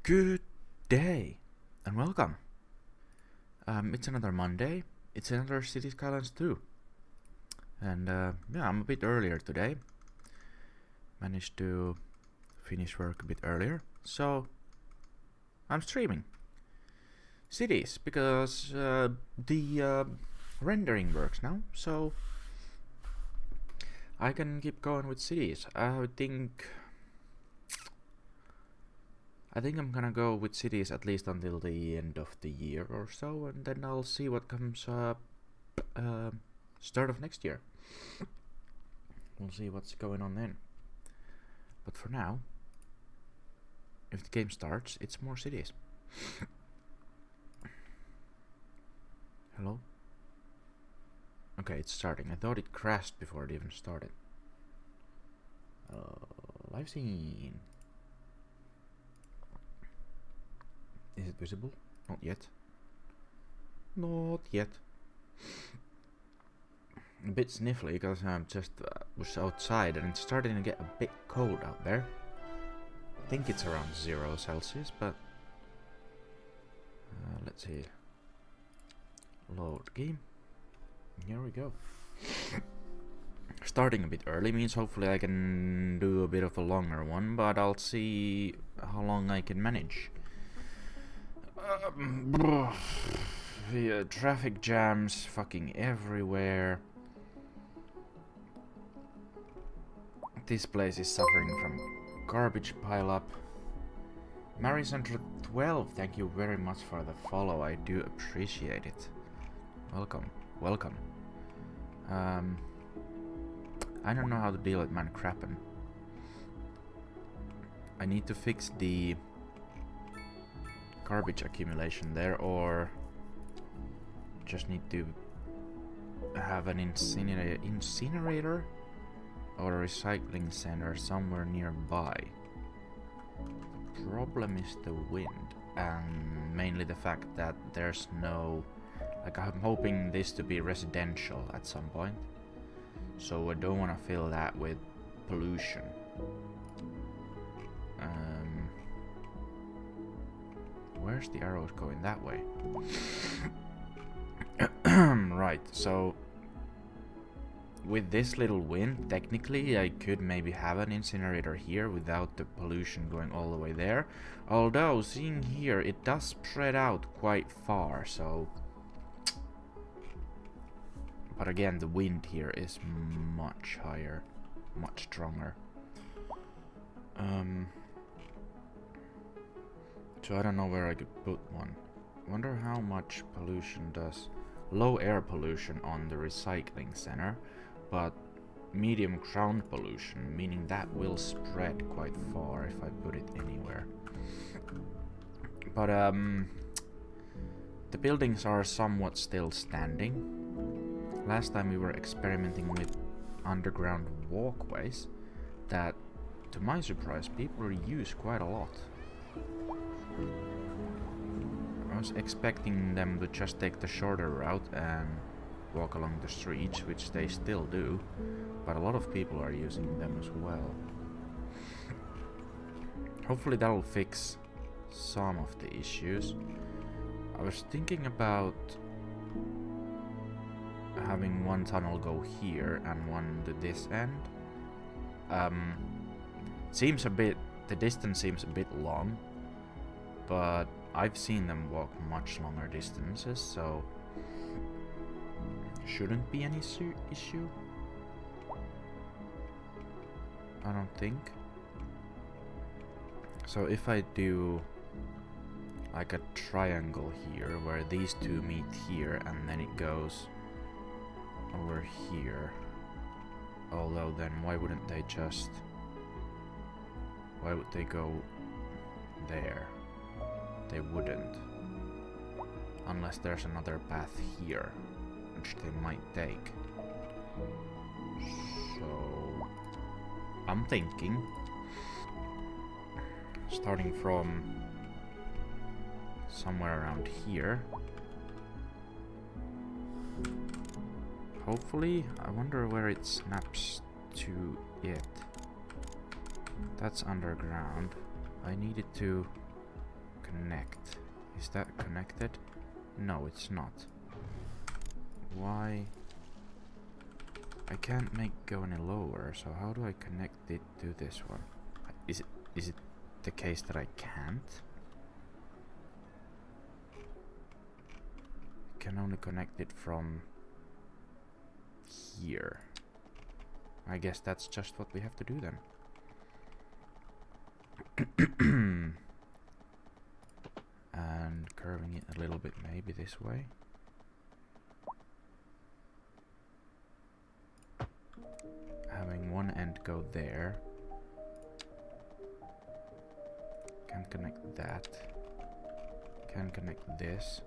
Good day and welcome. It's another Monday. It's another City Skylines 2. And yeah, I'm a bit earlier today. Managed to finish work a bit earlier. So I'm streaming cities because the rendering works now. So I can keep going with cities. I think I'm gonna go with cities at least until the end of the year or so, and then I'll see what comes up start of next year. We'll see what's going on then. But for now, if the game starts, it's more cities. Hello? Okay, it's starting. I thought it crashed before it even started. Live scene. Is it visible? Not yet. Not yet. A bit sniffly because I just was outside and it's starting to get a bit cold out there. I think it's around 0 Celsius, but let's see. Load game. Here we go. Starting a bit early means hopefully I can do a bit of a longer one, but I'll see how long I can manage. Traffic jams fucking everywhere. This place is suffering from garbage pile up. Marisandra12, thank you very much for the follow. I do appreciate it. Welcome, welcome. I don't know how to deal with man crappin'. I need to fix the garbage accumulation there, or just need to have an incinerator or a recycling center somewhere nearby. The problem is the wind, and mainly the fact that there's no, like, I'm hoping this to be residential at some point, so I don't want to fill that with pollution. Where's the arrows going? That way. Right, so with this little wind, technically I could maybe have an incinerator here without the pollution going all the way there. Although, seeing here, it does spread out quite far, so... But again, the wind here is much higher, much stronger. So I don't know where I could put one. Wonder how much pollution does low air pollution on the recycling center, but medium ground pollution, meaning that will spread quite far if I put it anywhere. But the buildings are somewhat still standing. Last time we were experimenting with underground walkways that, to my surprise, people use quite a lot. I was expecting them to just take the shorter route and walk along the streets, which they still do, but a lot of people are using them as well. Hopefully that'll fix some of the issues. I was thinking about having one tunnel go here and one to this end. The distance seems a bit long, but I've seen them walk much longer distances, so shouldn't be any issue. I don't think. So if I do like a triangle here where these two meet here and then it goes over here, although then why would they go there? They wouldn't, unless there's another path here, which they might take. So I'm thinking, starting from somewhere around here. Hopefully, I wonder where it snaps to it. That's underground. I needed to connect. Is that connected? No, it's not. Why? I can't make go any lower, so how do I connect it to this one? Is it the case that I can't? I can only connect it from here. I guess that's just what we have to do then. And curving it a little bit maybe this way. Having one end go there. Can't connect that. Can connect this.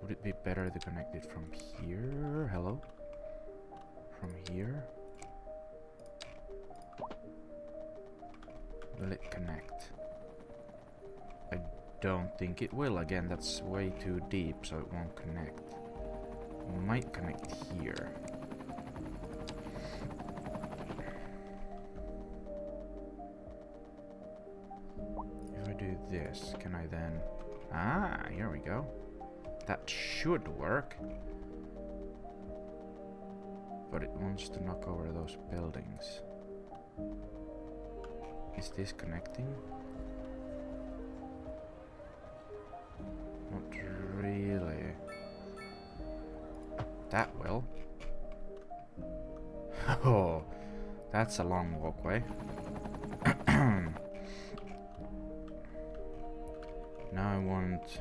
Would it be better to connect it from here? Hello? From here? Will it connect? I don't think it will. Again, that's way too deep, so it won't connect. It might connect here. If I do this, can I then... Ah, here we go. That should work. But it wants to knock over those buildings. Is this connecting? Not really. That will. Oh, that's a long walkway. Now I want...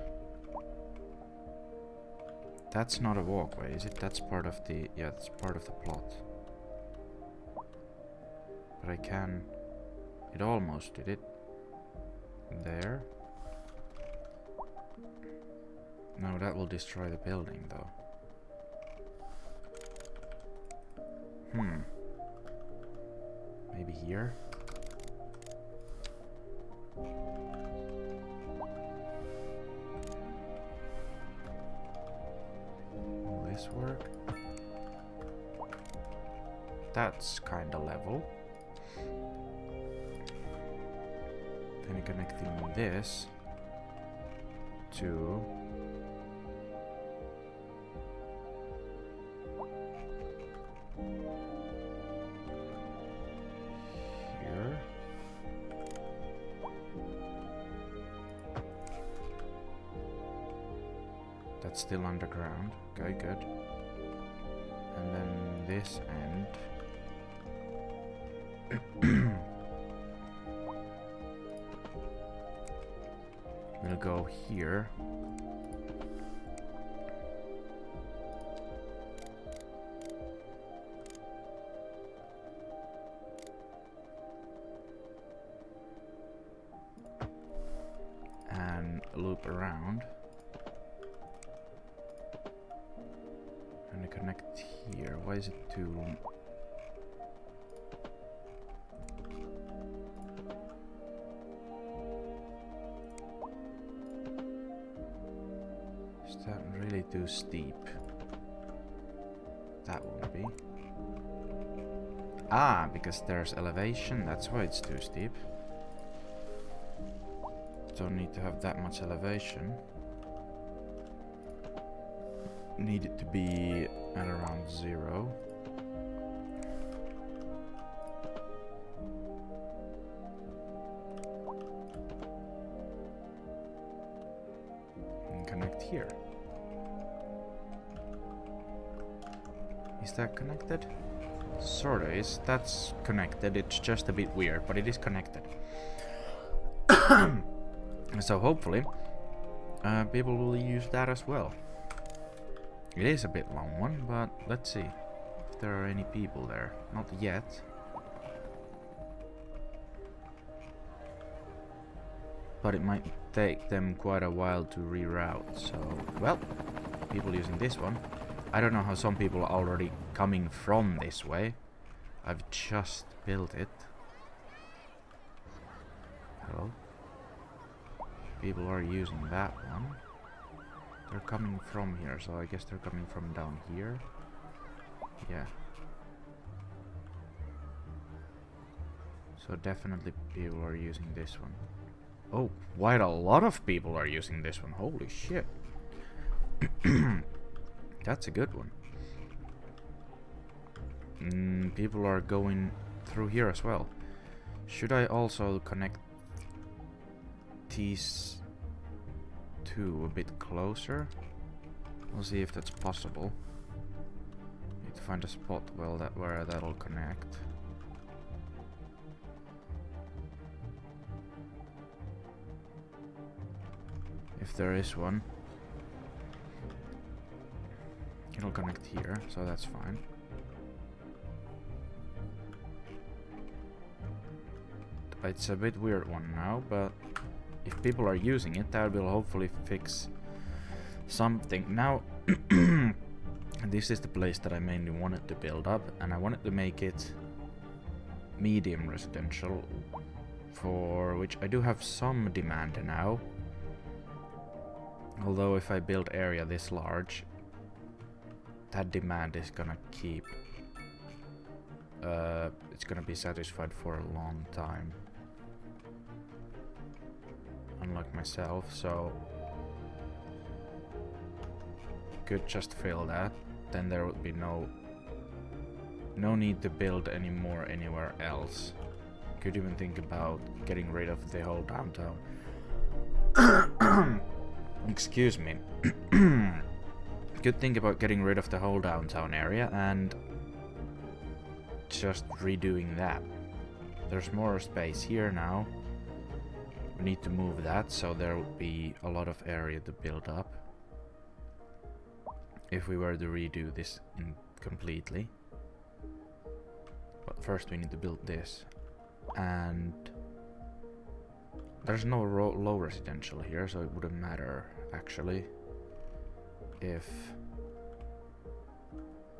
That's not a walkway, is it? That's part of the... Yeah, that's part of the plot. But I can... It almost did it. There. No, that will destroy the building, though. Maybe here? Will this work? That's kinda level. Then connecting this to here. That's still underground. Okay, good. And then this end. We'll go here. And loop around. And connect here. Why is it too... Is that really too steep? That won't be. Ah, because there's elevation, that's why it's too steep. Don't need to have that much elevation. Need it to be at around 0. And connect here. Is that connected? Sorta is. That's connected. It's just a bit weird, but it is connected. So hopefully people will use that as well. It is a bit long one, but let's see if there are any people there. Not yet. But it might take them quite a while to reroute, so... Well, people using this one. I don't know how some people are already coming from this way. I've just built it. Hello? People are using that one. They're coming from here, so I guess they're coming from down here. Yeah. So definitely people are using this one. Oh, quite a lot of people are using this one. Holy shit. That's a good one. People are going through here as well. Should I also connect these two a bit closer? We'll see if that's possible. Need to find a spot where that'll connect. If there is one, it'll connect here, so that's fine. It's a bit weird one now, but if people are using it, that will hopefully fix something. Now, this is the place that I mainly wanted to build up, and I wanted to make it medium residential, for which I do have some demand now. Although if I build area this large, that demand is gonna keep... it's gonna be satisfied for a long time. Unlike myself, so... could just fill that, then there would be no need to build any more anywhere else. Could even think about getting rid of the whole downtown. Excuse me. Could think about getting rid of the whole downtown area and just redoing that. There's more space here now. We need to move that, so there would be a lot of area to build up if we were to redo this completely. But first we need to build this, and there's no low residential here, so it wouldn't matter actually if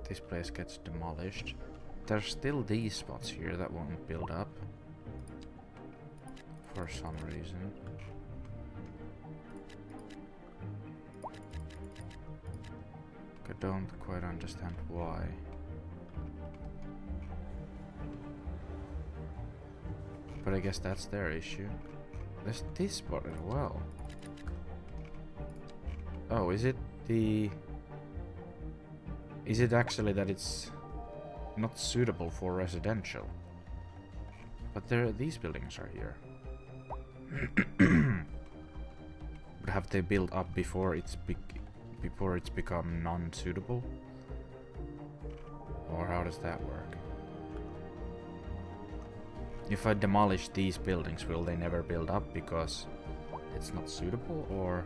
this place gets demolished. There's still these spots here that won't build up for some reason. I don't quite understand why. But I guess that's their issue. There's this spot as well. Oh, is it the... is it actually that it's not suitable for residential? But these buildings are here. But have they built up before it's become non-suitable? Or how does that work? If I demolish these buildings, will they never build up because it's not suitable, or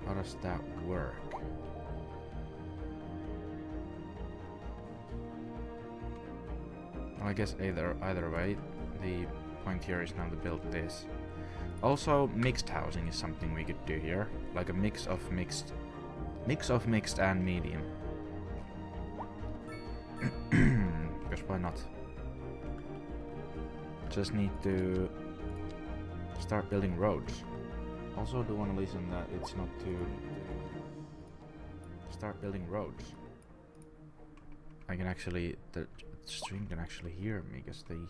how does that work? Well, I guess either way, the point here is now to build this. Also, mixed housing is something we could do here, like a mix of mixed and medium. Because why not? Just need to start building roads. Also, do want to listen that it's not too... start building roads. I can actually... the stream can actually hear me, because the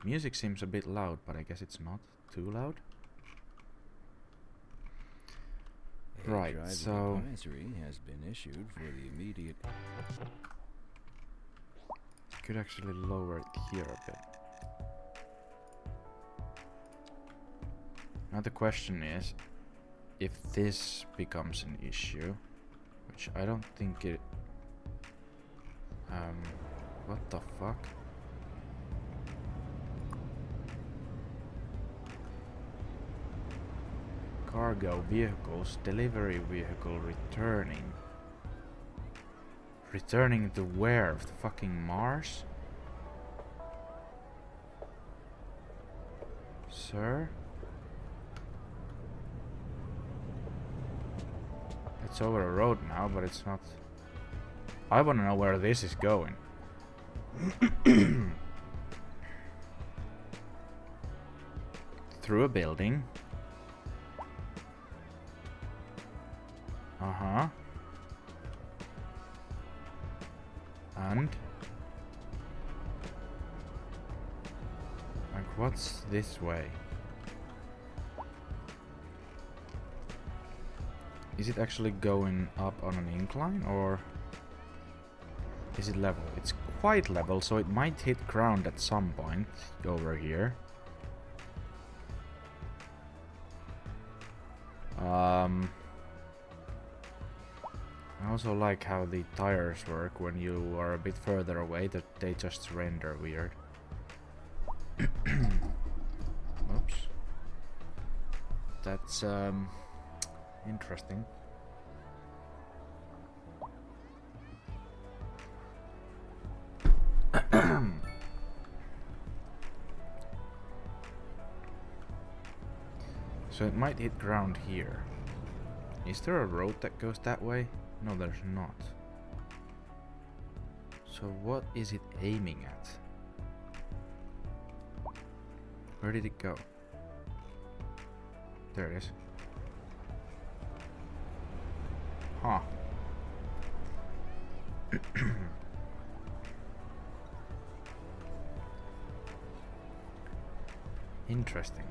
music seems a bit loud, but I guess it's not too loud. Right, so... advisory has been issued for the immediate... could actually lower it here a bit. Now the question is, if this becomes an issue, which I don't think it... what the fuck? Cargo vehicles, delivery vehicle returning. Returning to where? The fucking Mars? Sir? It's over a road now, but it's not... I wanna know where this is going. Through a building. Uh-huh. what's this way? Is it actually going up on an incline, or is it level? It's quite level, so it might hit ground at some point over here. I also like how the tires work when you are a bit further away, that they just render weird. Oops. That's interesting. So it might hit ground here. Is there a road that goes that way? No, there's not. So what is it aiming at? Where did it go? There it is. Huh. Interesting.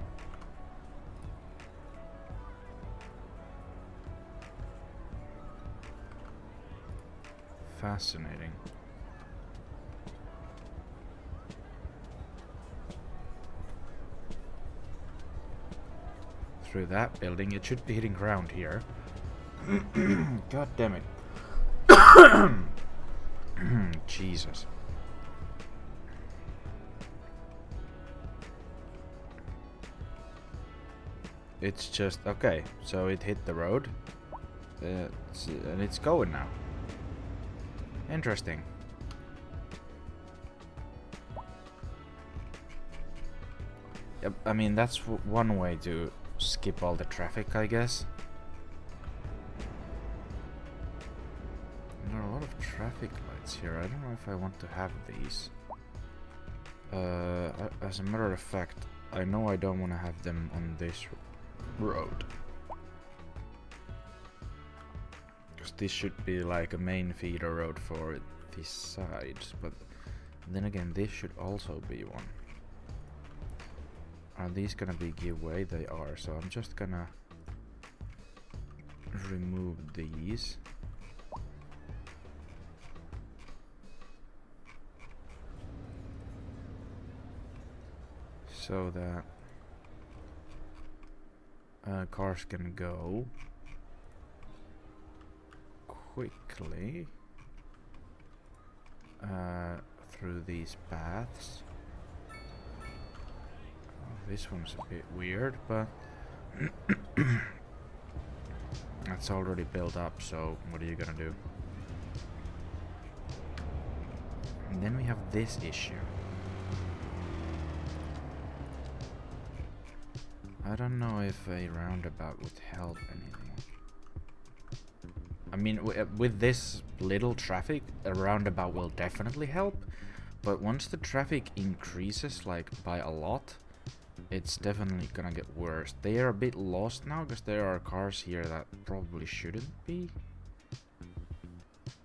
Fascinating. Through that building, it should be hitting ground here. God damn it. Jesus. It's just okay, so it hit the road. And it's going now. Interesting. Yep, I mean, that's one way to skip all the traffic, I guess. There are a lot of traffic lights here. I don't know if I want to have these. As a matter of fact, I know I don't want to have them on this road. This should be like a main feeder road for these sides, but then again, this should also be one. Are these gonna be giveaway? They are, so I'm just gonna remove these. So that cars can go quickly through these paths. Oh, this one's a bit weird, but that's already built up, so what are you gonna do? And then we have this issue. I don't know if a roundabout would help anything. I mean, with this little traffic, a roundabout will definitely help, but once the traffic increases, like, by a lot, it's definitely gonna get worse. They are a bit lost now, because there are cars here that probably shouldn't be.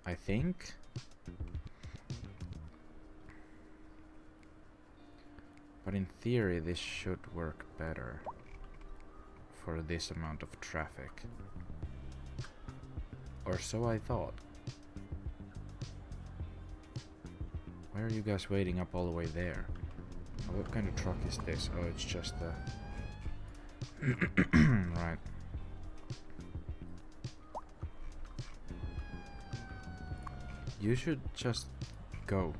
I think. But in theory, this should work better for this amount of traffic. Or so I thought. Why are you guys waiting up all the way there? Oh, what kind of truck is this? Oh, it's just a... right. You should just go.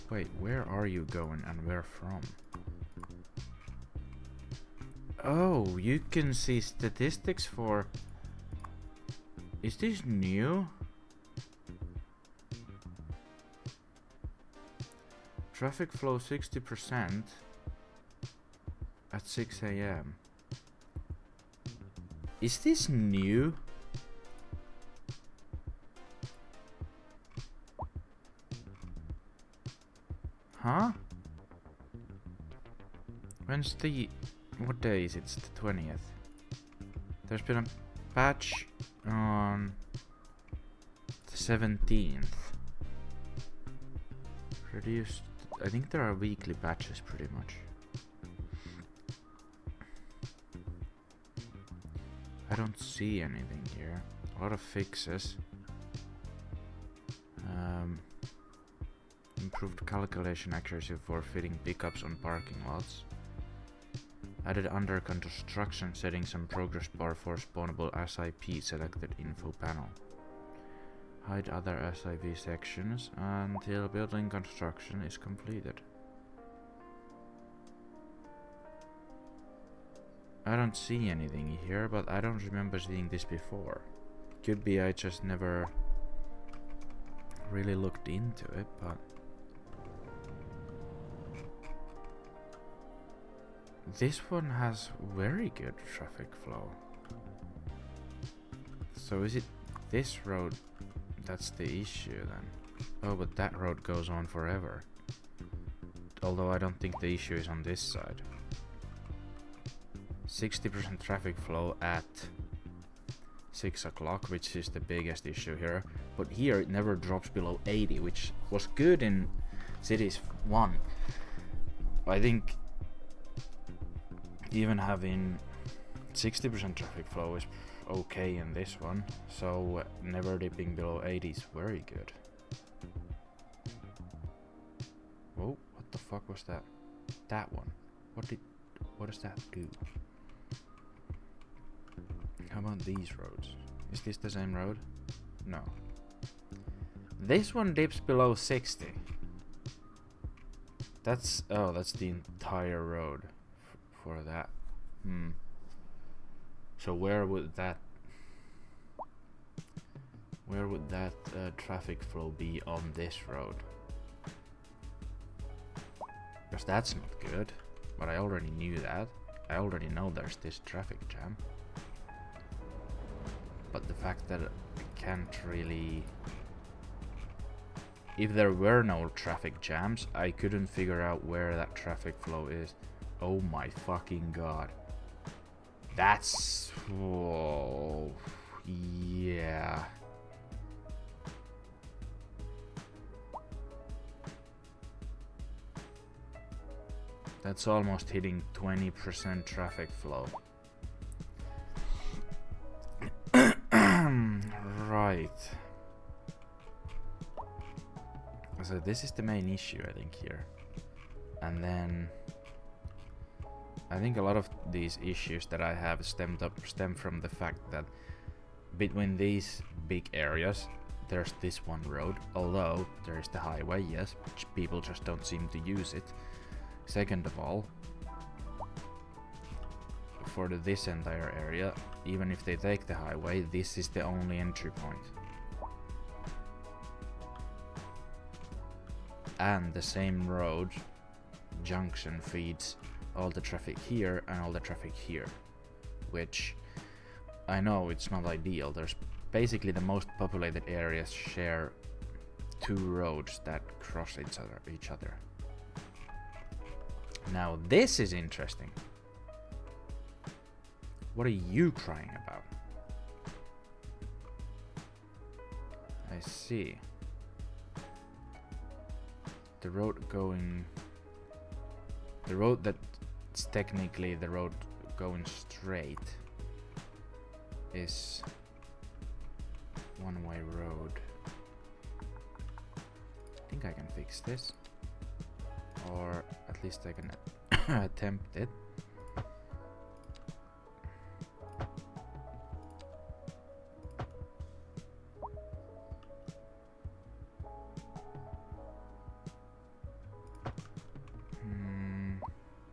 Wait, where are you going and where from? Oh, you can see statistics for... Is this new? Traffic flow 60% at 6 AM. Is this new? Huh? When's the... What day is it? It's the 20th. There's been a patch on the 17th. Reduced I think there are weekly patches pretty much. I don't see anything here. A lot of fixes. Improved calculation accuracy for fitting pickups on parking lots. Added under construction settings and progress bar for spawnable SIP selected info panel. Hide other SIP sections until building construction is completed. I don't see anything here, but I don't remember seeing this before. Could be I just never really looked into it, but this one has very good traffic flow. So is it this road that's the issue then? Oh, but that road goes on forever. Although I don't think the issue is on this side. 60% traffic flow at 6 o'clock, which is the biggest issue here. But here it never drops below 80, which was good in Cities 1. I think even having 60% traffic flow is okay in this one, so never dipping below 80 is very good. Whoa, what the fuck was that? That one. What does that do? How about these roads? Is this the same road? No. This one dips below 60. That's the entire road for that. So where would that traffic flow be on this road? Because that's not good. But I already knew that. I already know there's this traffic jam. But the fact that I can't really... If there were no traffic jams, I couldn't figure out where that traffic flow is. Oh my fucking god. That's... Whoa. Yeah. That's almost hitting 20% traffic flow. Right. So this is the main issue, I think, here. And then I think a lot of these issues that I have stem from the fact that between these big areas there's this one road, although there is the highway, yes, which people just don't seem to use it. Second of all, for this entire area, even if they take the highway, this is the only entry point. And the same road junction feeds all the traffic here and all the traffic here, which I know it's not ideal. There's basically the most populated areas share two roads that cross each other. Now this is interesting. What are you crying about? I see. The road that's technically the road going straight is one-way road. I think I can fix this, or at least I can attempt it.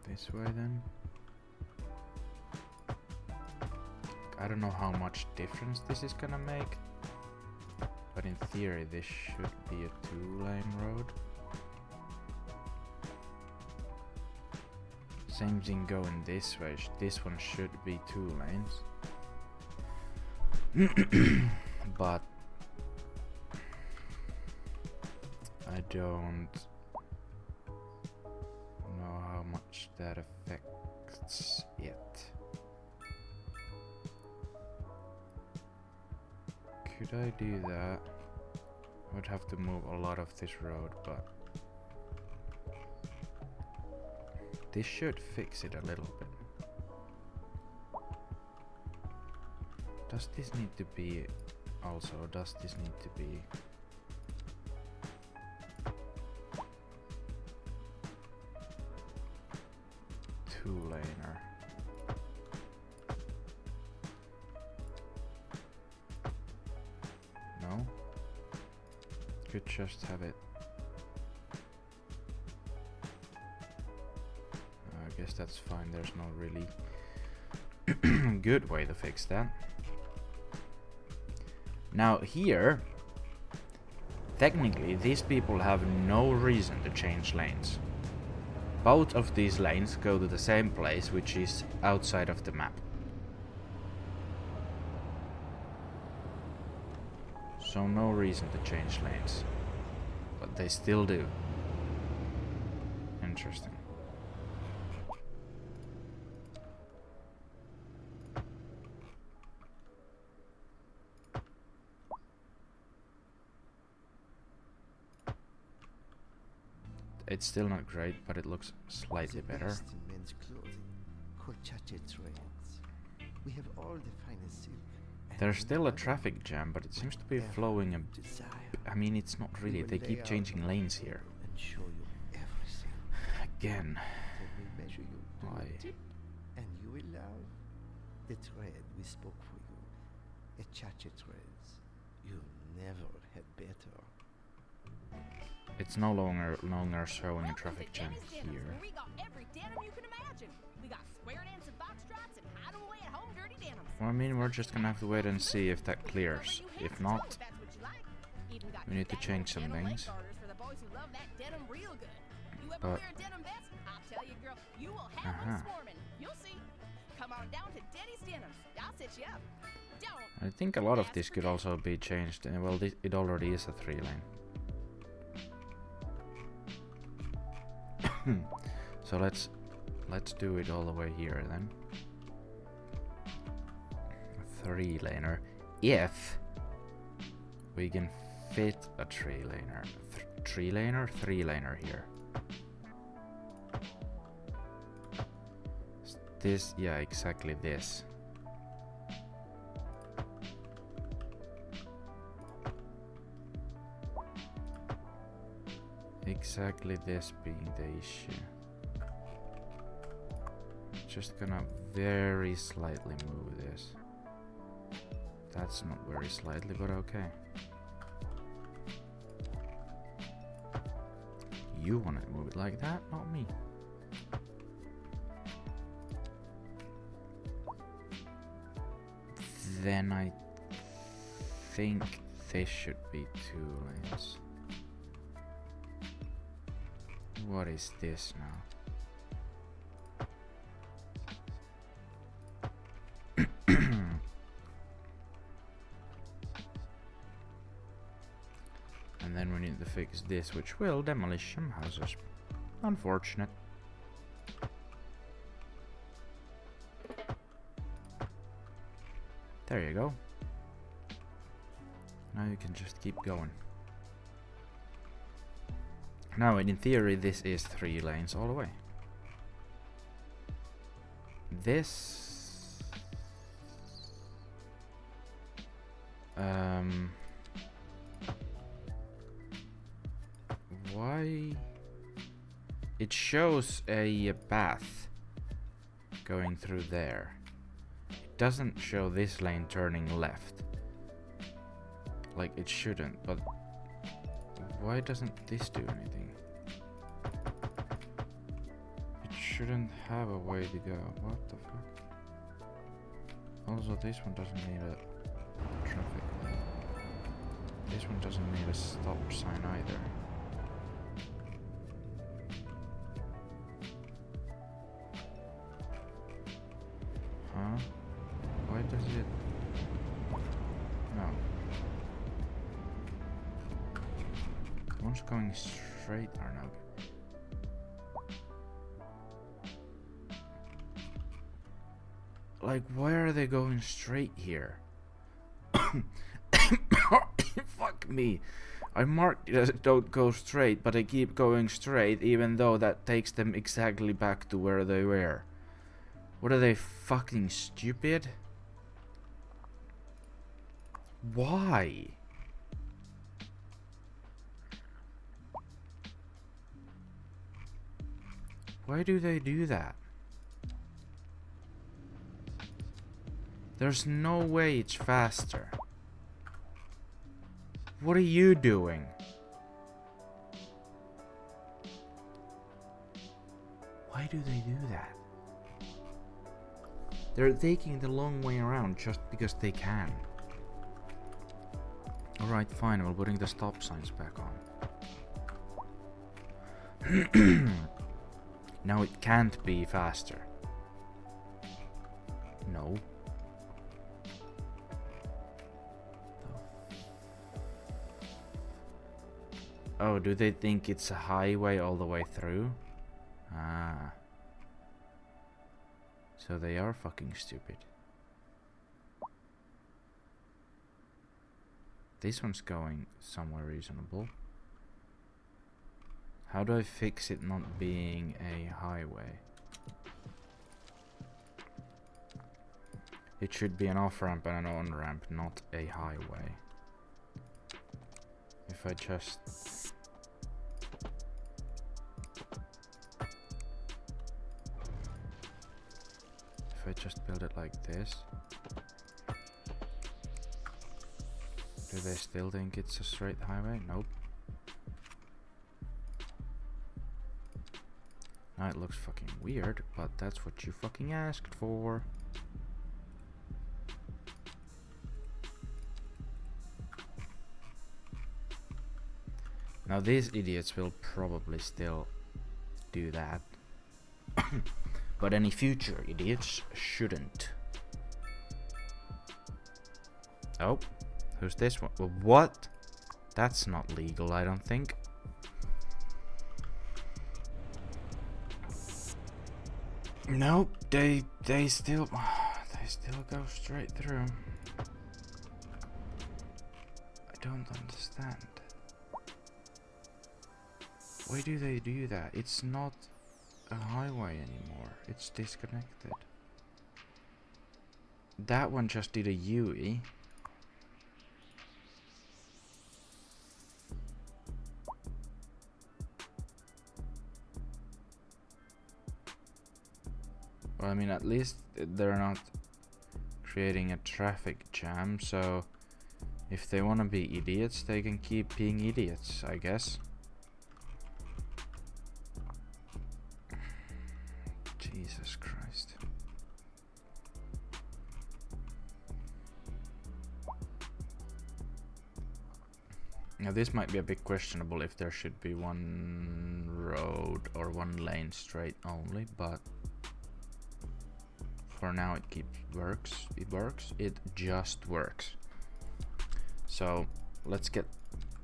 This way then. I don't know how much difference this is gonna make, but in theory this should be a 2-lane road. Same thing going this way. This one should be 2 lanes. But I don't know how much that affects it. Could I do that? I would have to move a lot of this road, but This should fix it a little bit. Does this need to be also, does this need to be two-laner? No? Could just have it. I guess that's fine, there's no really good way to fix that. Now here, technically these people have no reason to change lanes. Both of these lanes go to the same place, which is outside of the map. So no reason to change lanes. But they still do. Interesting. It's still not great, but it looks slightly better. In men's clothing, called Chache threads. We have all the finest silk. There's still a traffic jam, but it seems to be flowing a I mean, it's not really. They keep changing lanes here. And show you everything. Again. Then we measure you to Why? your tip, and you will love the thread we spoke for you. A Chache threads. You never had better. It's no longer showing a traffic jam here. We got every denim you can imagine. We got square dance and foxtrots and hide away at home dirty denims. Well, I mean, we're just gonna have to wait and see if that clears. If not, we need to change some things. But I think a lot of this could also be changed. And well, it already is a 3-lane. So let's do it all the way here then. A 3-laner, if we can fit a 3-laner. 3-laner, 3-laner here. This, yeah, exactly this. Exactly this being the issue. Just gonna very slightly move this. That's not very slightly, but okay. You want to move it like that, not me. Then I think this should be 2 lanes. What is this now? And then we need to fix this, which will demolish some houses. Unfortunate. There you go. Now you can just keep going. Now, in theory, this is 3 lanes all the way. This... why? It shows a path going through there. It doesn't show this lane turning left. Like it shouldn't, but why doesn't this do anything? It shouldn't have a way to go. What the fuck? Also, this one doesn't need a traffic light. This one doesn't need a stop sign either. Huh? Why does it... No. One's going straight, Arnog. Like, why are they going straight here? Fuck me. I marked it as don't go straight, but they keep going straight, even though that takes them exactly back to where they were. What are they, fucking stupid? Why? Why do they do that? There's no way it's faster. What are you doing? Why do they do that? They're taking the long way around just because they can. Alright, fine, we're putting the stop signs back on. Now it can't be faster. No. Oh, do they think it's a highway all the way through? Ah. So they are fucking stupid. This one's going somewhere reasonable. How do I fix it not being a highway? It should be an off-ramp and an on-ramp, not a highway. If I just... If I just build it like this... Do they still think it's a straight highway? Nope. Now it looks fucking weird, but that's what you fucking asked for. Now these idiots will probably still do that. But any future idiots shouldn't. Oh, who's this one? What? That's not legal, I don't think. Nope, they still go straight through. I don't understand. Why do they do that? It's not a highway anymore. It's disconnected. That one just did a UE. Well, I mean, at least they're not creating a traffic jam, so if they want to be idiots, they can keep being idiots, I guess. Jesus Christ. Now this might be a bit questionable if there should be one road or one lane straight only, but for now it works. It just works. So let's get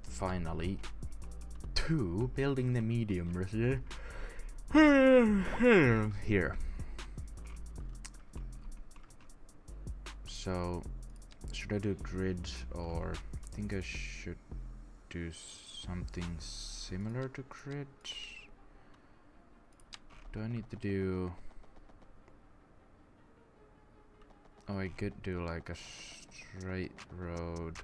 finally to building the medium here. So should I do grids, or I think I should do something similar to grids? Do I need to do... Oh, I could do like a straight road.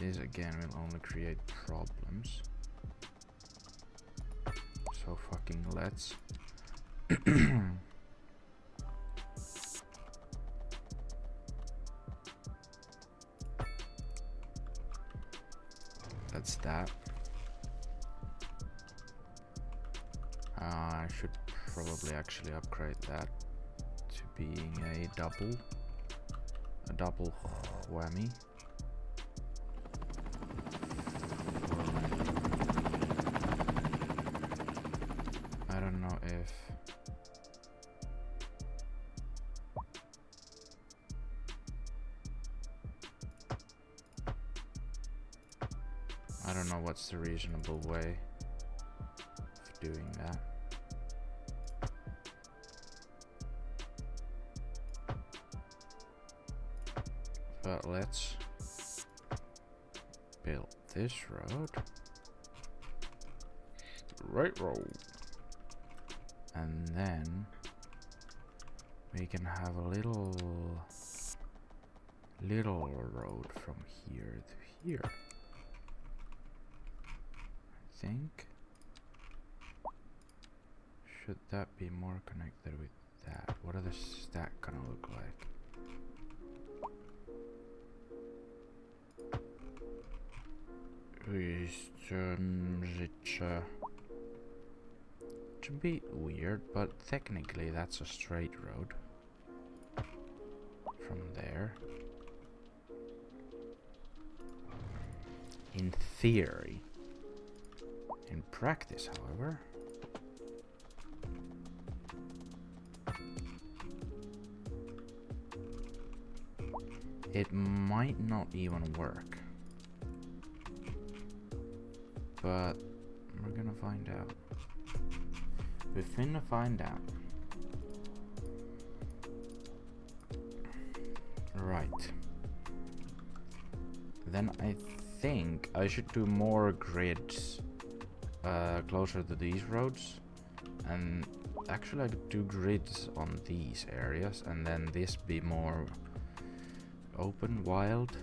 This again will only create problems. So fucking let's. That's that. I should probably actually upgrade that to being a double whammy. I don't know if I don't know what's the reasonable way of doing that. But let's build this road. Right road. And then we can have a little road from here to here. I think. Should that be more connected with that? What are the stack gonna look like? It's a bit weird, but technically that's a straight road from there. In theory. In practice, however, it might not even work. But we're gonna find out. We're finna find out. Right. Then I think I should do more grids closer to these roads. And actually I could do grids on these areas and then this be more open, wild.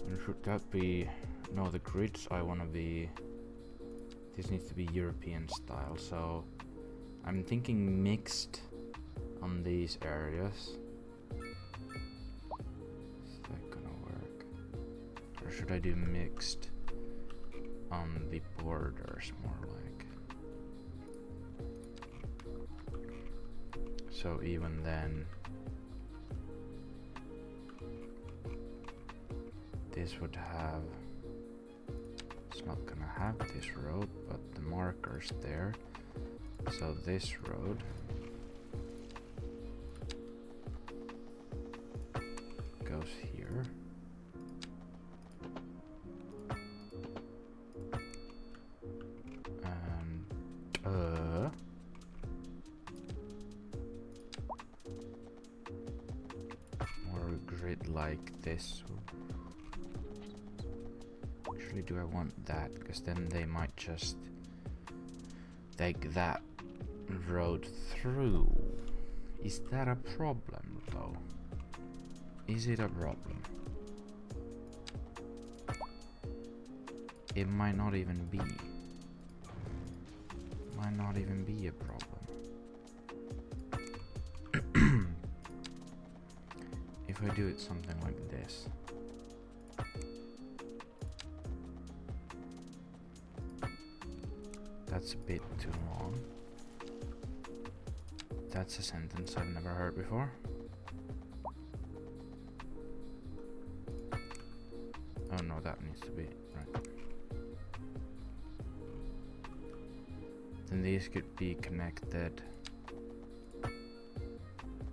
And should that be... No, the grids I want to be... This needs to be European style, so I'm thinking mixed on these areas. Is that gonna work? Or should I do mixed on the borders more like? So even then, this would have... It's not gonna have this road, but the marker's there. So this road goes here. And more grid like this. Actually, do I want that? Because then they might just take that road through. Is that a problem though? Is it a problem? It might not even be. Might not even be a problem. If I do it something like this. That's a bit too long. That's a sentence I've never heard before. Oh no, that needs to be right. Then these could be connected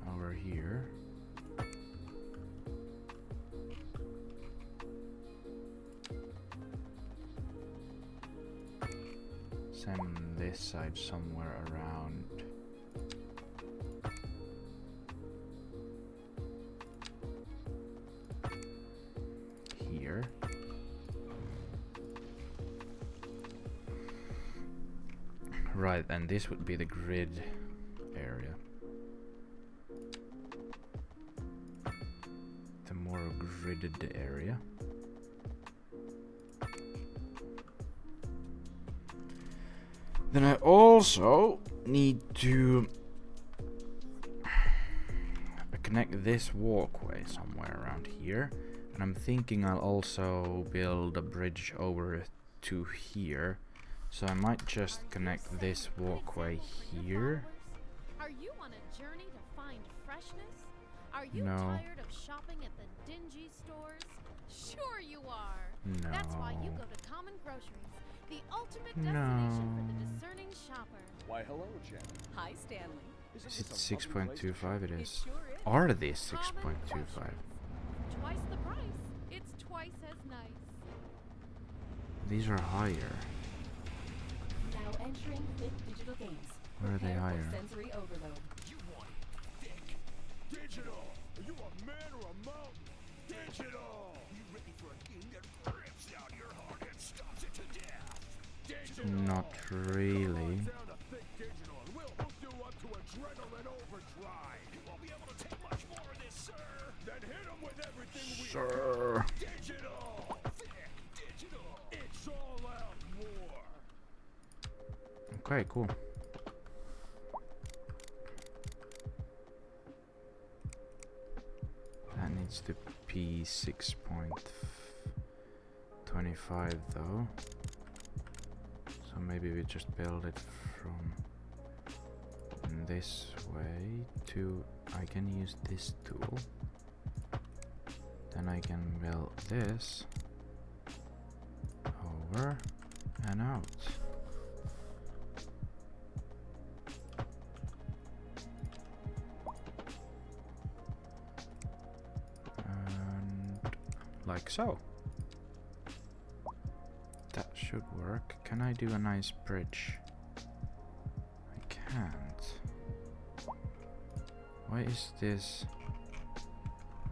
over here. Send this side somewhere around here. Right, and this would be the grid area. The more gridded area. Then I also need to connect this walkway somewhere around here. And I'm thinking I'll also build a bridge over to here. So I might just connect this walkway here. Are you on a journey to find freshness? Are you No. tired of shopping at the dingy stores? Sure you are. No. That's why you go to Common Groceries, the ultimate No. destination for the discerning shopper. Why, hello, Jen. Hi, Stanley. Is it 6.25? It is. Sure is. Are these Common 6.25? Groceries. Twice the price. It's twice as nice. These are higher. Now entering Fit Digital Games. Where are they Prepare for higher? sensory overload. You want it thick, digital. Are you a man or a mountain? Digital. Not really. Sir. Okay, cool. That needs to be 6.25 though. So maybe we just build it from this way to... I can use this tool. Then I can build this over and out. And like so. That should work. Can I do a nice bridge? I can't. Why is this?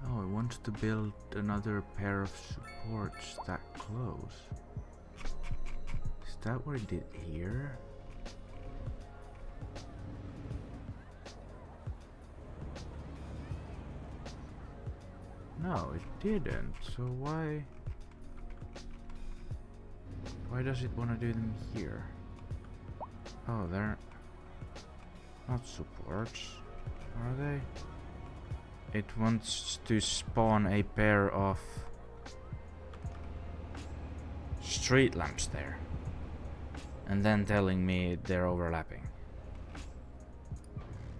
Oh, I want to build another pair of supports that close. Is that what I did here? No, it didn't. So why does it want to do them here? Oh, they're not supports, are they? It wants to spawn a pair of street lamps there. And then telling me they're overlapping.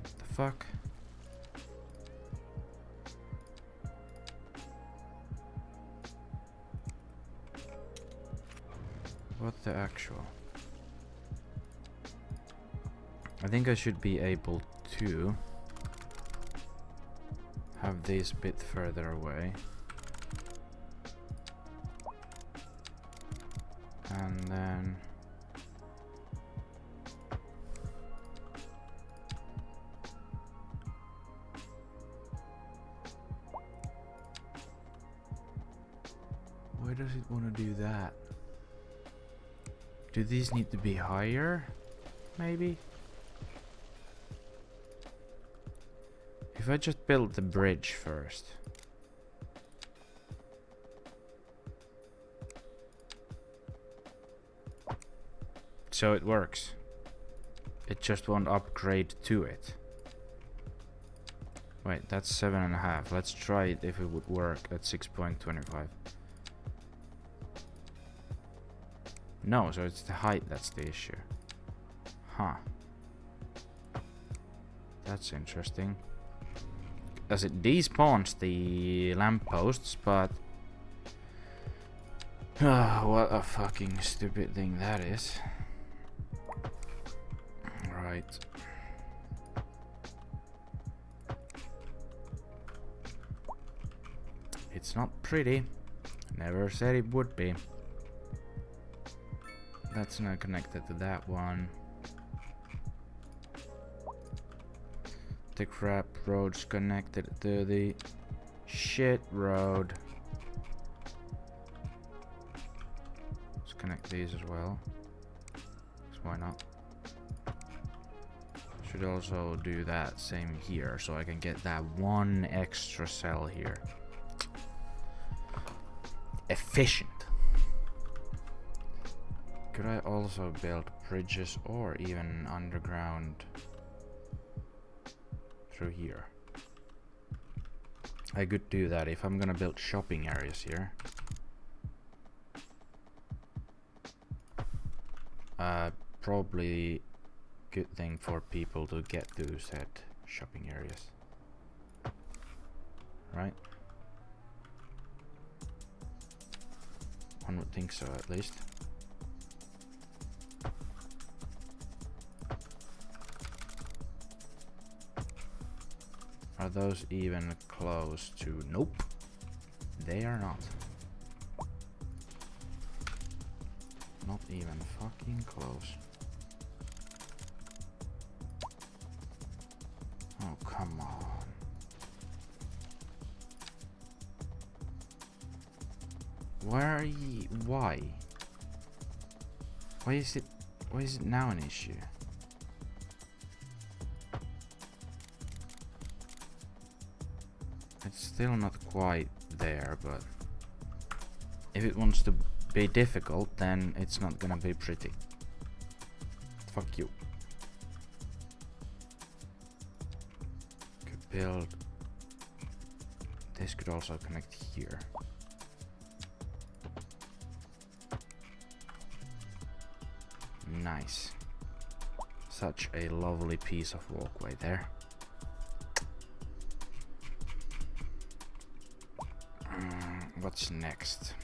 The fuck? What the actual? I think I should be able to have these a bit further away. And then why does it want to do that? Do these need to be higher? Maybe? If I just build the bridge first. So it works. It just won't upgrade to it. Wait, that's 7.5. Let's try it if it would work at 6.25. No, so it's the height that's the issue. Huh. That's interesting. As it despawns the lampposts, but... what a fucking stupid thing that is. Right. It's not pretty. Never said it would be. That's not connected to that one. The crap road's connected to the shit road. Let's connect these as well. 'Cause why not? Should also do that same here so I can get that one extra cell here. Efficient. Could I also build bridges or even underground through here? I could do that if I'm gonna build shopping areas here. Probably good thing for people to get to said shopping areas. Right? One would think so, at least. Are those even close to... Nope. They are not. Not even fucking close. Oh, come on. Why? Why is it now an issue? It's still not quite there, but if it wants to be difficult, then it's not gonna be pretty. Fuck you. Could build. This could also connect here. Nice. Such a lovely piece of walkway there. What's next?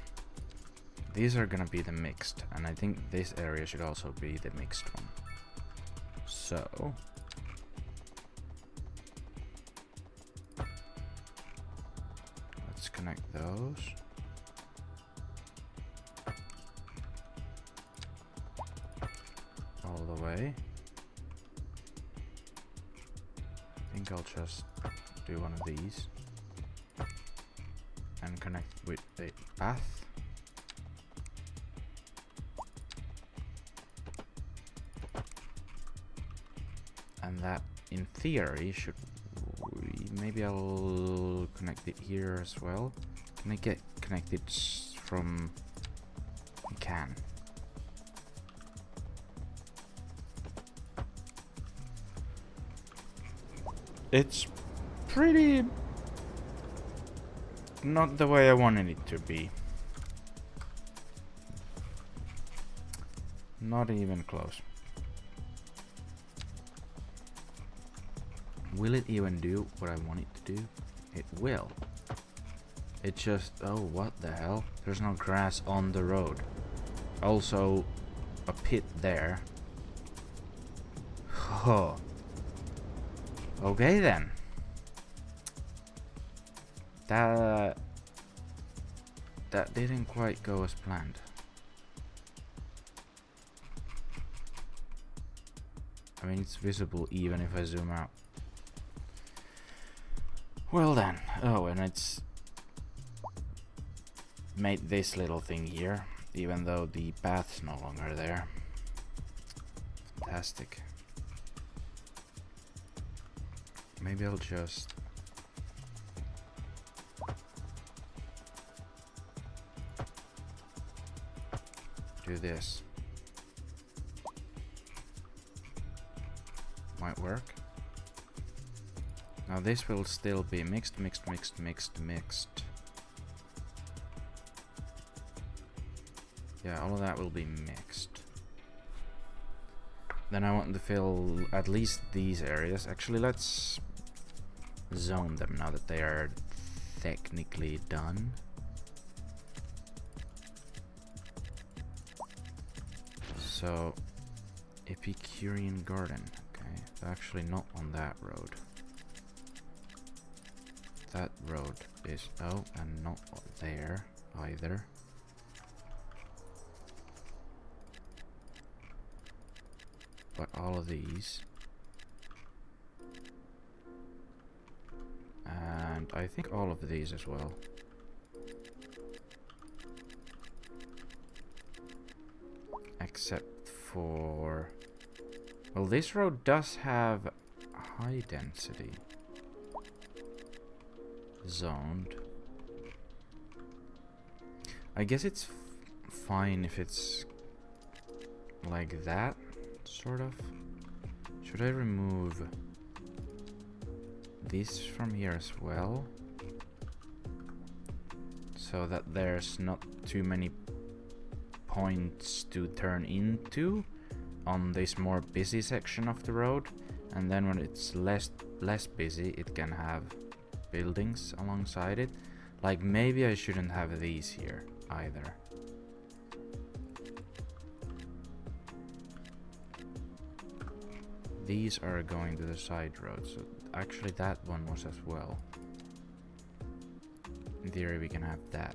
These are gonna be the mixed, and I think this area should also be the mixed one. So let's connect those. All the way. I think I'll just do one of these and connect with the path. And that, in theory, should... Maybe I'll connect it here as well. Can I get connected from... I can. It's pretty... not the way I wanted it to be. Not even close. Will it even do what I want it to do? It will. It just... oh, what the hell? There's no grass on the road. Also, a pit there. Oh. Okay then. That didn't quite go as planned. I mean, it's visible even if I zoom out. Well then. Oh, and it's made this little thing here, even though the path's no longer there. Fantastic. Maybe I'll just... do this. Might work. Now this will still be mixed. Yeah, all of that will be mixed. Then I want to fill at least these areas. Actually, let's zone them now that they are technically done. So, Epicurean Garden. Okay, it's actually not on that road. That road is... oh, and not there either. But all of these. And I think all of these as well. Except for... well, this road does have high density zoned. I guess it's fine if it's like that, sort of. Should I remove this from here as well? So that there's not too many points to turn into on this more busy section of the road, and then when it's less busy it can have buildings alongside it. Like, maybe I shouldn't have these here either. These are going to the side roads, so actually that one was as well. In theory we can have that.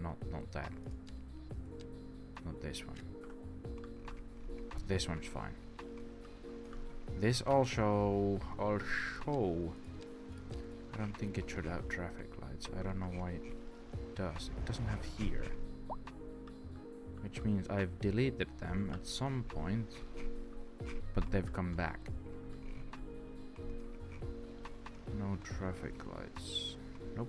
Not that. Not this one. This one's fine. This also I don't think it should have traffic lights. I don't know why it does. It doesn't have here. Which means I've deleted them at some point, but they've come back. No traffic lights. Nope.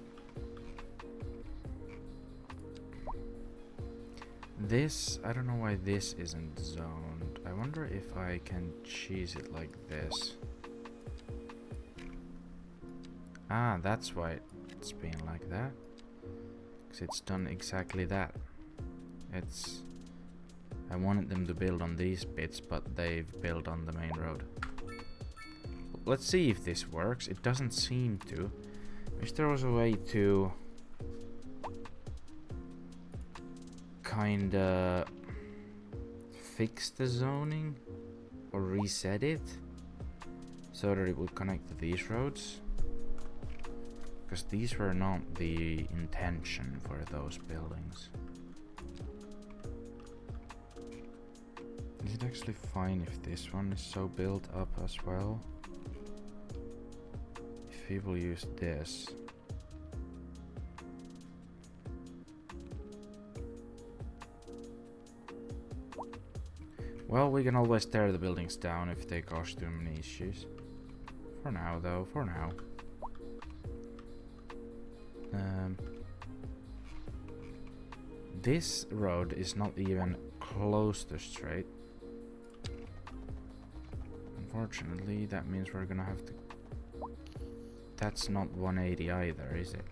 This, I don't know why this isn't zoned. I wonder if I can cheese it like this. Ah, that's why it's been like that. Because it's done exactly that. It's... I wanted them to build on these bits, but they've built on the main road. Let's see if this works. It doesn't seem to. Wish there was a way to... kinda... fix the zoning? Or reset it? So that it would connect to these roads? Because these were not the intention for those buildings. Is it actually fine if this one is so built up as well? If people use this. Well, we can always tear the buildings down if they cause too many issues. For now though, for now. This road is not even close to straight. Unfortunately, that means we're gonna have to... That's not 180 either, is it?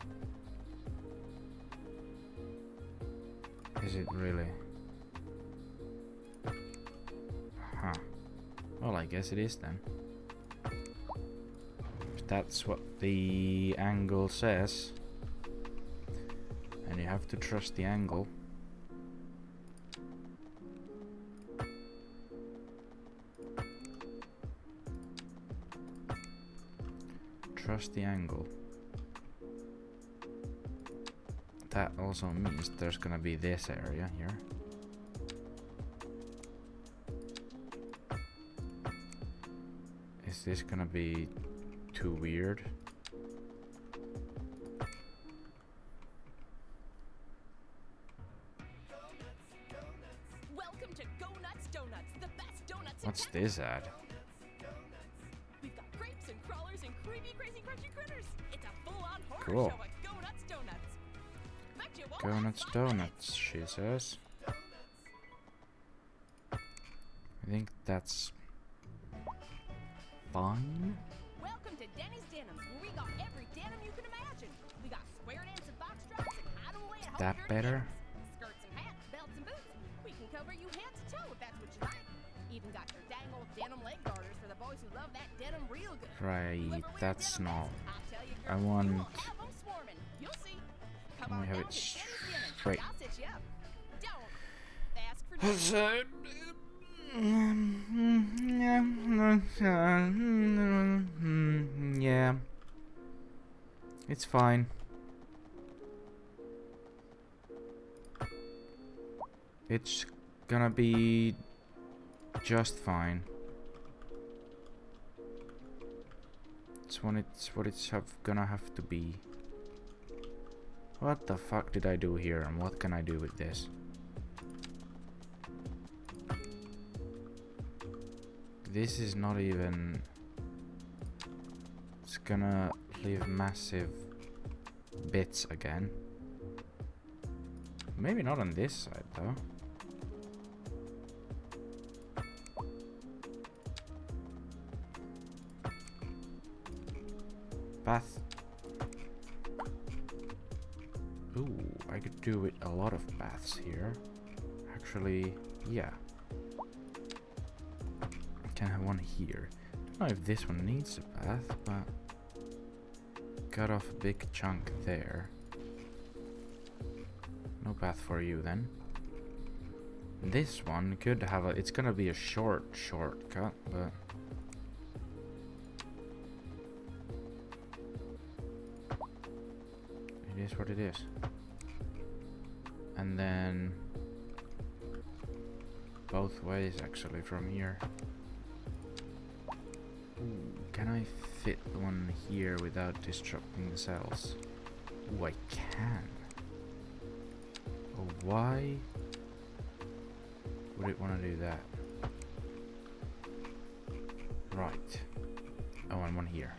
Is it really? Huh. Well, I guess it is then. If that's what the angle says. And you have to trust the angle. Trust the angle. That also means there's gonna be this area here. Is this gonna be too weird? Welcome to Go Nuts Donuts, the best donuts in What's town. this ad? We've got grapes and crawlers and creamy, crazy, crunchy critters. It's a full-on horror Cool. show at Go Nuts Donuts. Bet you won't Go last nuts 5 minutes. donuts, she says. I think that's fine. Welcome to Denny's Denim, where we got every denim you can imagine. We got square dance and foxtrots and hide 'em away at home That dirty better? denim. Skirts and hats, belts and boots. We can cover you head to toe if that's what you like. Even got your dang old denim leg garters for the boys who love that denim real good. Right, Whoever wears that's denim not. best, I tell you, I girl, want- you will have 'em swarming. You'll see. Come Can we on have down it to Denny's Denim. straight? I'll set you up. Don't ask for nothing. Yeah. It's fine. It's gonna be just fine. It's what it's gonna have to be. What the fuck did I do here, and what can I do with this? This is not even... It's gonna leave massive bits again. Maybe not on this side though. Path. Ooh, I could do with a lot of paths here. Actually, yeah. Can have one here. Don't know if this one needs a path, but cut off a big chunk there. No path for you then. This one could have a... It's gonna be a shortcut, but... It is what it is. And then... both ways actually from here. Ooh, can I fit one here without disrupting the cells? Ooh, I can. Oh, why would it want to do that? Right. Oh, and one here.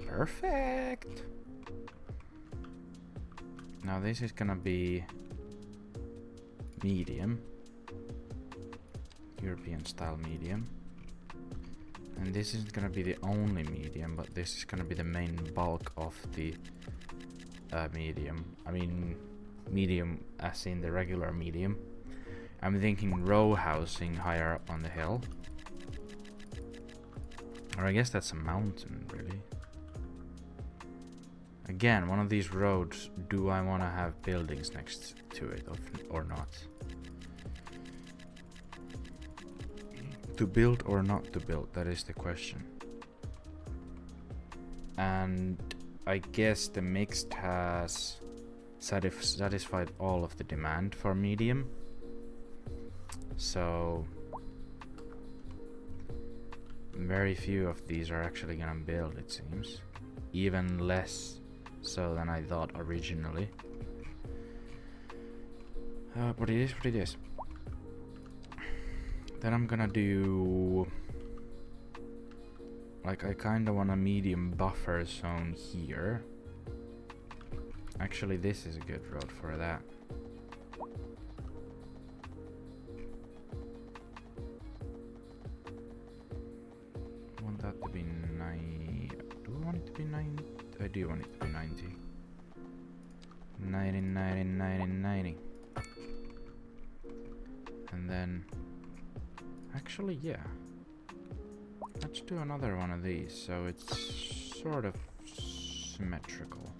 Perfect! Now this is gonna be medium. European style medium. And this isn't gonna be the only medium, but this is gonna be the main bulk of the medium. I mean, medium as in the regular medium. I'm thinking row housing higher up on the hill. Or I guess that's a mountain, really. Again, one of these roads, do I want to have buildings next to it or not? To build or not to build, that is the question. And I guess the mixed has satisfied all of the demand for medium. So very few of these are actually gonna build, it seems. Even less so than I thought originally. But it is what it is. Then I'm gonna do... Like, I kinda want a medium buffer zone here. Actually, this is a good road for that. I want that to be 9... Do I want it to be 9? I do want it to be 90. 90, 90, 90, 90. And then... Actually, yeah. Let's do another one of these, so it's sort of symmetrical.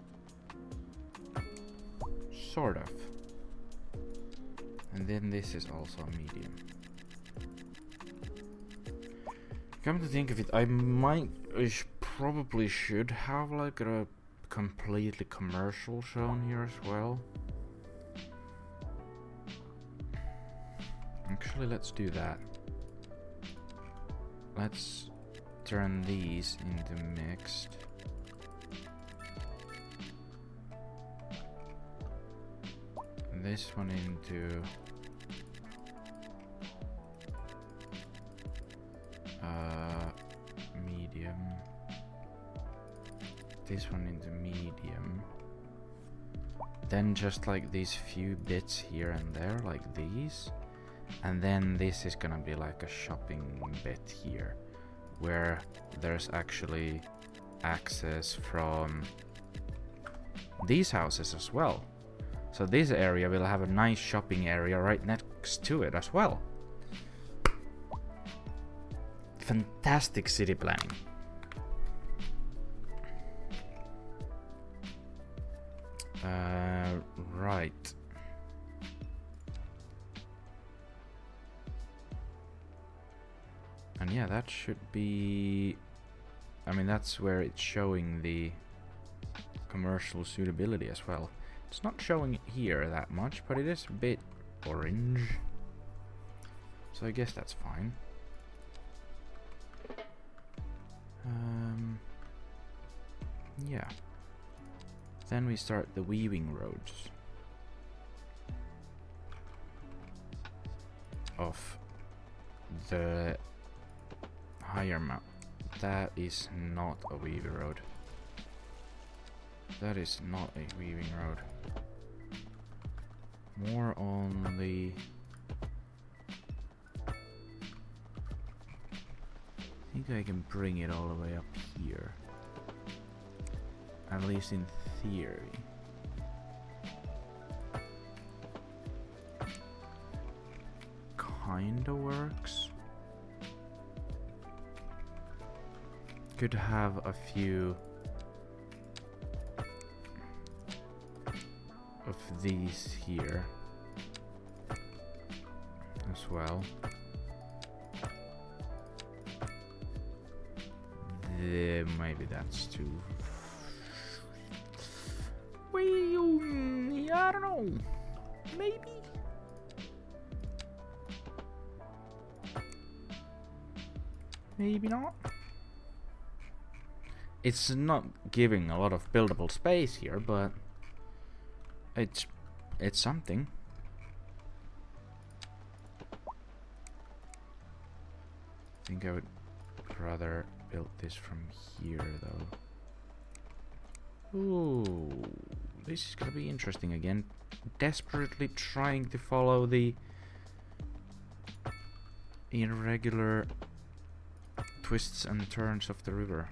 Sort of. And then this is also a medium. Come to think of it, I probably should have like a completely commercial zone here as well. Actually, let's do that. Let's turn these into mixed. And this one into medium. This one into medium. Then just like these few bits here and there, like these. And then this is gonna be like a shopping bit here, where there's actually access from these houses as well. So this area will have a nice shopping area right next to it as well. Fantastic city planning. Right. And yeah, that should be... I mean, that's where it's showing the commercial suitability as well. It's not showing it here that much, but it is a bit orange. So I guess that's fine. Yeah. Then we start the weaving roads of the higher map. That is not a weaving road. That is not a weaving road. More on the... I think I can bring it all the way up here. At least in theory. Kinda works. Could have a few of these here as well. Maybe that's too... I don't know. Maybe. Maybe not. It's not giving a lot of buildable space here, but it's something. I think I would rather build this from here though. Ooh, this is gonna be interesting again. Desperately trying to follow the irregular twists and turns of the river.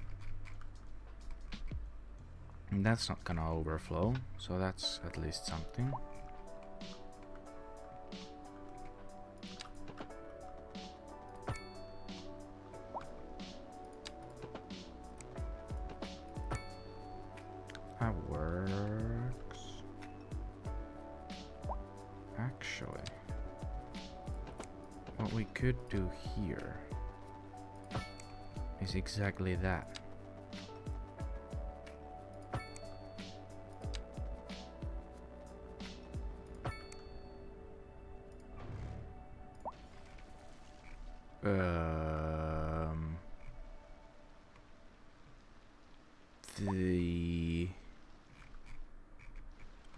And that's not gonna overflow, so that's at least something. That works. Actually, what we could do here is exactly that.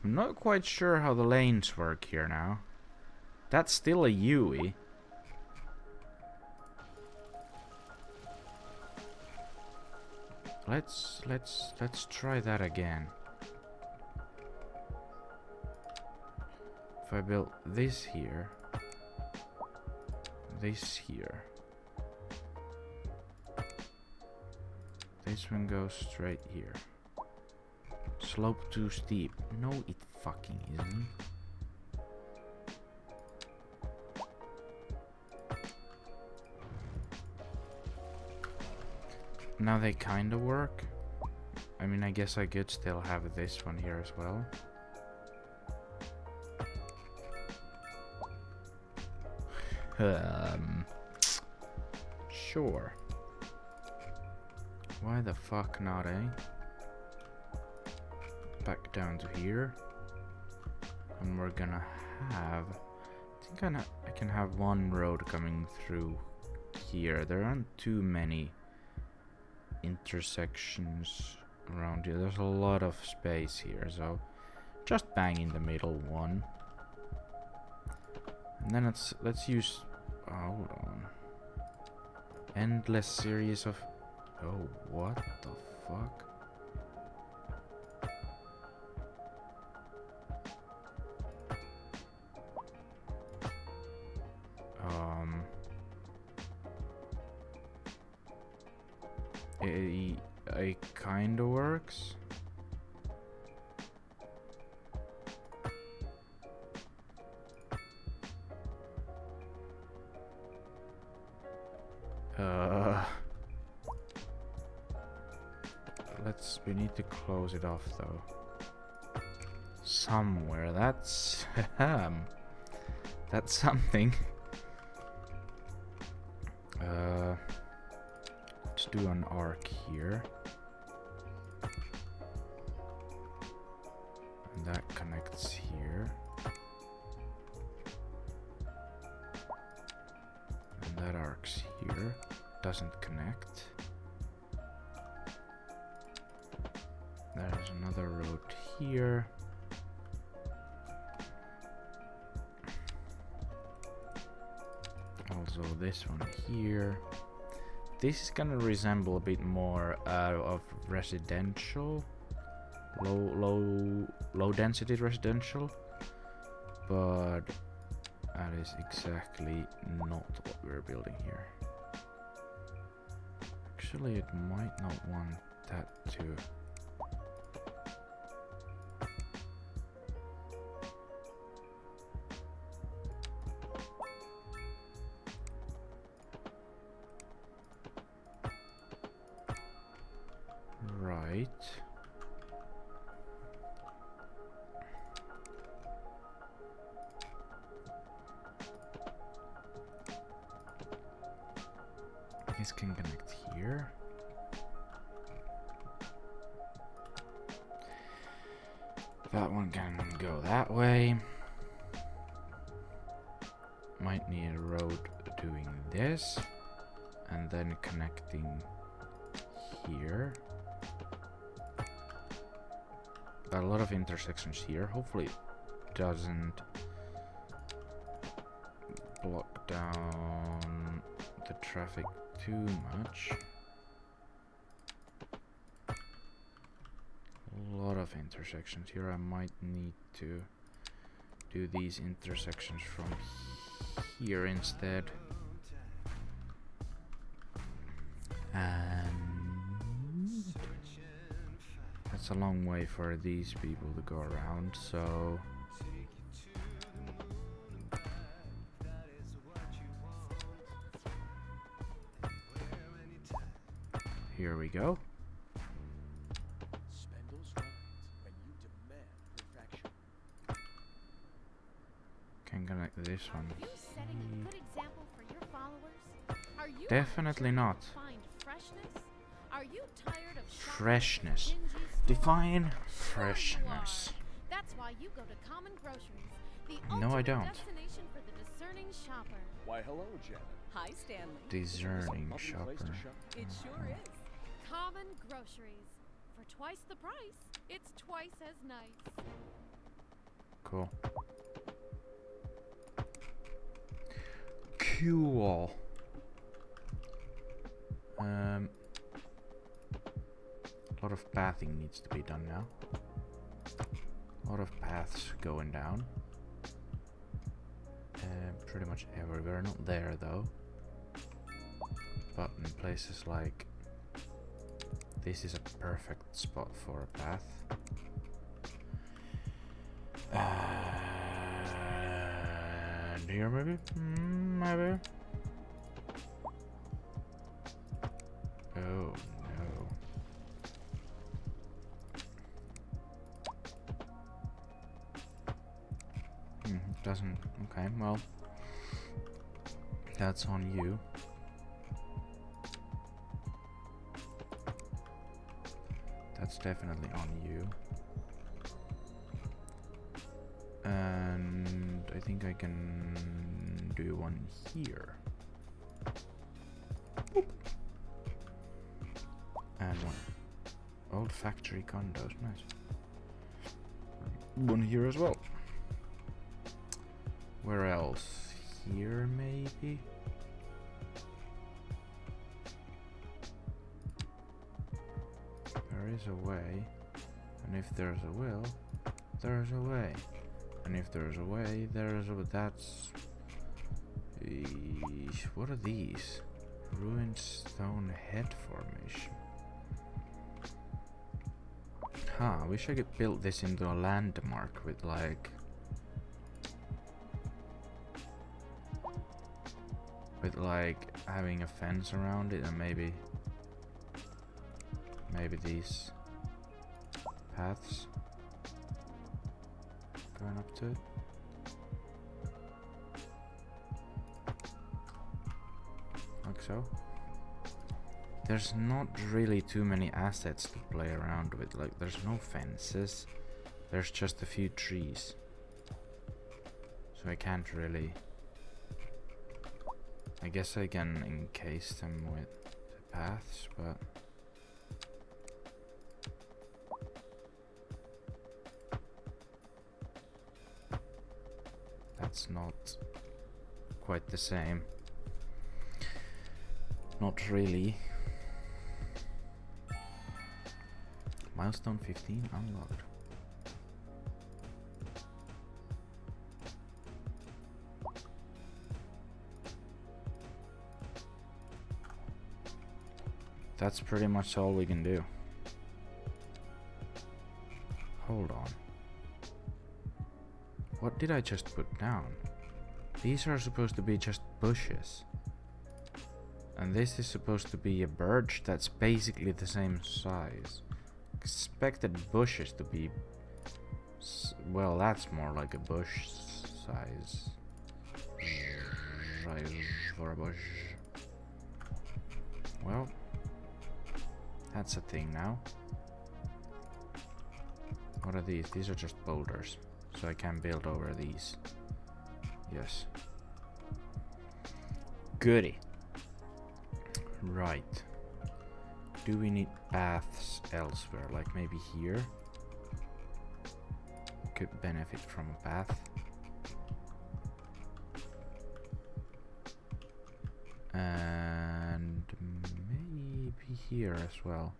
I'm not quite sure how the lanes work here now. That's still a Yui. Let's try that again. If I build this here, this here, this one goes straight here. Slope too steep. No, it fucking isn't. Now they kinda work. I mean, I guess I could still have this one here as well. Sure. Why the fuck not, eh? Back down to here. And we're gonna have... I think I can have one road coming through here. There aren't too many intersections around here. There's a lot of space here, so just bang in the middle one. And then let's use... hold on. Endless series of... Oh, what the fuck? It kinda works. We need to close it off though. Somewhere. That's that's something. Let's do an arc here. And that connects here. And that arcs here. Doesn't connect. There's another road here. Also this one here. This is gonna resemble a bit more of residential, low density residential, but that is exactly not what we're building here. Actually, it might not want that to. Right. This can connect here. That one can go that way. Might need a road doing this. and then connecting here. A lot of intersections here. Hopefully it doesn't block down the traffic too much. A lot of intersections here. I might need to do these intersections from here instead. And that's a long way for these people to go around, so here we go. Can connect this one. Are you setting a good example for your followers? Are you Definitely not. find freshness? Are you tired of shopping at Freshness. dingy stores? Define Sure you freshness. are. That's why you go to Common Groceries, the No, I ultimate don't. destination for the discerning shopper. Why, hello, Janet. Hi, Stanley. Discerning Lovely place to shopper. shop. It sure is. Common Groceries. For twice the price, it's twice as nice. Cool. Cool. A lot of pathing needs to be done now. A lot of paths going down. Pretty much everywhere. Not there though. But in places like this is a perfect spot for a path. And here maybe? Maybe? Oh no. Doesn't. Okay, well. That's on you. That's definitely on you. And I think I can do one here. Boop. And one. Old factory condos, nice. One here as well. Where else? Here maybe? There is a way. And if there's a will, there's a way. And if there's a way, there's a... That's... What are these? Ruined stone head formation. Huh, I wish I could build this into a landmark with like... With like having a fence around it and maybe these paths going up to it. Like so. There's not really too many assets to play around with, like there's no fences, there's just a few trees. So I can't really... I guess I can encase them with the paths, but... That's not quite the same. Not really. Milestone 15 unlocked. That's pretty much all we can do. Hold on. What did I just put down? These are supposed to be just bushes. And this is supposed to be a birch that's basically the same size. Expected bushes to be... well, that's more like a bush size. Size for a bush. Well, that's a thing now. What are these? These are just boulders. So I can build over these. Yes. Goody. Right. Do we need paths elsewhere? Like maybe here? Could benefit from a path. And maybe here as well.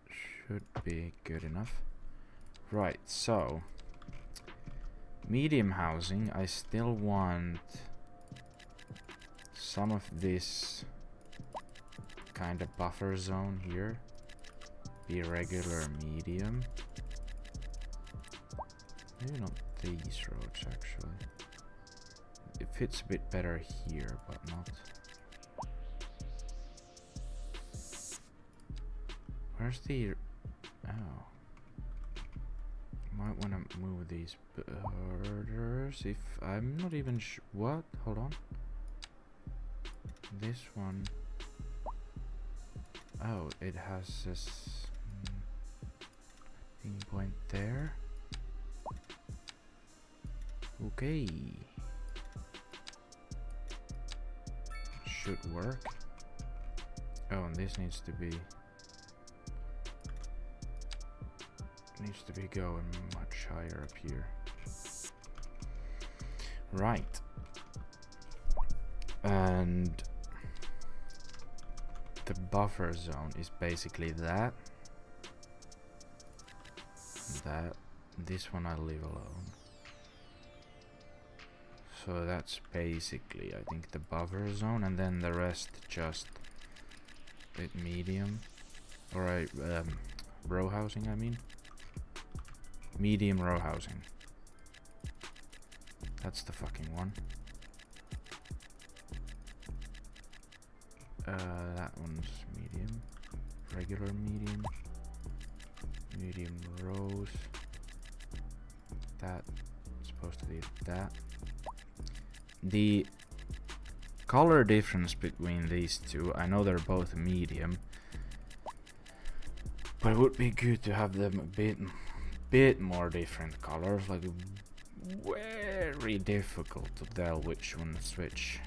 Should be good enough. Right, so medium housing, I still want some of this kind of buffer zone here. Be regular medium. Maybe not these roads actually. It fits a bit better here, but not. Where's the... Oh. Might want to move these borders if I'm not even what? Hold on. This one. Oh, it has this thing point there. Okay. Should work. Oh, and this needs to be going much higher up here. Right. And the buffer zone is basically that. This one I'll leave alone. So that's basically, I think, the buffer zone, and then the rest just medium, or row housing. I mean, medium row housing. That's the fucking one. That one's medium, regular medium, medium rows. That's supposed to be that. The color difference between these two, I know they're both medium, but it would be good to have them a bit more different colors. Like very difficult to tell which one's which.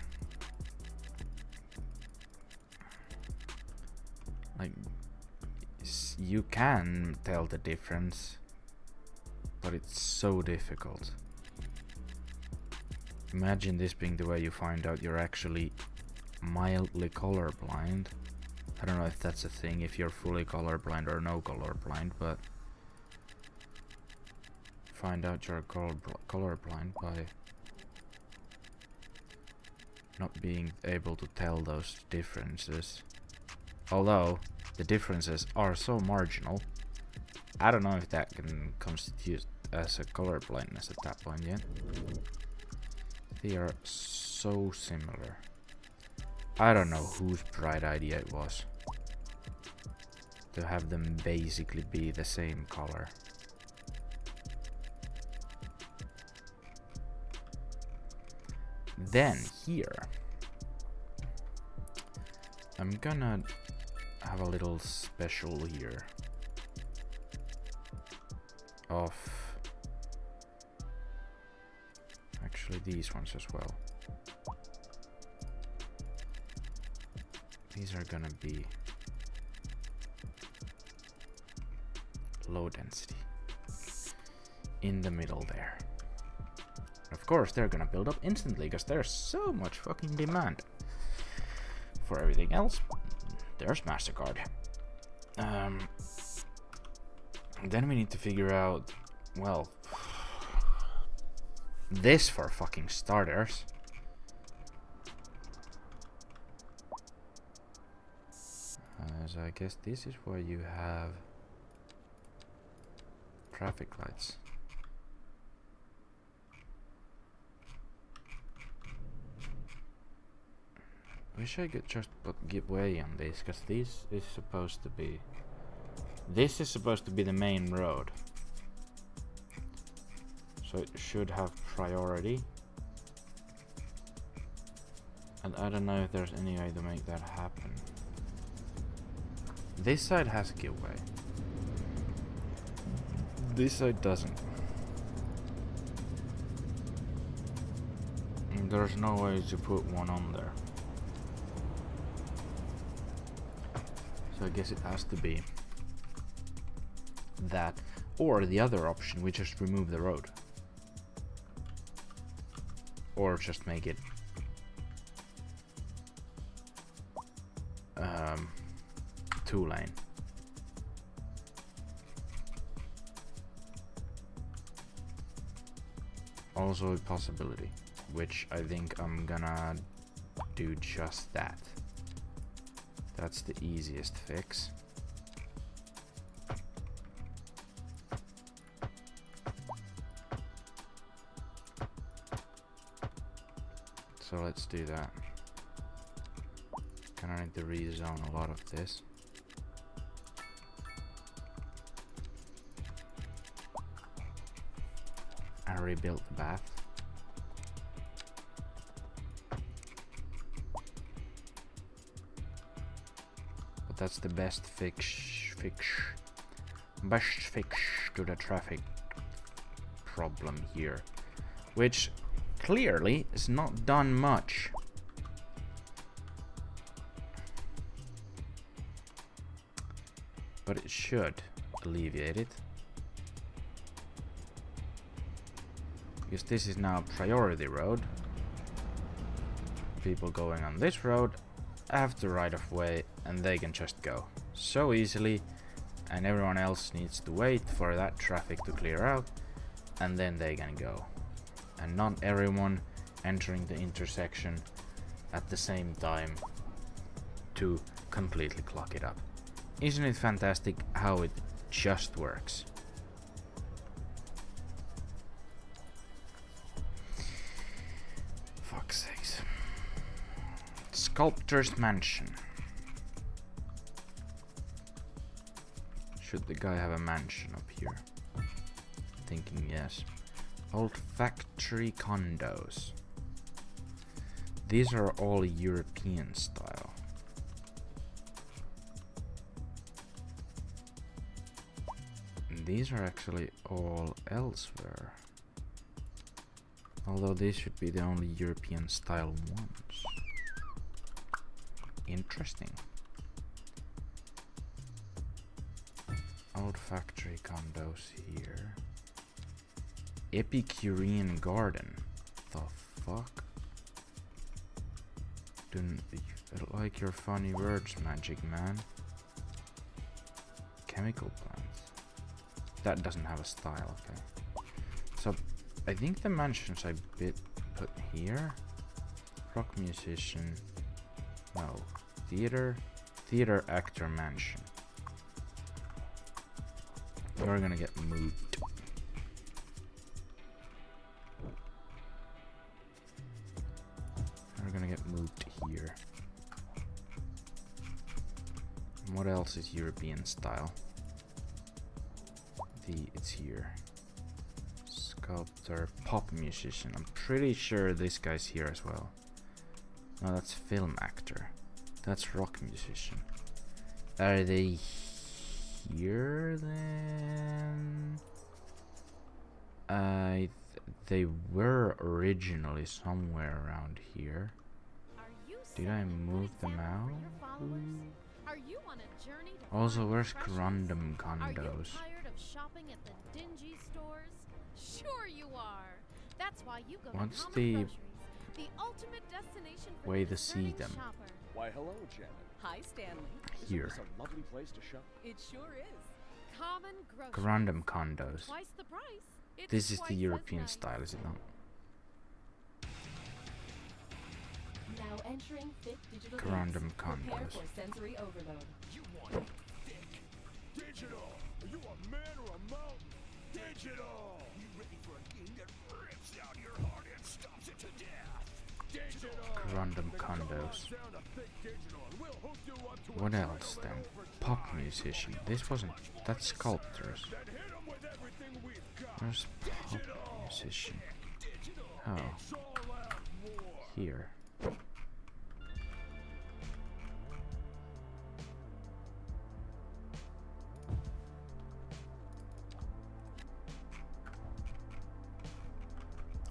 Like you can tell the difference, but it's so difficult. Imagine this being the way you find out you're actually mildly colorblind. I don't know if that's a thing, if you're fully colorblind or no colorblind, but find out you're colorblind by not being able to tell those differences. Although the differences are so marginal, I don't know if that can constitute as a color blindness at that point yet. They are so similar. I don't know whose bright idea it was to have them basically be the same color. Then here I'm gonna have a little special here of actually these ones as well. These are gonna be low density in the middle there. Of course they're gonna build up instantly because there's so much fucking demand. For everything else, there's MasterCard. Then we need to figure out, well, this for fucking starters. So I guess this is where you have traffic lights. Wish I could just give way on this, because this is supposed to be the main road, so it should have priority, and I don't know if there's any way to make that happen. This side has give way, this side doesn't. There's no way to put one on there. So I guess it has to be that, or the other option, we just remove the road. Or just make it 2-lane. Also a possibility, which I think I'm gonna do just that. That's the easiest fix. So let's do that. Gonna need to rezone a lot of this. And rebuild the bath. But that's the best fix to the traffic problem here, which clearly is not done much. But it should alleviate it. Because this is now a priority road. People going on this road have the right of way and they can just go so easily, and everyone else needs to wait for that traffic to clear out and then they can go. And not everyone entering the intersection at the same time to completely clog it up. Isn't it fantastic how it just works? Fuck's sakes. Sculptor's Mansion. Should the guy have a mansion up here? Thinking yes. Old factory condos. These are all European style. And these are actually all elsewhere. Although these should be the only European style ones. Interesting. Old factory condos here. Epicurean garden. The fuck? Don't like your funny words, Magic Man. Chemical plants. That doesn't have a style, okay. So I think the mansions I put here. Rock musician. No. Theater actor mansion. You're gonna get moved. You're gonna get moved here. And what else is European style? It's here. Sculptor, pop musician. I'm pretty sure this guy's here as well. No, that's film actor. That's rock musician. Are they here then? They were originally somewhere around here. Did I move them out? Also, where's Corundum Are you condos? tired of shopping at the dingy stores? Sure you are. That's why you go What's to Common the Groceries, the ultimate destination for way the to see discerning them? shopper. Why, hello, Janet. Hi, Stanley. Here. Isn't this a lovely place to shop? It sure is. Common Groceries. Corundum condos. Twice the price. It's This is the twice as European nice. style, is it not? Now entering thick digital Corundum games. Prepare condos. for sensory overload. You want thick digital? Are you a man or a mountain? Digital! You ready for a game that rips out your heart and stomps it to death? Digital! Corundum Then condos. come on down to Thick Digital and we'll hook you up to a What trial else and then? overtime. Pop musician. This wasn't. That's sculptors. Then hit 'em with everything we've got. Where's pop musician? Oh, It's all out war. here.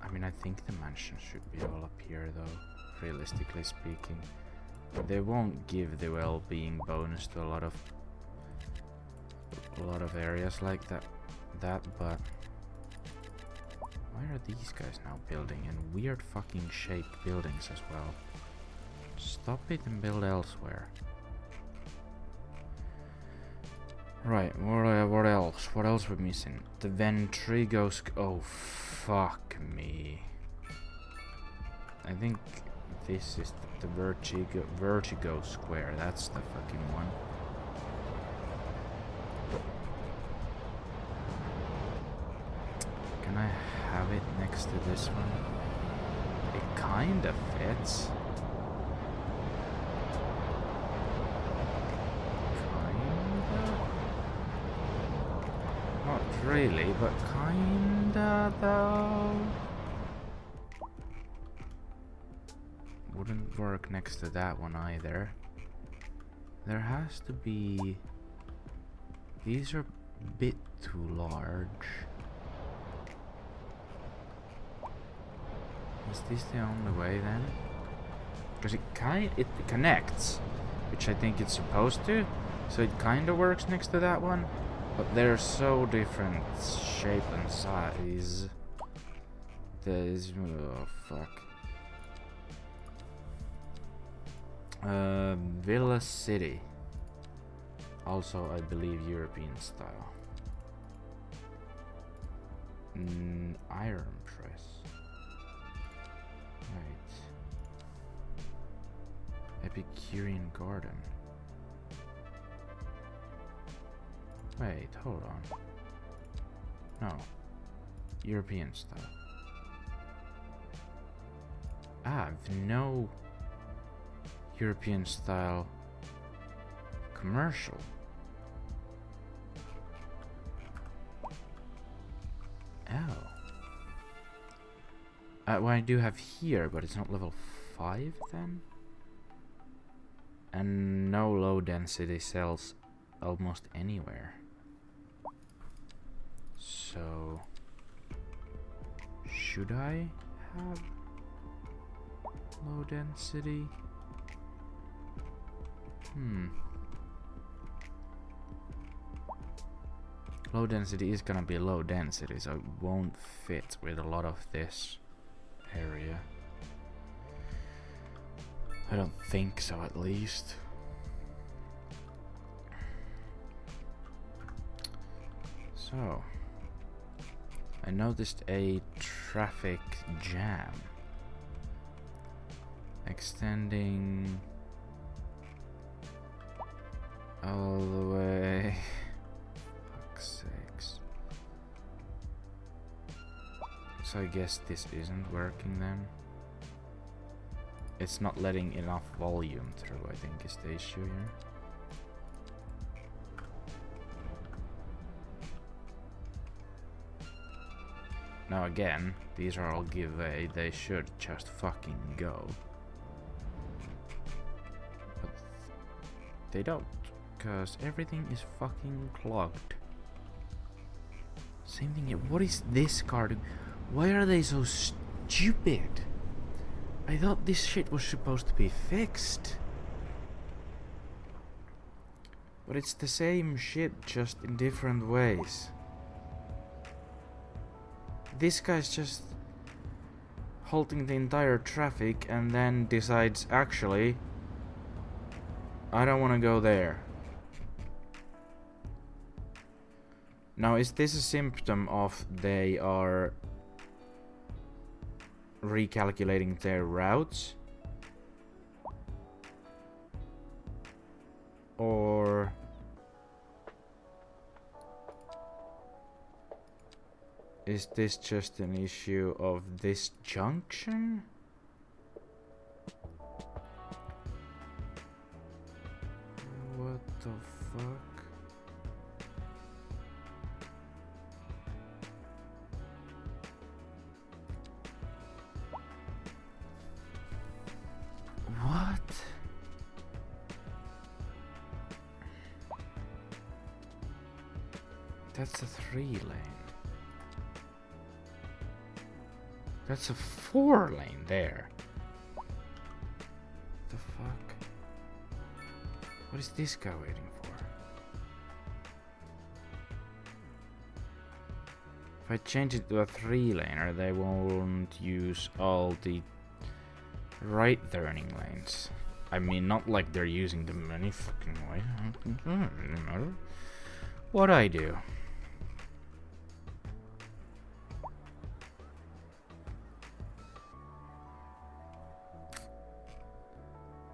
I mean, I think the mansion should be all up here, though, realistically speaking. They won't give the well-being bonus to a lot of areas like that, but why are these guys now building in weird fucking shaped buildings as well? Stop it and build elsewhere. Right, what else? What else we're missing? The Ventrigo oh, fuck me. I think this is the Vertigo Square. That's the fucking one. Can I have it next to this one? It kinda fits. Not really, but kinda though. Wouldn't work next to that one either. There has to be... These are a bit too large. Is this the only way then? Because it connects, which I think it's supposed to, so it kinda works next to that one. But they're so different shape and size. There's... oh, fuck. Villa City. Also, I believe European style. Iron press. Right. Epicurean garden. Wait, hold on. No. European style. I've no European style commercial. Oh. Well, I do have here, but it's not level 5 then? And no low density cells almost anywhere. So... should I have low density? Low density is gonna be low density, so it won't fit with a lot of this area. I don't think so, at least. So, I noticed a traffic jam extending all the way. Fuck's sakes. So I guess this isn't working then. It's not letting enough volume through, I think, is the issue here. Now again, these are all giveaway, they should just fucking go. But they don't, because everything is fucking clogged. Same thing here, what is this card? Why are they so stupid? I thought this shit was supposed to be fixed. But it's the same shit, just in different ways. This guy's just halting the entire traffic and then decides, actually, I don't want to go there. Now, is this a symptom of they are recalculating their routes? Or... is this just an issue of this junction? What the fuck? What? That's a 3 lane. That's a 4-lane there. The fuck? What is this guy waiting for? If I change it to a 3-laner, they won't use all the right turning lanes. I mean, not like they're using them any fucking way. It doesn't really matter what I do.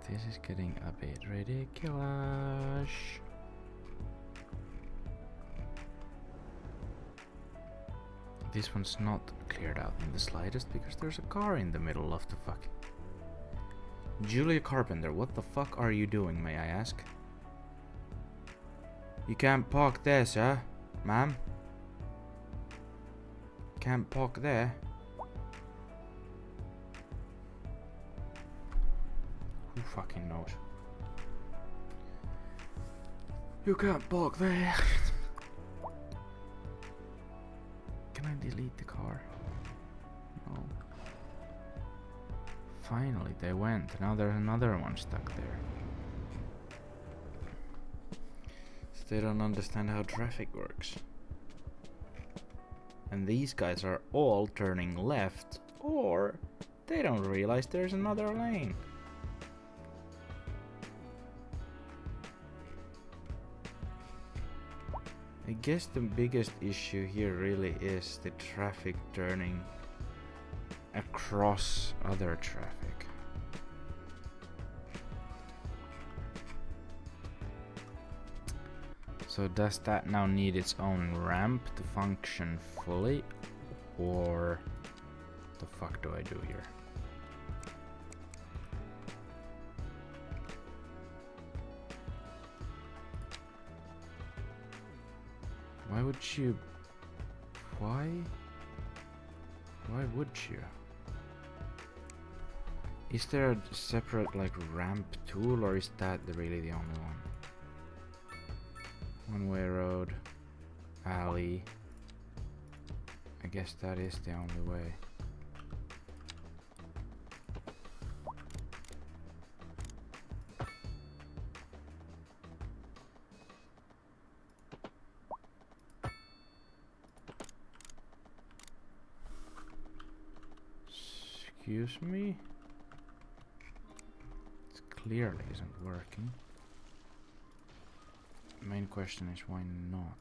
This is getting a bit ridiculous. This one's not cleared out in the slightest because there's a car in the middle of the fuck. Julia Carpenter, what the fuck are you doing, may I ask? You can't park there, sir, ma'am. Can't park there. Who fucking knows? You can't park there. Can I delete the car? No. Finally, they went. Now there's another one stuck there. So they don't understand how traffic works. And these guys are all turning left, or they don't realize there's another lane. I guess the biggest issue here really is the traffic turning across other traffic. So does that now need its own ramp to function fully, or the fuck do I do here? Why would you? Why would you? Is there a separate like ramp tool, or is that really the only one? One-way road, alley. I guess that is the only way. Excuse me? It clearly isn't working. Main question is why not?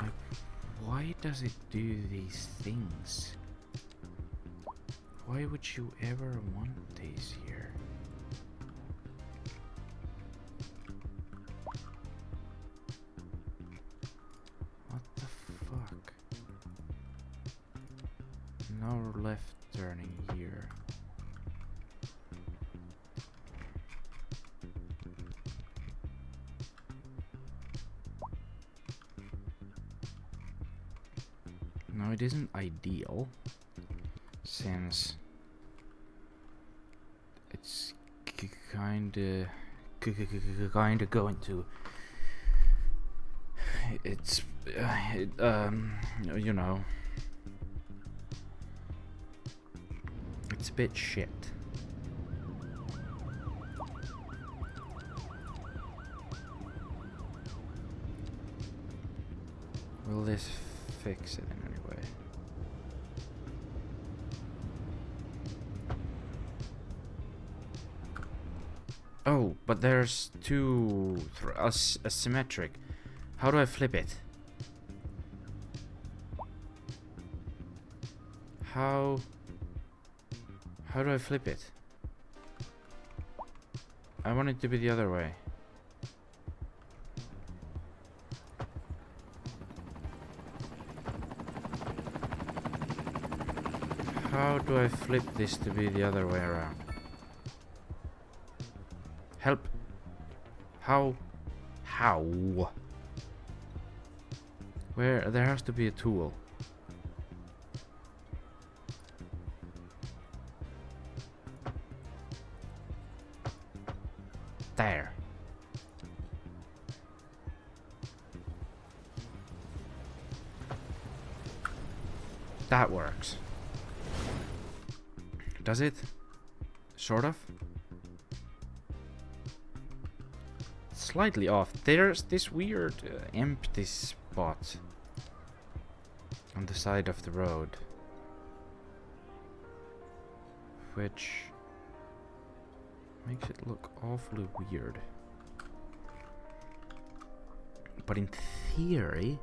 Like, why does it do these things? Why would you ever want these here? What the fuck? No left turning here. No, it isn't ideal, since it's kinda going to it's you know, it's a bit shit. Will this fix it in any way? Oh, but there's two asymmetric. How do I flip it? How do I flip it? I want it to be the other way. How do I flip this to be the other way around? Help. How? Where? There has to be a tool. There. That works. Does it? Sort of? Slightly off. There's this weird empty spot on the side of the road, which makes it look awfully weird. But in theory,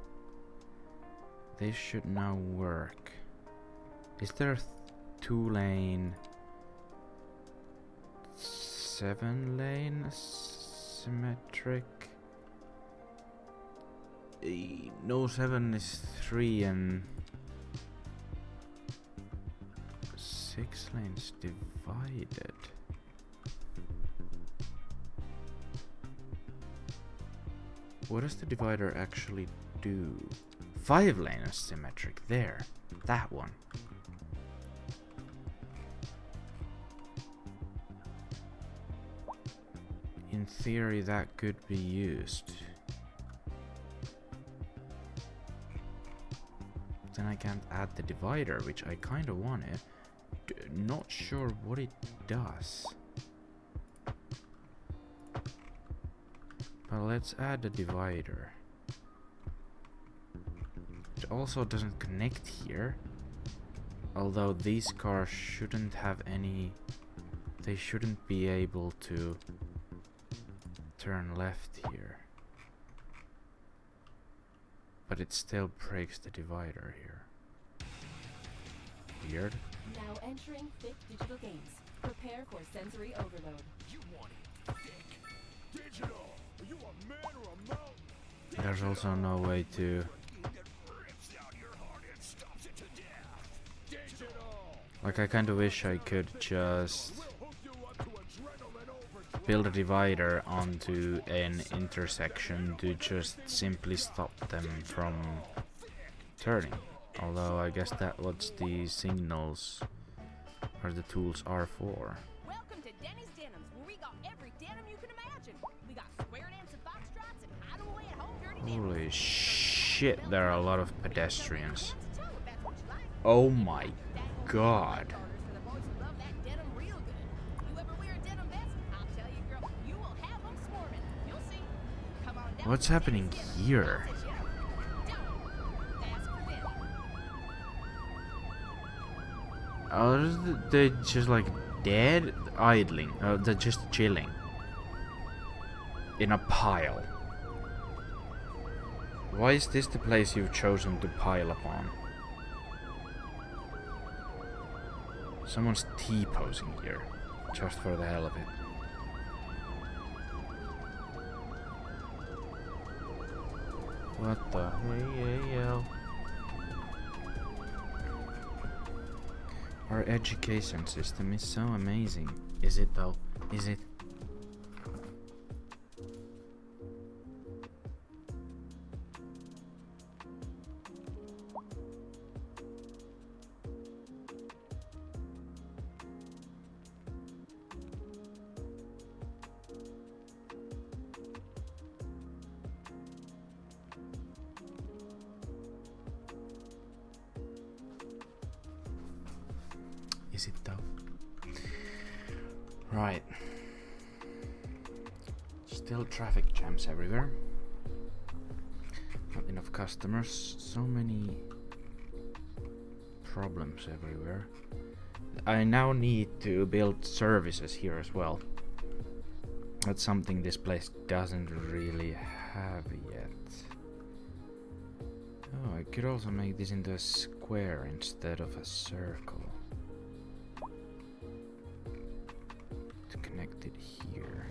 this should now work. Is there a 2-lane, 7-lane symmetric? No, 7 is 3 and 6 lanes divided. What does the divider actually do? 5-lane is symmetric. There. That one. In theory, that could be used. Then I can't add the divider, which I kinda wanted. Not sure what it does. But let's add the divider. It also doesn't connect here. Although these cars shouldn't have any... They shouldn't be able to turn left here. But it still breaks the divider here. Weird. Now entering thick digital games. Prepare for sensory overload. You want it thick. Digital. Are you a man or a mountain? There's also no way to... Like, I kinda wish I could just build a divider onto an intersection to just simply stop them from turning. Although I guess that's what the signals or the tools are for. Welcome to Denny's Denims, where we got every denim you can imagine. We got square dancing foxtrots and hide 'em away at home dirty denim. Holy shit, there are a lot of pedestrians. Head to toe, if that's what you like. Oh my Dangle god. garters for the boys who love that denim real good. You ever wear a denim vest? I'll tell you, girl, you will have 'em swarming. You'll see. Come on down. What's to happening Denny's Denims. here? I'll set you up. Don't ask for denim. Oh, they're just like dead, idling. They're just chilling in a pile. Why is this the place you've chosen to pile upon? Someone's T-posing here, just for the hell of it. What the hell? Our education system is so amazing. Is it though? Is it? Is it though? Right. Still traffic jams everywhere. Not enough customers. So many problems everywhere. I now need to build services here as well. That's something this place doesn't really have yet. Oh, I could also make this into a square instead of a circle. To connect it here.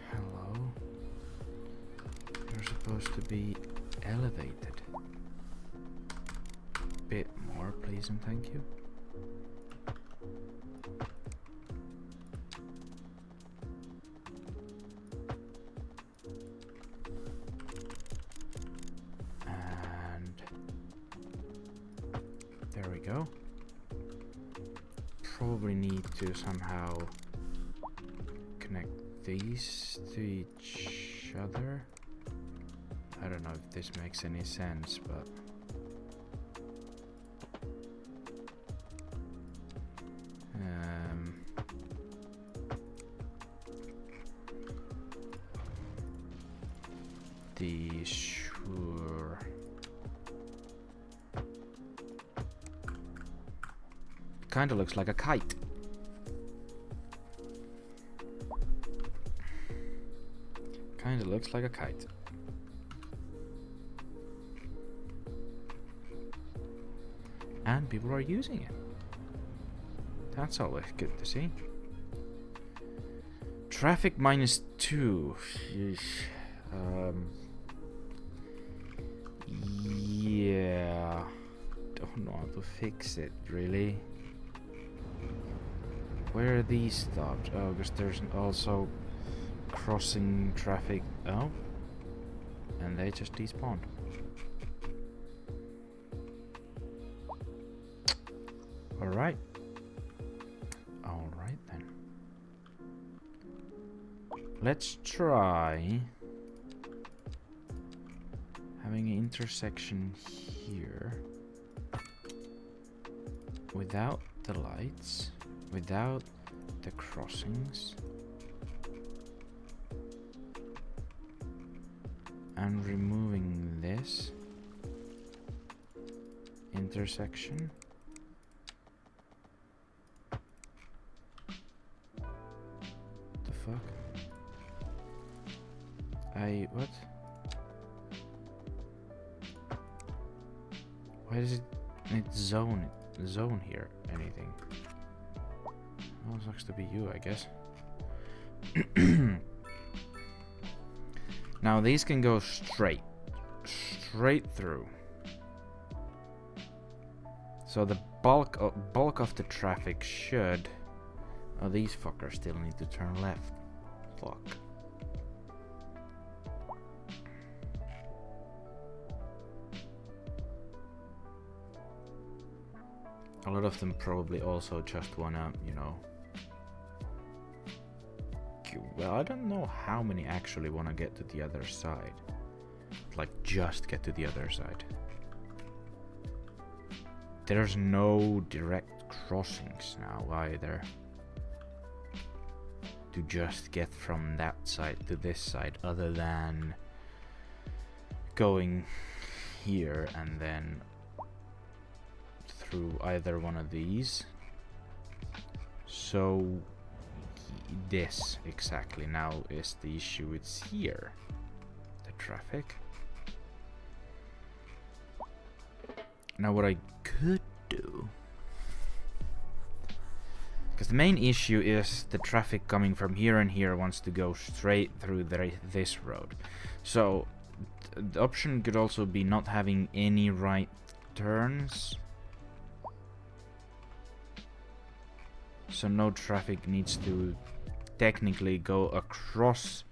Hello? You're supposed to be elevated. Bit more, please and thank you. And there we go. Probably need to somehow connect these to each each other. I don't know if this makes any sense, but the sure. Kinda looks like a kite. Kinda looks like a kite. And people are using it. That's always good to see. Traffic -2. Sheesh. Yeah. Don't know how to fix it, really. Where are these stopped? Oh, because there's also crossing traffic. Oh. And they just despawned. Alright. Alright then. Let's try having an intersection here without the lights, without the crossings, and removing this intersection. The fuck? What? Why does it zone here anything? Well, it sucks to be you, I guess. Now these can go straight through. So the bulk of the traffic should. Oh, these fuckers still need to turn left. Fuck. A lot of them probably also just wanna, you know. Well, I don't know how many actually wanna get to the other side. Like, just get to the other side. There's no direct crossings now either. To just get from that side to this side, other than going here and then through either one of these. So this exactly now is the issue. It's here, the traffic. Now what I could do, because the main issue is the traffic coming from here and here wants to go straight through this road. So the option could also be not having any right turns. So no traffic needs to technically go across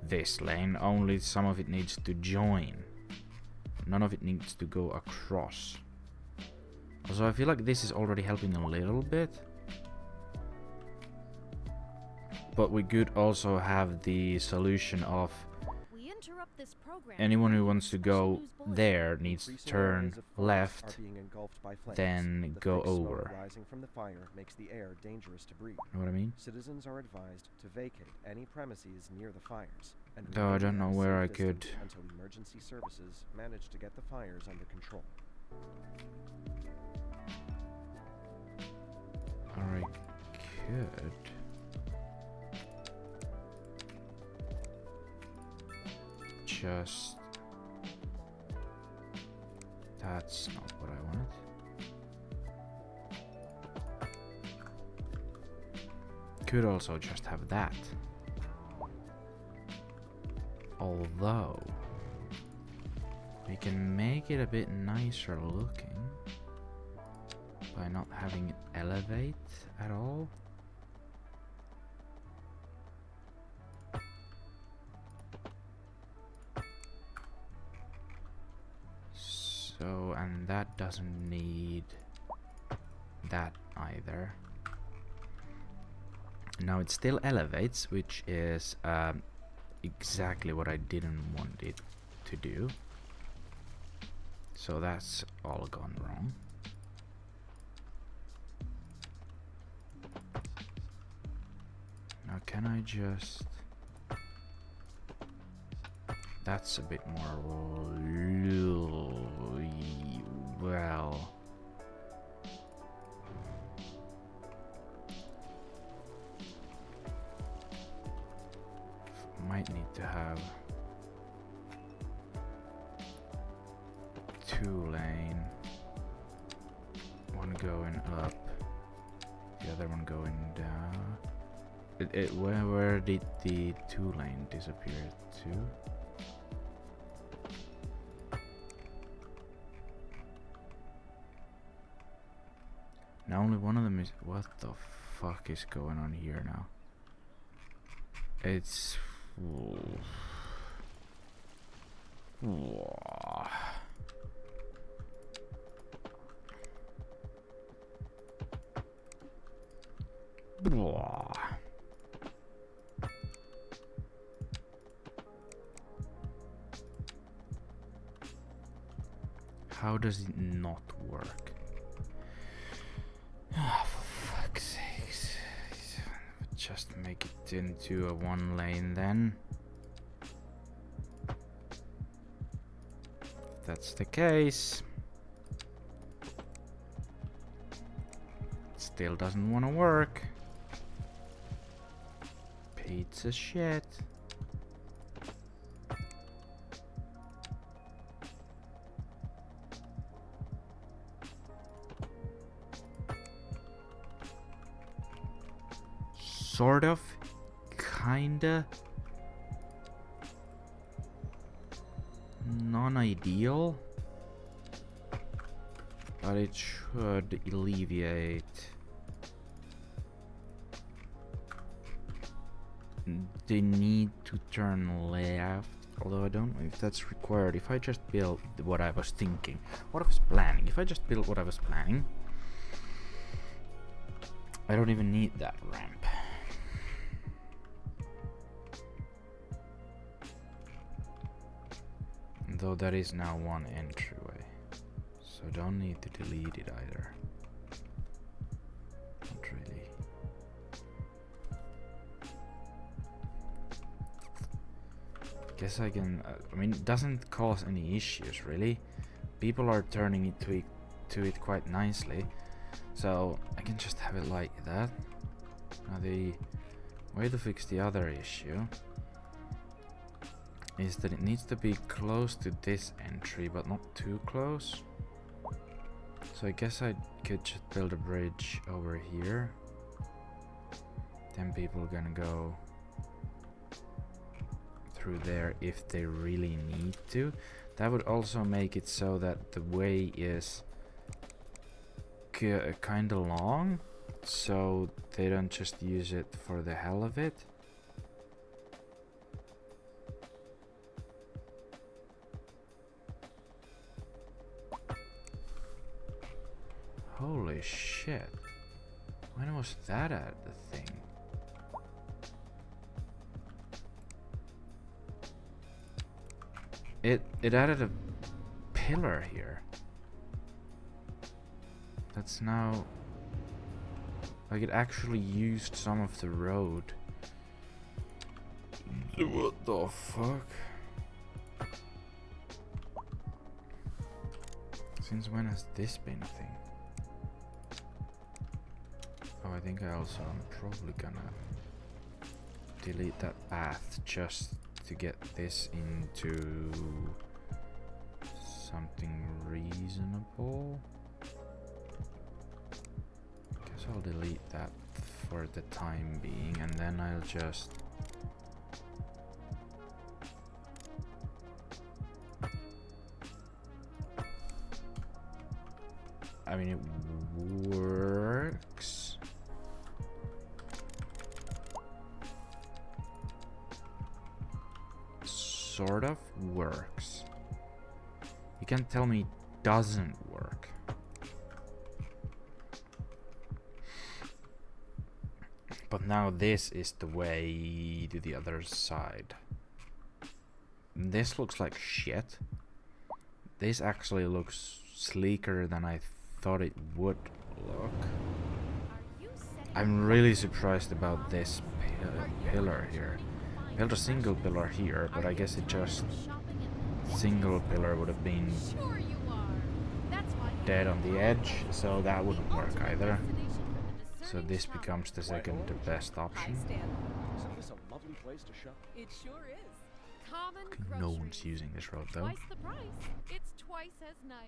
this lane, only some of it needs to join. None of it needs to go across. Also, I feel like this is already helping a little bit. But we could also have the solution of We interrupt this program. anyone who wants to go there needs to turn left, then go over. Rising from the fire makes the air dangerous to breathe. Know what I mean? Citizens are advised to vacate any premises near the fires. And Though I don't know remain where at I a safe could. distance until emergency services manage to get the fires under control. Or I could. Just. That's not what I wanted. Could also just have that. Although we can make it a bit nicer looking by not having it elevate at all. So, and that doesn't need that either. Now it still elevates, which is exactly what I didn't want it to do. So that's all gone wrong. Now can I just... That's a bit more... Well... Might need to have 2-lane, one going up, the other one going down. Where did the 2-lane disappear to? Now only one of them is... What the fuck is going on here now? It's... How does it not work? Ah, for fuck's sakes. Just make it into a 1-lane then. If that's the case. Still doesn't want to work. Pizza shit. Sort of, kinda, non-ideal, but it should alleviate the need to turn left, although I don't know if that's required. If I just build what I was thinking, what I was planning, if I just build what I was planning, I don't even need that ramp. Though that is now one entryway, so don't need to delete it either. Not really. Guess I can. I mean, it doesn't cause any issues really. People are turning it to it quite nicely, so I can just have it like that. Now the way to fix the other issue is that it needs to be close to this entry, but not too close. So I guess I could just build a bridge over here. Then people are gonna go through there if they really need to. That would also make it so that the way is kinda long, so they don't just use it for the hell of it. Holy shit. When was that at the thing? It added a pillar here. That's now... Like it actually used some of the road. What the fuck? Since when has this been a thing? Oh, I think I also am probably gonna delete that path just to get this into something reasonable. Guess I'll delete that for the time being, and then I'll just I mean, it works. Sort of works. You can't tell me it doesn't work. But now this is the way to the other side. This looks like shit. This actually looks sleeker than I thought it would look. I'm really surprised about this pillar here. Built a single pillar here, but I guess it just single pillar would have been Sure you are. That's why you dead on the edge, so that wouldn't work either. destination for the So this becomes the second best Hi, option. Stanley. Isn't this a lovely place to shop? It sure is. common Okay, no one's groceries. using this road though. Twice the price. It's twice as nice.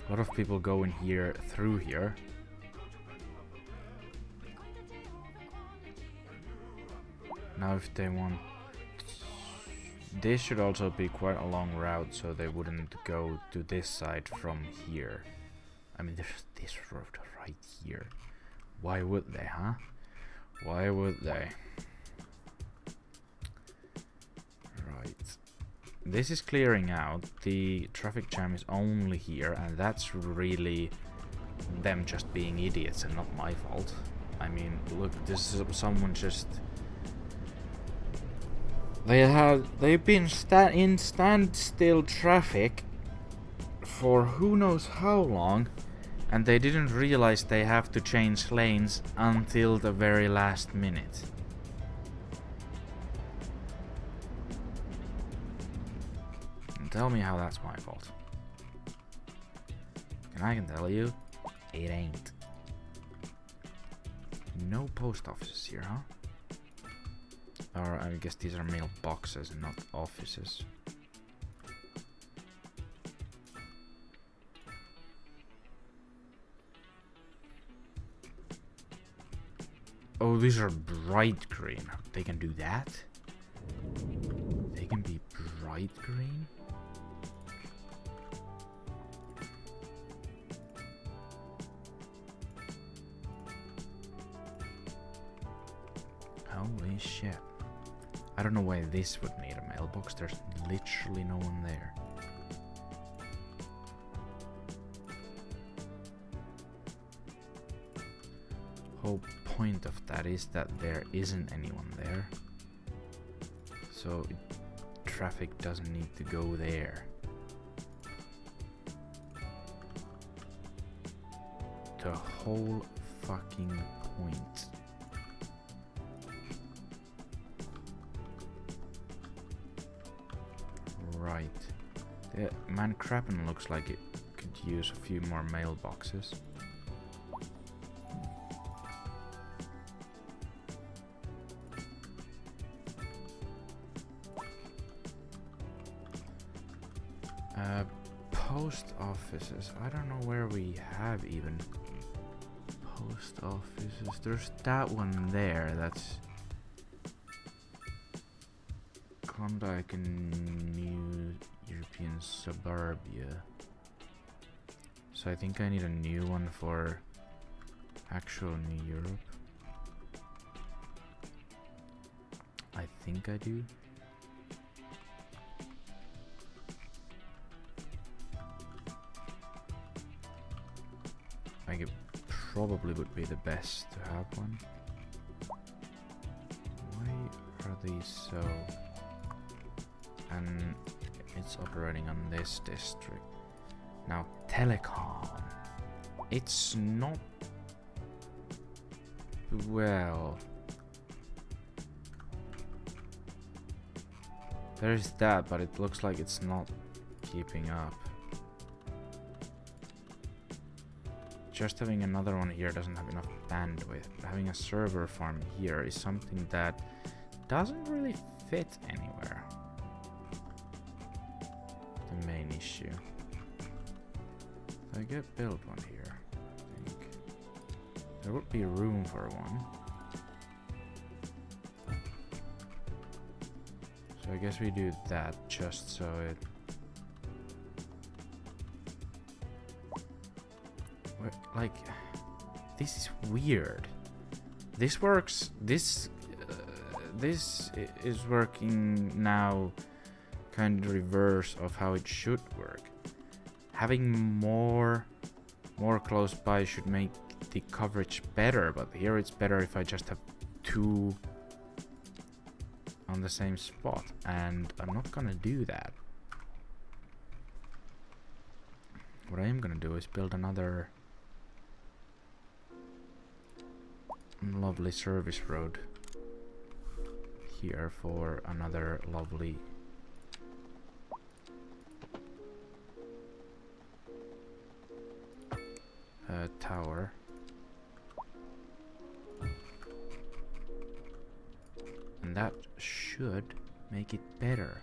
A lot of people go in here through here. Now if they want... This should also be quite a long route, so they wouldn't go to this side from here. I mean, there's this road right here. Why would they, huh? Why would they? Right. This is clearing out. The traffic jam is only here, and that's really them just being idiots and not my fault. I mean, look, this is someone just... They've been in standstill traffic for who knows how long, and they didn't realize they have to change lanes until the very last minute. And tell me how that's my fault. And I can tell you, it ain't. No post offices here, huh? Or I guess these are mailboxes and not offices. Oh, these are bright green. They can do that? They can be bright green? Holy shit. I don't know why this would need a mailbox. There's literally no one there. Whole point of that is that there isn't anyone there. So traffic doesn't need to go there. The whole fucking point. Right. The Mancrappen looks like it could use a few more mailboxes. Post offices. I don't know where we have even post offices. There's that one there. That's Klondike in New European Suburbia. So I think I need a new one for actual New Europe. I think I do. Like it probably would be the best to have one. Why are these so... And it's operating on this district. Now telecom. It's not... Well... There's that, but it looks like it's not keeping up. Just having another one here doesn't have enough bandwidth. Having a server farm here is something that doesn't really fit anywhere. The main issue. So I get build one here, I think. There would be room for one. So I guess we do that just so it... Like, this is weird. This works. This is working now, kind of reverse of how it should work. Having more close by should make the coverage better, but here it's better if I just have two on the same spot, and I'm not gonna do that. What I am gonna do is build another lovely service road here for another lovely tower. And that should make it better,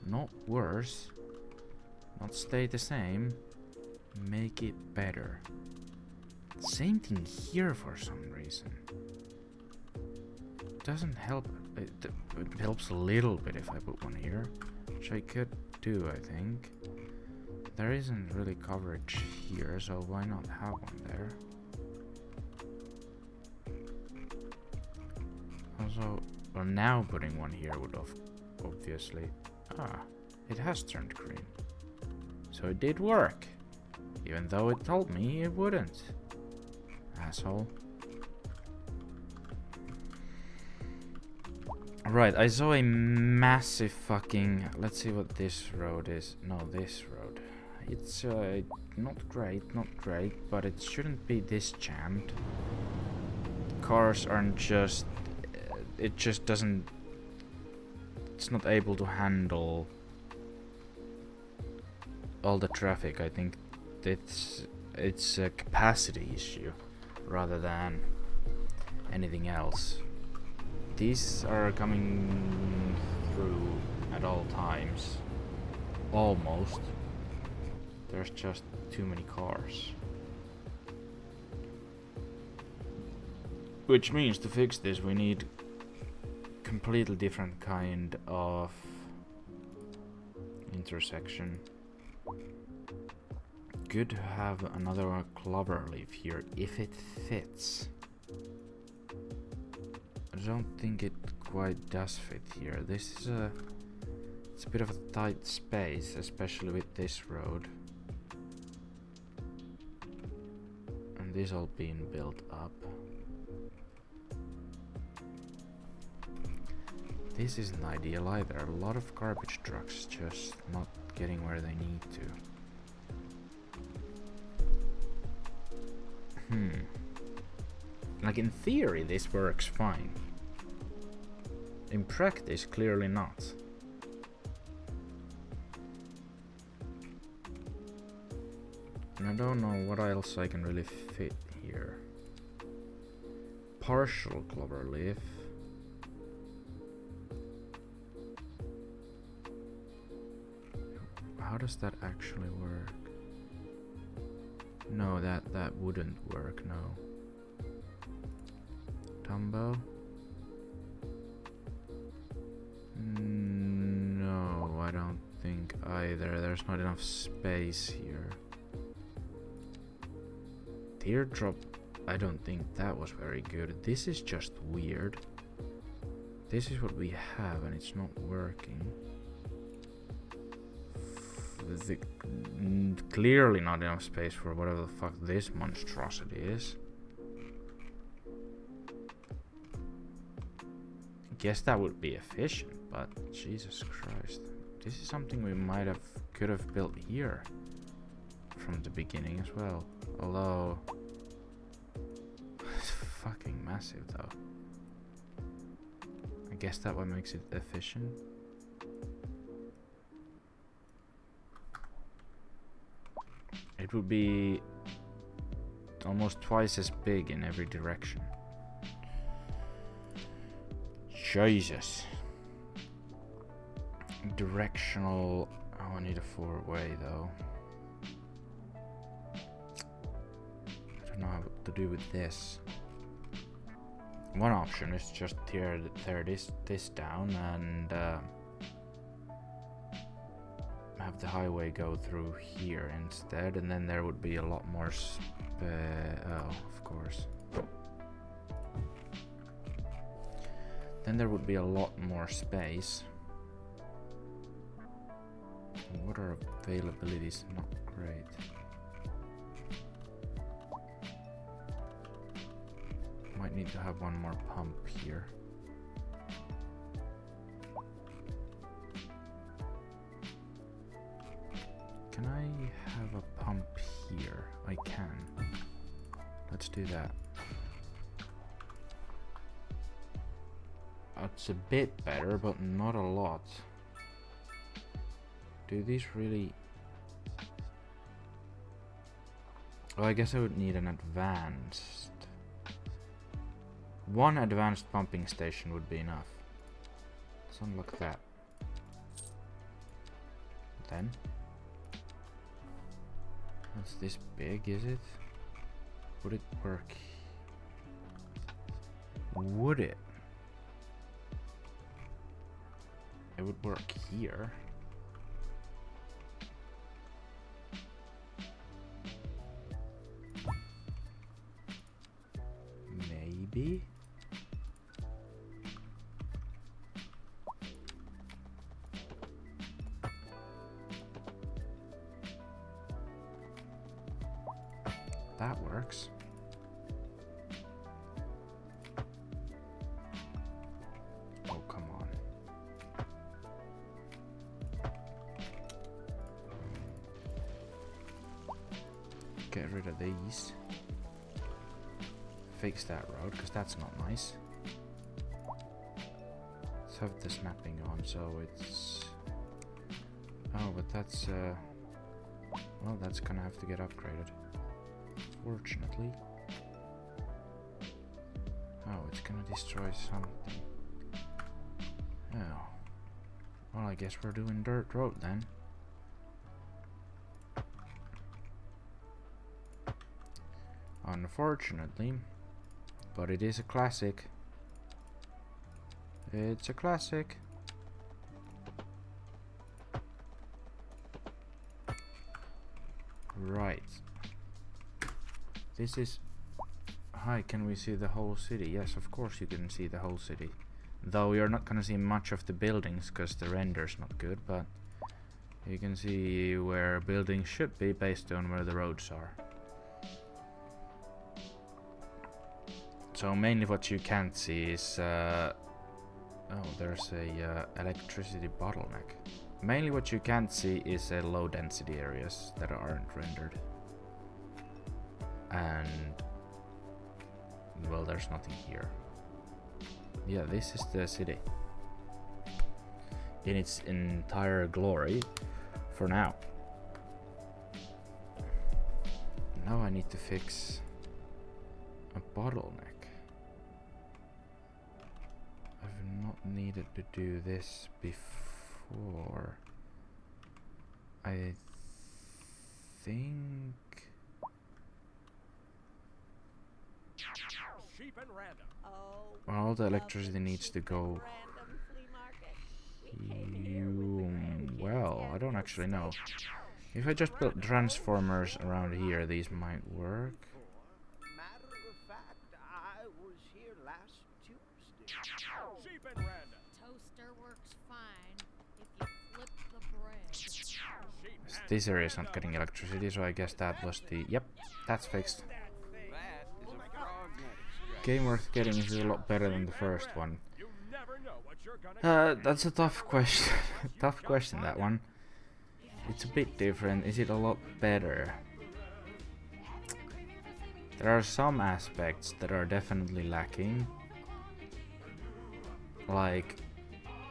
not worse, not stay the same, make it better. Same thing here for some reason. Doesn't help. It helps a little bit if I put one here, which I could do, I think. There isn't really coverage here, so why not have one there? Also, well, now putting one here would have obviously... Ah, it has turned green. So it did work, even though it told me it wouldn't. Asshole. Right, I saw a massive fucking... Let's see what this road is. No, this road. It's not great, but it shouldn't be this jammed. Cars aren't just... it just doesn't... It's not able to handle all the traffic. I think it's a capacity issue rather than anything else. These are coming through at all times. Almost. There's just too many cars. Which means to fix this we need completely different kind of intersection. Good to have another clover leaf here if it fits. I don't think it quite does fit here. This is it's a bit of a tight space, especially with this road. And this all being built up. This isn't ideal either. A lot of garbage trucks just not getting where they need to. Like in theory this works fine. In practice, clearly not. And I don't know what else I can really fit here. Partial clover leaf. How does that actually work? No, that wouldn't work, no. Dumbo? No, I don't think either. There's not enough space here. Teardrop, I don't think that was very good. This is just weird. This is what we have and it's not working. Clearly not enough space for whatever the fuck this monstrosity is. Guess that would be efficient, but Jesus Christ. This is something we could have built here from the beginning as well. Although it's fucking massive though. I guess that what makes it efficient. It would be almost twice as big in every direction. Jesus. Directional. Oh, I need a 4-way though. I don't know what to do with this. One option is just tear this down and have the highway go through here instead, and then there would be a lot more oh, of course. Then there would be a lot more space. Water availability is not great. Might might need to have one more pump here. Can I have a pump here? I can. Let's do that. It's a bit better, but not a lot. Do these really... Oh, I guess I would need an advanced... One advanced pumping station would be enough. Let's unlock that. Then... It's this big, is it? Would it work? Would it? It would work here. Maybe? That works. Oh, come on. Get rid of these. Fix that road, because that's not nice. Let's have the snapping on, so it's... Oh, but that's... Well, that's gonna have to get upgraded. Fortunately. Oh, it's gonna destroy something. Oh. Well, I guess we're doing dirt road then. Unfortunately. But it is a classic. It's a classic. Right. This is... Hi, can we see the whole city? Yes, of course you can see the whole city. Though you're not gonna see much of the buildings because the render's not good, but you can see where buildings should be based on where the roads are. So mainly what you can't see is... oh, there's a electricity bottleneck. Mainly what you can't see is low density areas that aren't rendered. And... well, there's nothing here. Yeah, this is the city. In its entire glory. For now. Now I need to fix a bottleneck. I've not needed to do this before. I think... Sheep and random. Oh, all the electricity needs to go... random flea market. We came here with Well, I don't actually know. If I just built transformers around here, these might work. Matter of fact, I was here last Tuesday. Sheep and random. Toaster works fine if you flip the bread. Sheep This area is not getting electricity, so I guess that was the... Yep, that's fixed. Game worth getting is a lot better than the first one. You never know what you're gonna That's a tough question. Tough question, that one. It's a bit different. Is it a lot better? There are some aspects that are definitely lacking. Like,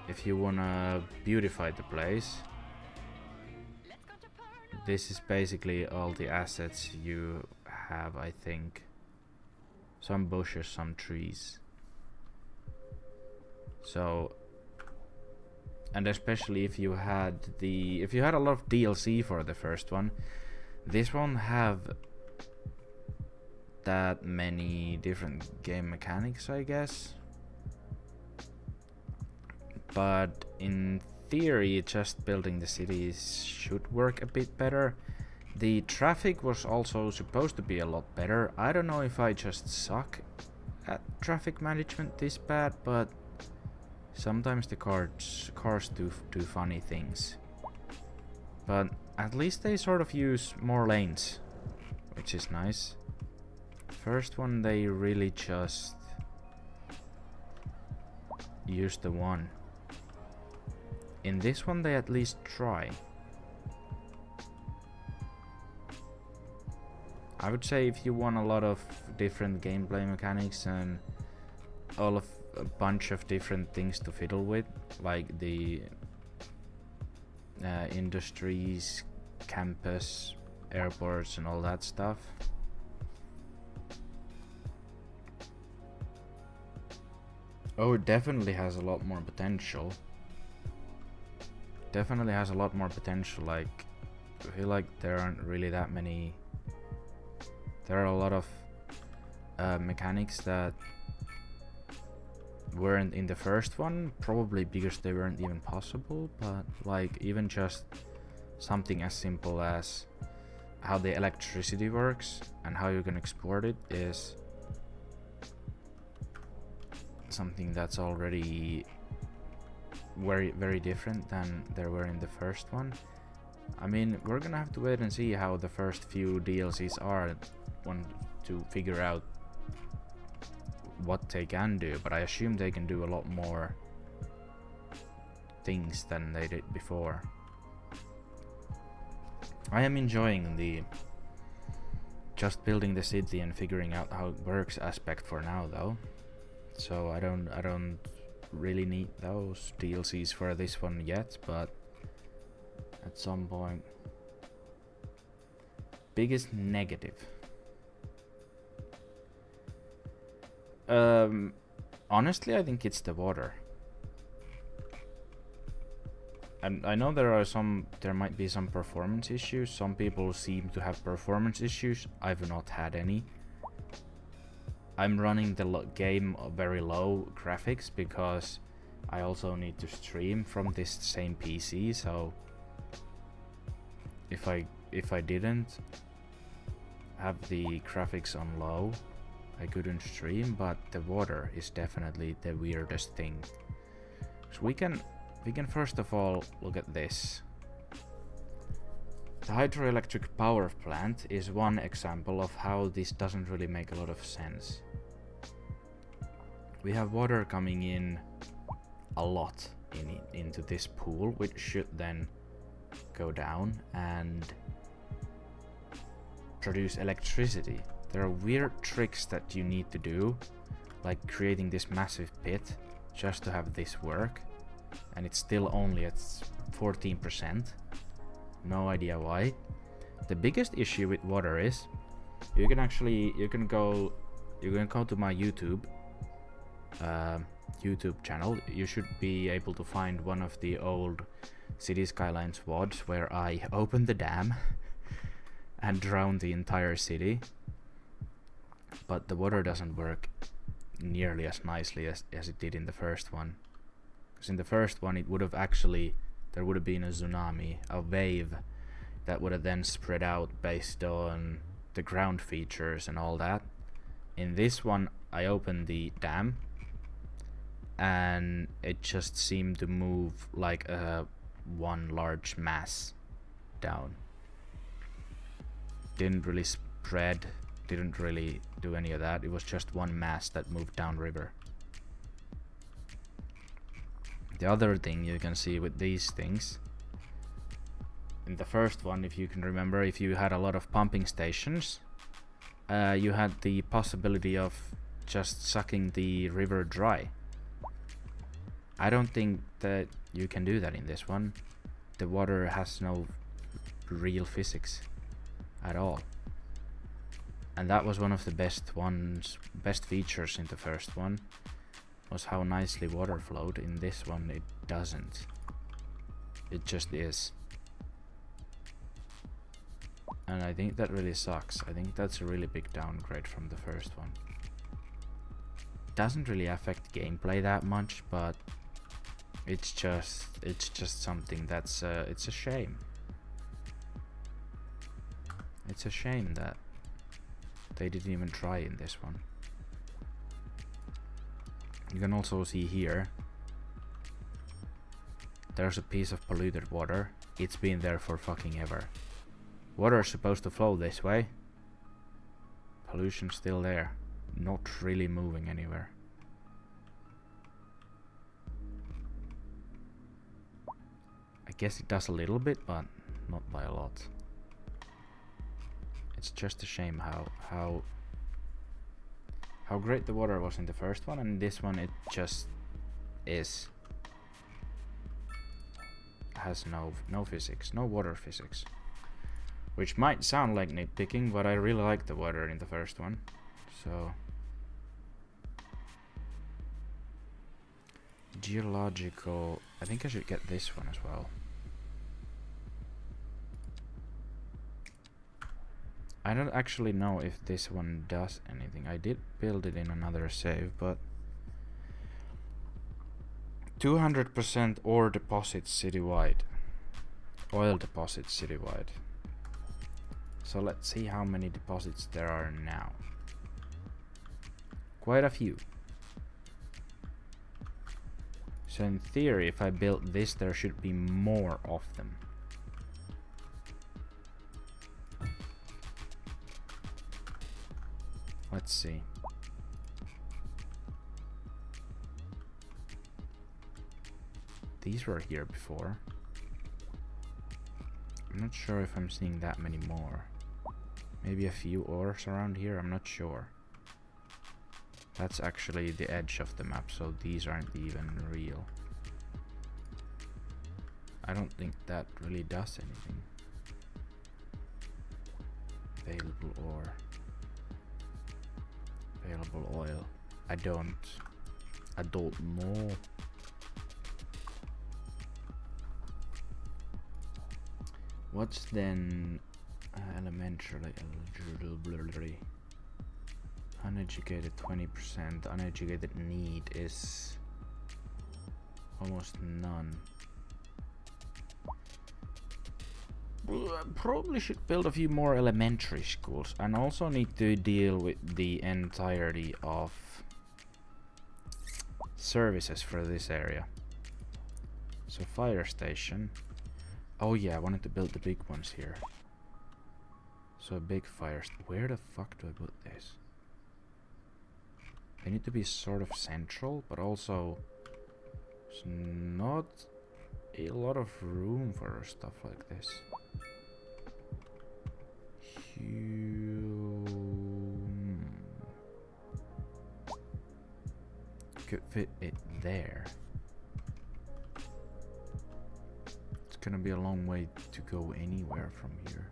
if you wanna beautify the place, this is basically all the assets you have, I think. Some bushes, some trees. So, and especially if you had a lot of DLC for the first one, this won't have that many different game mechanics, I guess. But in theory, just building the cities should work a bit better. The traffic was also supposed to be a lot better. I don't know if I just suck at traffic management this bad, but sometimes the cars do funny things. But at least they sort of use more lanes, which is nice. First one they really just use the one. In this one they at least try. I would say if you want a lot of different gameplay mechanics and a bunch of different things to fiddle with, like the industries, campus, airports and all that stuff. Oh, it definitely has a lot more potential. Definitely has a lot more potential. Like, I feel like there aren't really that many. There are a lot of mechanics that weren't in the first one, probably because they weren't even possible, but like even just something as simple as how the electricity works and how you can export it is something that's already very different than there were in the first one. I mean, we're gonna have to wait and see how the first few DLCs are to figure out what they can do, but I assume they can do a lot more things than they did before. I am enjoying the just building the city and figuring out how it works aspect for now though. So I don't really need those DLCs for this one yet, but at some point. Biggest negative. Honestly, I think it's the water. And I know there might be some performance issues. Some people seem to have performance issues. I've not had any. I'm running the game very low graphics because I also need to stream from this same PC, so if I didn't have the graphics on low, I couldn't stream, but the water is definitely the weirdest thing. So we can first of all look at this. The hydroelectric power plant is one example of how this doesn't really make a lot of sense. We have water coming in a lot into this pool, which should then go down and produce electricity. There are weird tricks that you need to do, like creating this massive pit just to have this work, and it's still only at 14%. No idea why. The biggest issue with water is you can go to my YouTube channel. You should be able to find one of the old City Skylines VODs where I opened the dam and drowned the entire city. But the water doesn't work nearly as nicely as it did in the first one. Because in the first one there would have been a tsunami, a wave that would have then spread out based on the ground features and all that. In this one, I opened the dam and it just seemed to move like one large mass down. Didn't really spread, didn't really do any of that. It was just one mass that moved downriver. The other thing you can see with these things, in the first one, if you can remember, if you had a lot of pumping stations, you had the possibility of just sucking the river dry. I don't think that you can do that in this one. The water has no real physics at all. And that was one of the best features in the first one, was how nicely water flowed. In this one it doesn't. It just is. And I think that really sucks. I think that's a really big downgrade from the first one. Doesn't really affect gameplay that much, but it's just something that's it's a shame. It's a shame that they didn't even try in this one. You can also see here there's a piece of polluted water. It's been there for fucking ever. Water is supposed to flow this way. Pollution's still there, not really moving anywhere. guess it does a little bit, but not by a lot. It's just a shame how great the water was in the first one, and this one it just is. Has no physics, no water physics. Which might sound like nitpicking, but I really like the water in the first one. So geological, I think I should get this one as well. I don't actually know if this one does anything. I did build it in another save, but 200% ore deposits citywide. Oil deposits citywide. So let's see how many deposits there are now. Quite a few. So in theory, if I built this, there should be more of them. Let's see. These were here before. I'm not sure if I'm seeing that many more. Maybe a few ores around here, I'm not sure. That's actually the edge of the map, so these aren't even real. I don't think that really does anything. Available ore. Available oil. I don't know. What's then elementary? Uneducated 20%. Uneducated need is almost none. Probably should build a few more elementary schools, and also need to deal with the entirety of services for this area. So fire station. Oh yeah, I wanted to build the big ones here. So a big fire where the fuck do I put this? They need to be sort of central, but also there's not a lot of room for stuff like this. Could fit it there. It's gonna be a long way to go anywhere from here.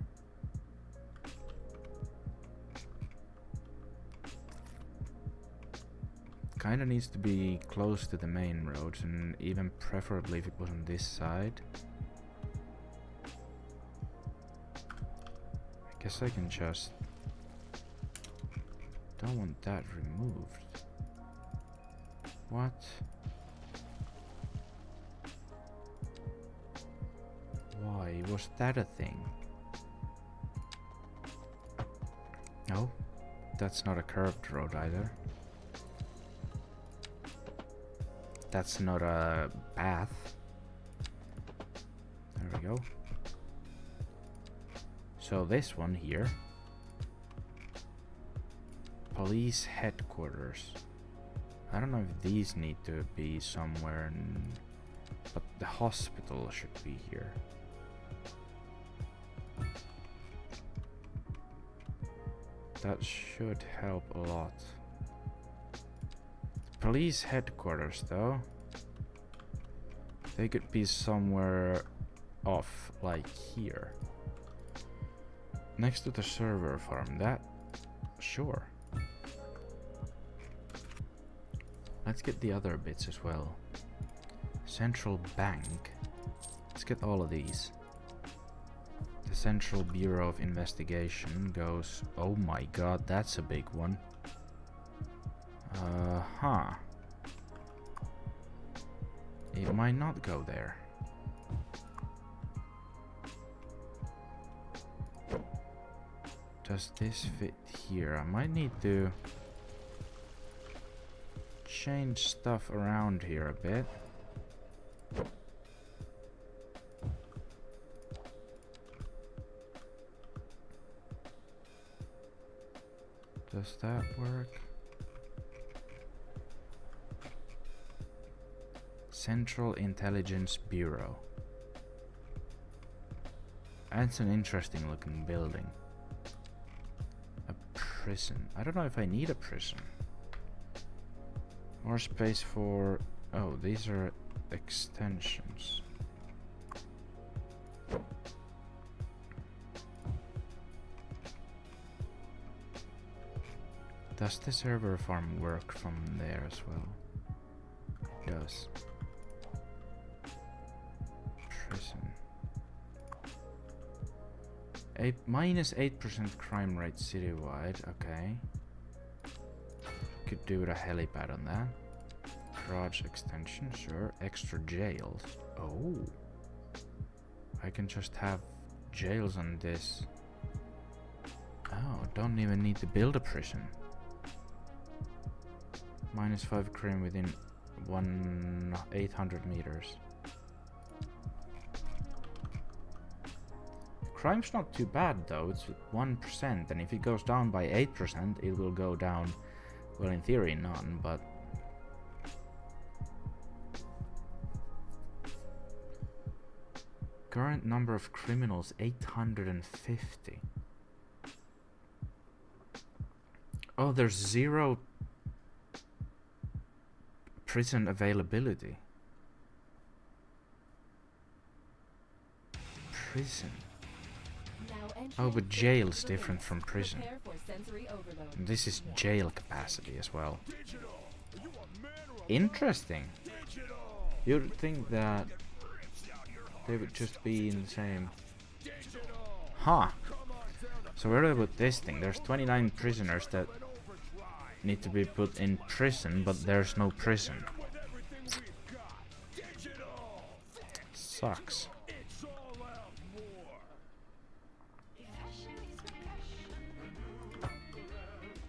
Kinda needs to be close to the main roads, and even preferably if it was on this side. I guess I can just... Don't want that removed. What? Why was that a thing? No, that's not a curved road either. That's not a path. There we go. So this one here. Police headquarters. I don't know if these need to be somewhere, but the hospital should be here. That should help a lot. Police headquarters though, they could be somewhere off, like here. Next to the server farm, that, sure. Let's get the other bits as well. Central Bank. Let's get all of these. The Central Bureau of Investigation goes... Oh my god, that's a big one. Huh. It might not go there. Does this fit here? I might need to change stuff around here a bit. Does that work? Central Intelligence Bureau. That's an interesting looking building. A prison. I don't know if I need a prison. More space for... Oh, these are extensions. Does the server farm work from there as well? It does. Prison. -8% crime rate citywide, okay. Could do with a helipad on that. Garage extension, sure. Extra jails. Oh. I can just have jails on this. Oh, don't even need to build a prison. -5 crime within 800 meters. Crime's not too bad though, it's 1%, and if it goes down by 8%, it will go down, well, in theory none, but... Current number of criminals, 850. Oh, there's 0 prison availability. Prison. Oh, but jail's different from prison. This is jail capacity as well. Interesting. You'd think that they would just be in the same... Huh. So where do I put this thing? There's 29 prisoners that need to be put in prison, but there's no prison. Sucks.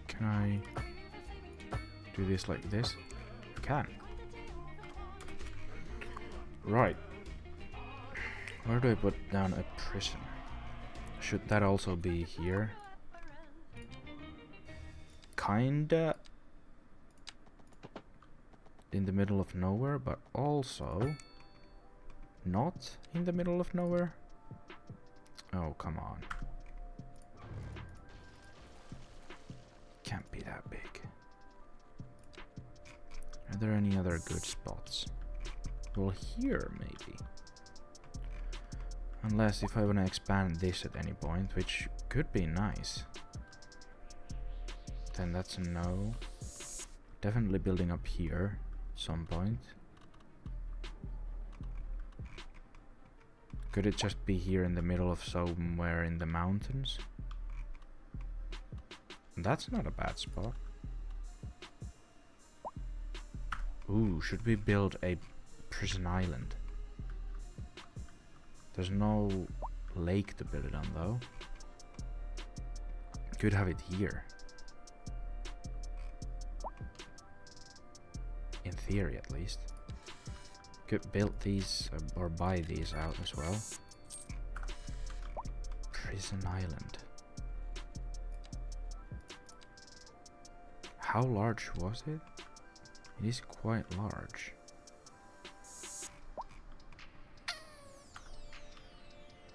Can I do this like this? I can. Right. Where do I put down a prison? Should that also be here? Kinda in the middle of nowhere, but also not in the middle of nowhere. Oh, come on. Can't be that big. Are there any other good spots? Well, here maybe. Unless if I want to expand this at any point, which could be nice. Then that's a no. Definitely building up here some point. Could it just be here in the middle of somewhere in the mountains? That's not a bad spot. Ooh, should we build a prison island? There's no lake to build it on though. Could have it here. In theory at least. Could build these or buy these out as well. Prison island. How large was it? It is quite large.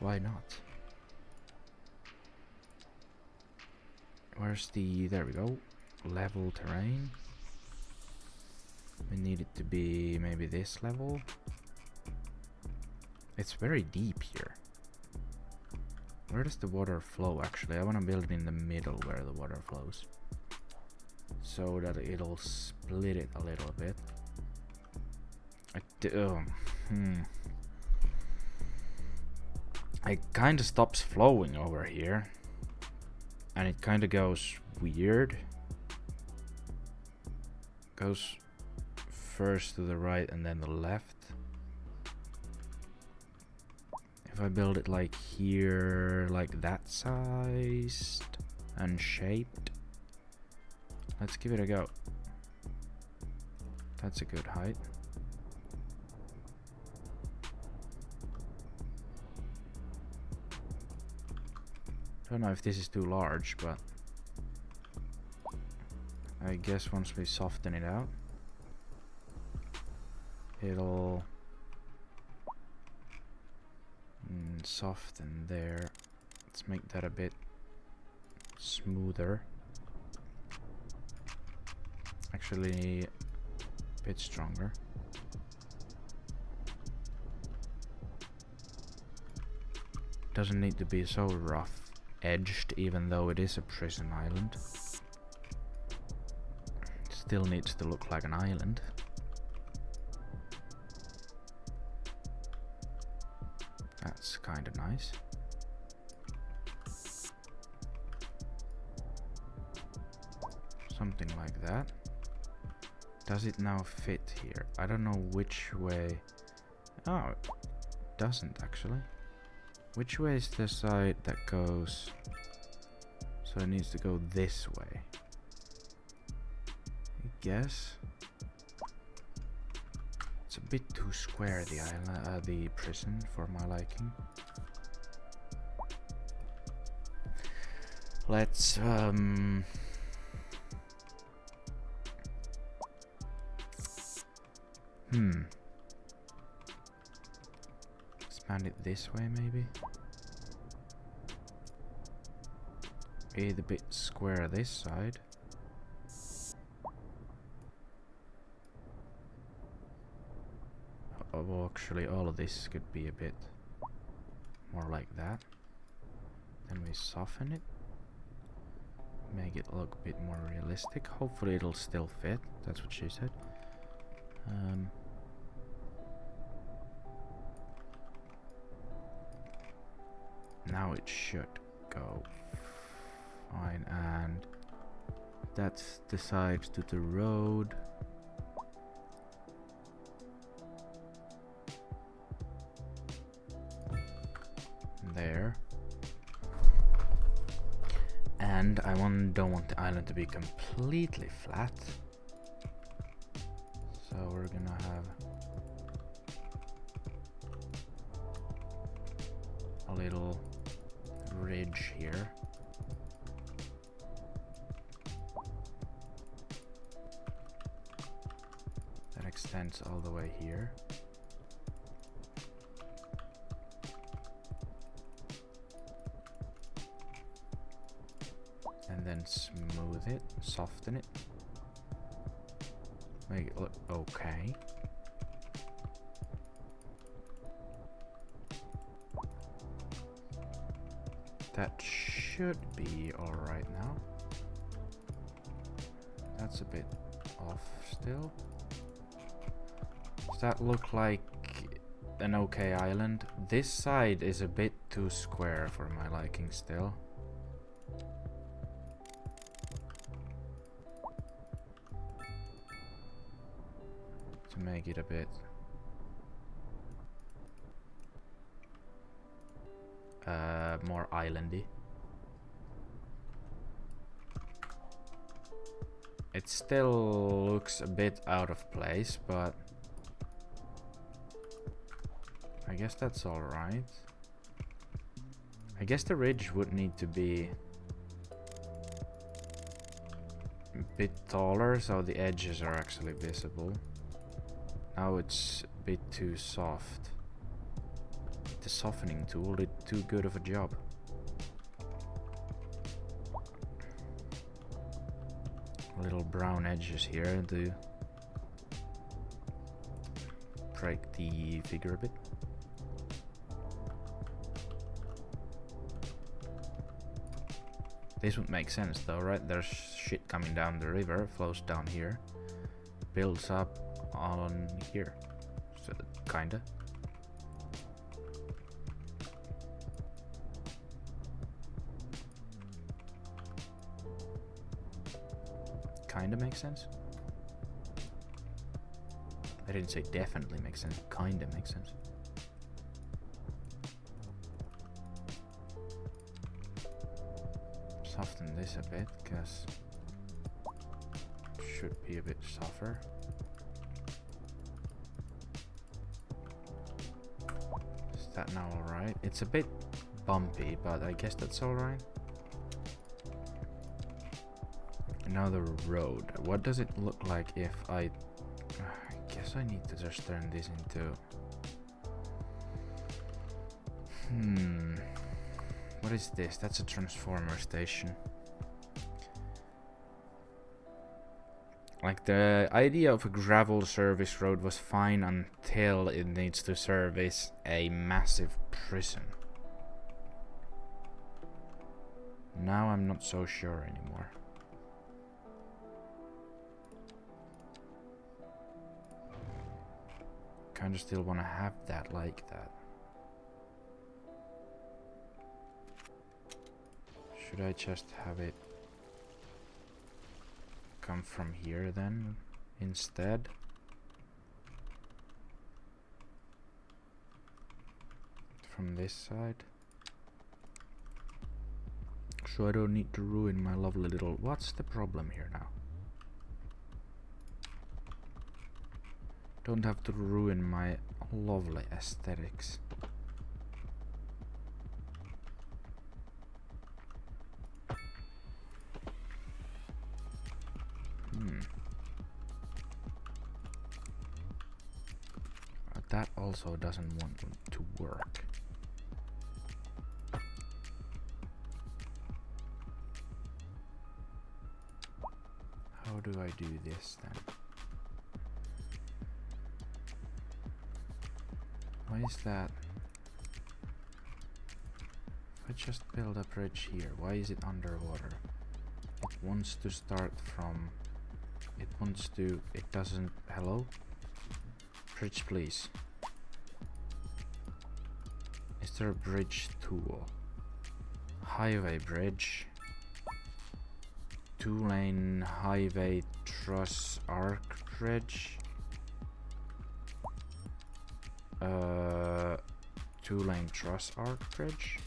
Why not? Where's the... there we go. Level terrain. We need it to be maybe this level. It's very deep here. Where does the water flow actually? I want to build it in the middle where the water flows. So that it'll split it a little bit. It kind of stops flowing over here. And it kind of goes weird. Goes first to the right and then the left. If I build it like here, like that sized and shaped. Let's give it a go. That's a good height. Don't know if this is too large, but I guess once we soften it out, it'll soften there. Let's make that a bit smoother. Actually, a bit stronger. Doesn't need to be so rough edged, even though it is a prison island. Still needs to look like an island. That's kind of nice. Something like that. Does it now fit here? I don't know which way. Oh, it doesn't actually. Which way is the side that goes? So it needs to go this way. I guess. It's a bit too square, the island, the prison, for my liking. Let's expand it this way, maybe. Be the bit square this side. Oh, well, actually, all of this could be a bit more like that. Then we soften it, make it look a bit more realistic. Hopefully, it'll still fit. That's what she said. Now it should go fine, and that's the side to the road. There. And I don't want the island to be completely flat. So we're gonna have a little ridge here. That extends all the way here. And then smooth it, soften it. Make it look okay. That should be alright now. That's a bit off still. Does that look like an okay island? This side is a bit too square for my liking still. To make it a bit more islandy. It still looks a bit out of place, but I guess that's alright. I guess the ridge would need to be a bit taller so the edges are actually visible. Now it's a bit too soft. The softening tool did too good of a job. Little brown edges here to break the figure a bit. This would make sense though, right? There's shit coming down the river, flows down here, builds up on here. So kinda. Kinda makes sense. I didn't say definitely makes sense, kinda makes sense. Soften this a bit, cause it should be a bit softer. Is that now alright? It's a bit bumpy, but I guess that's alright. Now the road. What does it look like if I guess I need to just turn this into What is this? That's a transformer station. Like, the idea of a gravel service road was fine until it needs to service a massive prison. Now I'm not so sure anymore. Kinda still wanna have that like that. Should I just have it come from here then instead? From this side? So I don't need to ruin my lovely little... What's the problem here now? Don't have to ruin my lovely aesthetics. That also doesn't want to work. How do I do this then? Why is that? If I just build a bridge here, why is it underwater? It wants to start from... It wants to... It doesn't... Hello? Bridge, please. Is there a bridge tool? Highway bridge. 2-lane highway truss arc bridge. 2-lane truss arc bridge.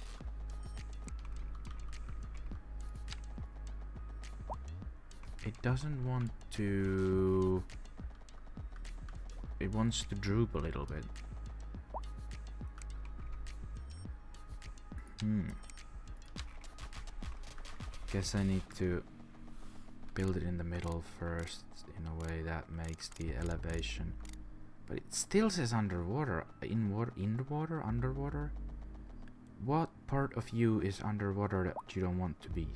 It doesn't want to... It wants to droop a little bit. Guess I need to build it in the middle first in a way that makes the elevation. But it still says underwater. In the water? Underwater? What part of you is underwater that you don't want to be?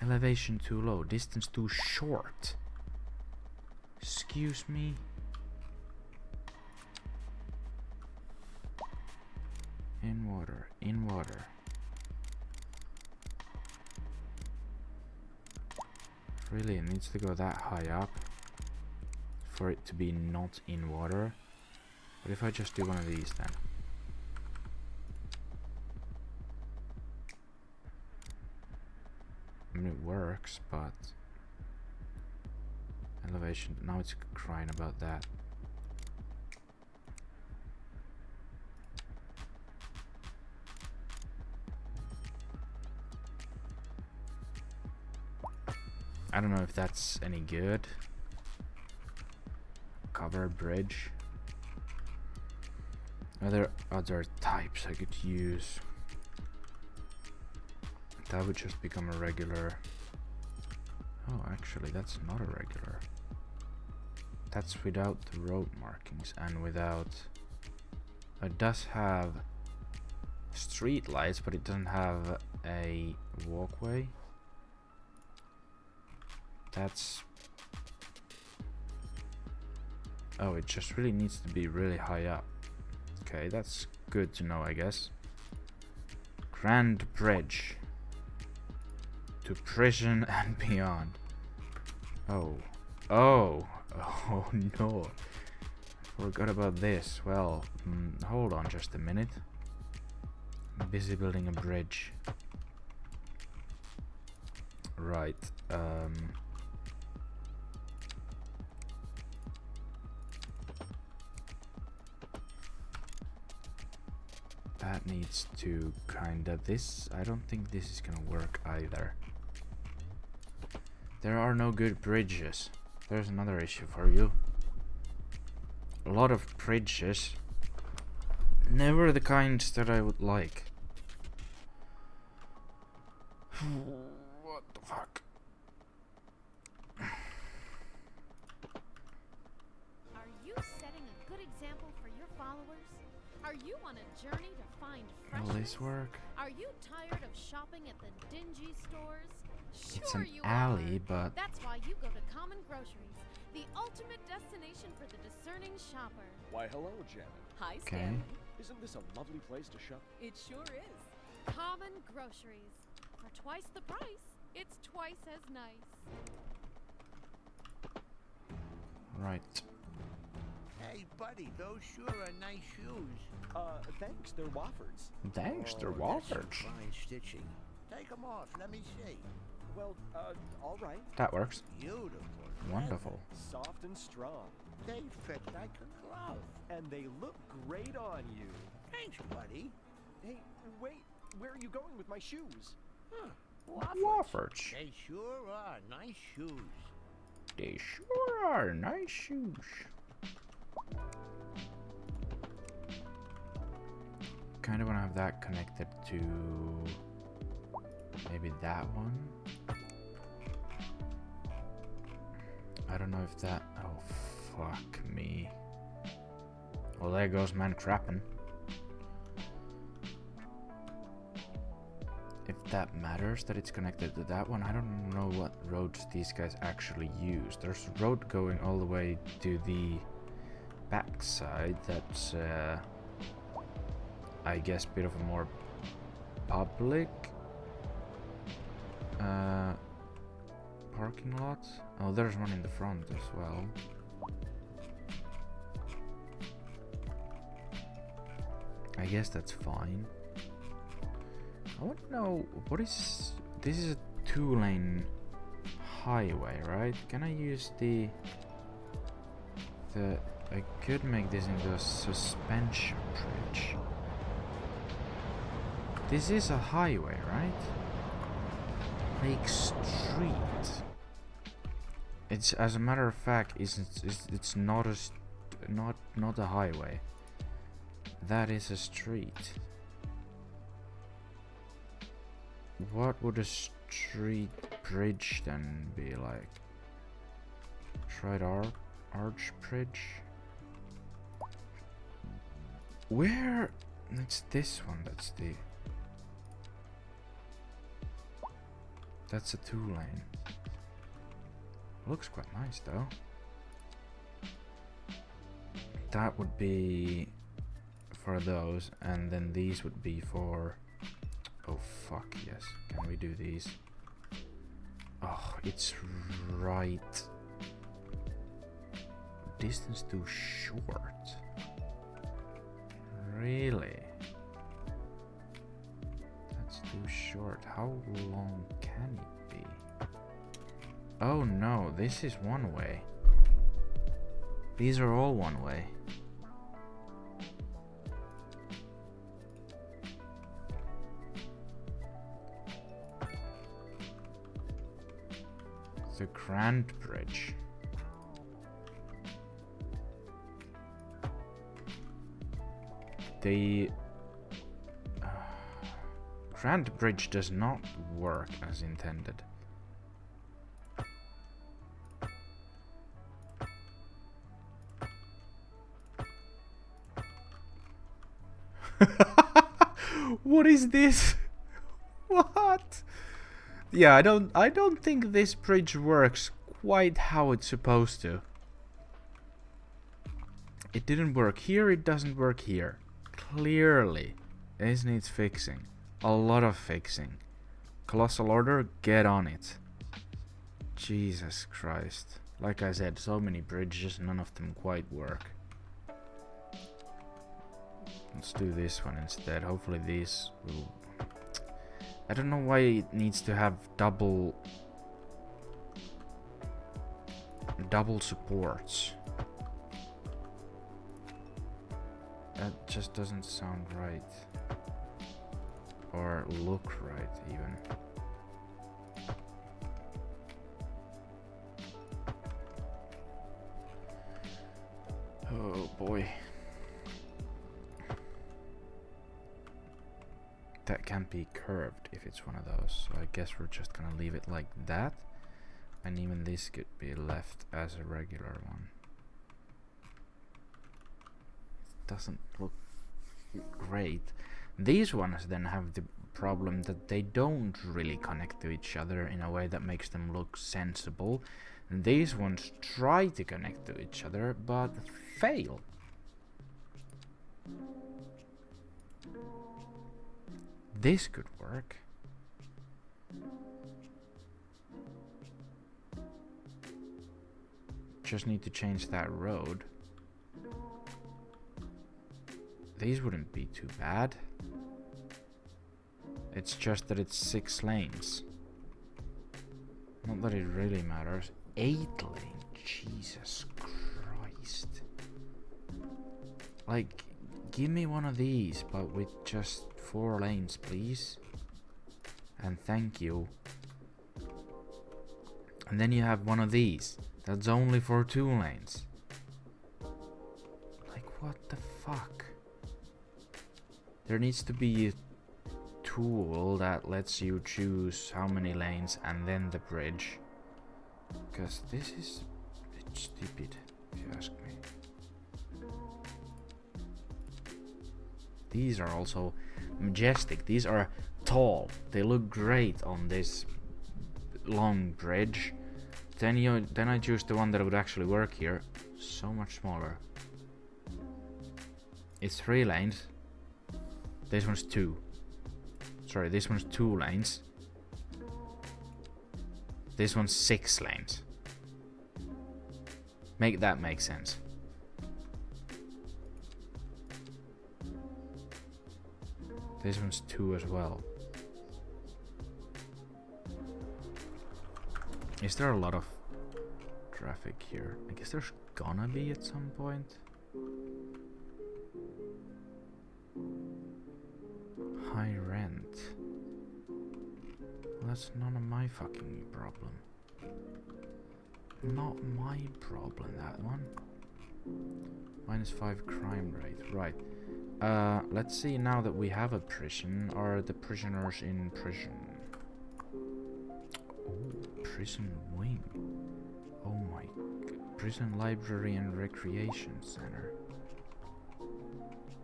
Elevation too low, distance too short. Excuse me? In water, in water. Really, it needs to go that high up for it to be not in water. What if I just do one of these then? I mean, it works, but elevation, now it's crying about that. I don't know if that's any good. Covered bridge. Are there other types I could use? That would just become a regular. Oh, actually, that's not a regular. That's without the road markings and without. It does have street lights, but it doesn't have a walkway. That's. Oh, it just really needs to be really high up. Okay, that's good to know, I guess. Grand Bridge. To prison and beyond. Oh. Oh. Oh no. Forgot about this. Well, hold on just a minute. I'm busy building a bridge. Right. That needs to kinda this. I don't think this is gonna work either. There are no good bridges. There's another issue for you. A lot of bridges. Never the kinds that I would like. What the fuck? Are you setting a good example for your followers? Are you on a journey to find Will freshness? this work? Are you tired of shopping at the dingy stores? It's Sure an you alley, are. but That's why you go to Common Groceries, the ultimate destination for the discerning shopper. Why, hello, Janet. Hi, okay. Isn't this a lovely place to shop? It sure is. Common Groceries. For twice the price, it's twice as nice. Right. Hey, buddy, those sure are nice shoes. Thanks, they're Wofford's. Thanks, they're Oh, that's some Wofford's. fine stitching. Take them off, let me see. Well, all right. That works. Beautiful. Wonderful. Soft and strong. They fit like a glove. And they look great on you. Thanks, buddy. Hey, wait. Where are you going with my shoes? Huh. Wofford's. They sure are nice shoes. They sure are nice shoes. Kind of want to have that connected to maybe that one. I don't know if that. Oh, fuck me. Well, there goes man crapping. If that matters that it's connected to that one, I don't know what roads these guys actually use. There's a road going all the way to the backside that's I guess a bit of a more public parking lot. Oh, there's one in the front as well. I guess that's fine. I want to know what is this? Is a 2-lane highway, right? Can I use the I could make this into a suspension bridge. This is a highway, right? Lake Street. It's, as a matter of fact, it's not a highway. That is a street. What would a street bridge then be like? Tried arch bridge. Where? It's this one. That's a 2-lane. Looks quite nice though. That would be for those, and then these would be for. Oh fuck yes! Can we do these? Oh, it's right. Distance too short. Really? That's too short. How long can it be? Oh no, this is one way. These are all one way. The Grand Bridge. The Grand Bridge does not work as intended. What is this? What? Yeah, I don't think this bridge works quite how it's supposed to. It didn't work here, it doesn't work here. Clearly, this needs fixing. A lot of fixing. Colossal Order, get on it. Jesus Christ. Like I said, so many bridges, none of them quite work. Let's do this one instead. Hopefully these will... I don't know why it needs to have double supports. That just doesn't sound right. Or look right, even. Oh boy. That can't be curved if it's one of those, so I guess we're just gonna leave it like that. And even this could be left as a regular one. doesn't look great. These ones then have the problem that they don't really connect to each other in a way that makes them look sensible. And these ones try to connect to each other but fail. This could work. Just need to change that road. These wouldn't be too bad. It's just that it's 6 lanes. Not that it really matters. 8 lanes. Jesus Christ. Like, give me one of these, but with just 4 lanes, please. And thank you. And then you have one of these. That's only for 2 lanes. Like, what the fuck? There needs to be a tool that lets you choose how many lanes and then the bridge. Because this is a bit stupid, if you ask me. These are also majestic. These are tall. They look great on this long bridge. Then I choose the one that would actually work here. So much smaller. It's 3 lanes. This one's 2. Sorry, this one's 2 lanes. This one's 6 lanes. Make that make sense. This one's 2 as well. Is there a lot of traffic here? I guess there's gonna be at some point. High rent. Well, that's none of my fucking problem. Not my problem, that one. -5 crime rate. Right. Let's see now that we have a prison. Are the prisoners in prison? Oh, prison wing. Oh my. Prison library and recreation center.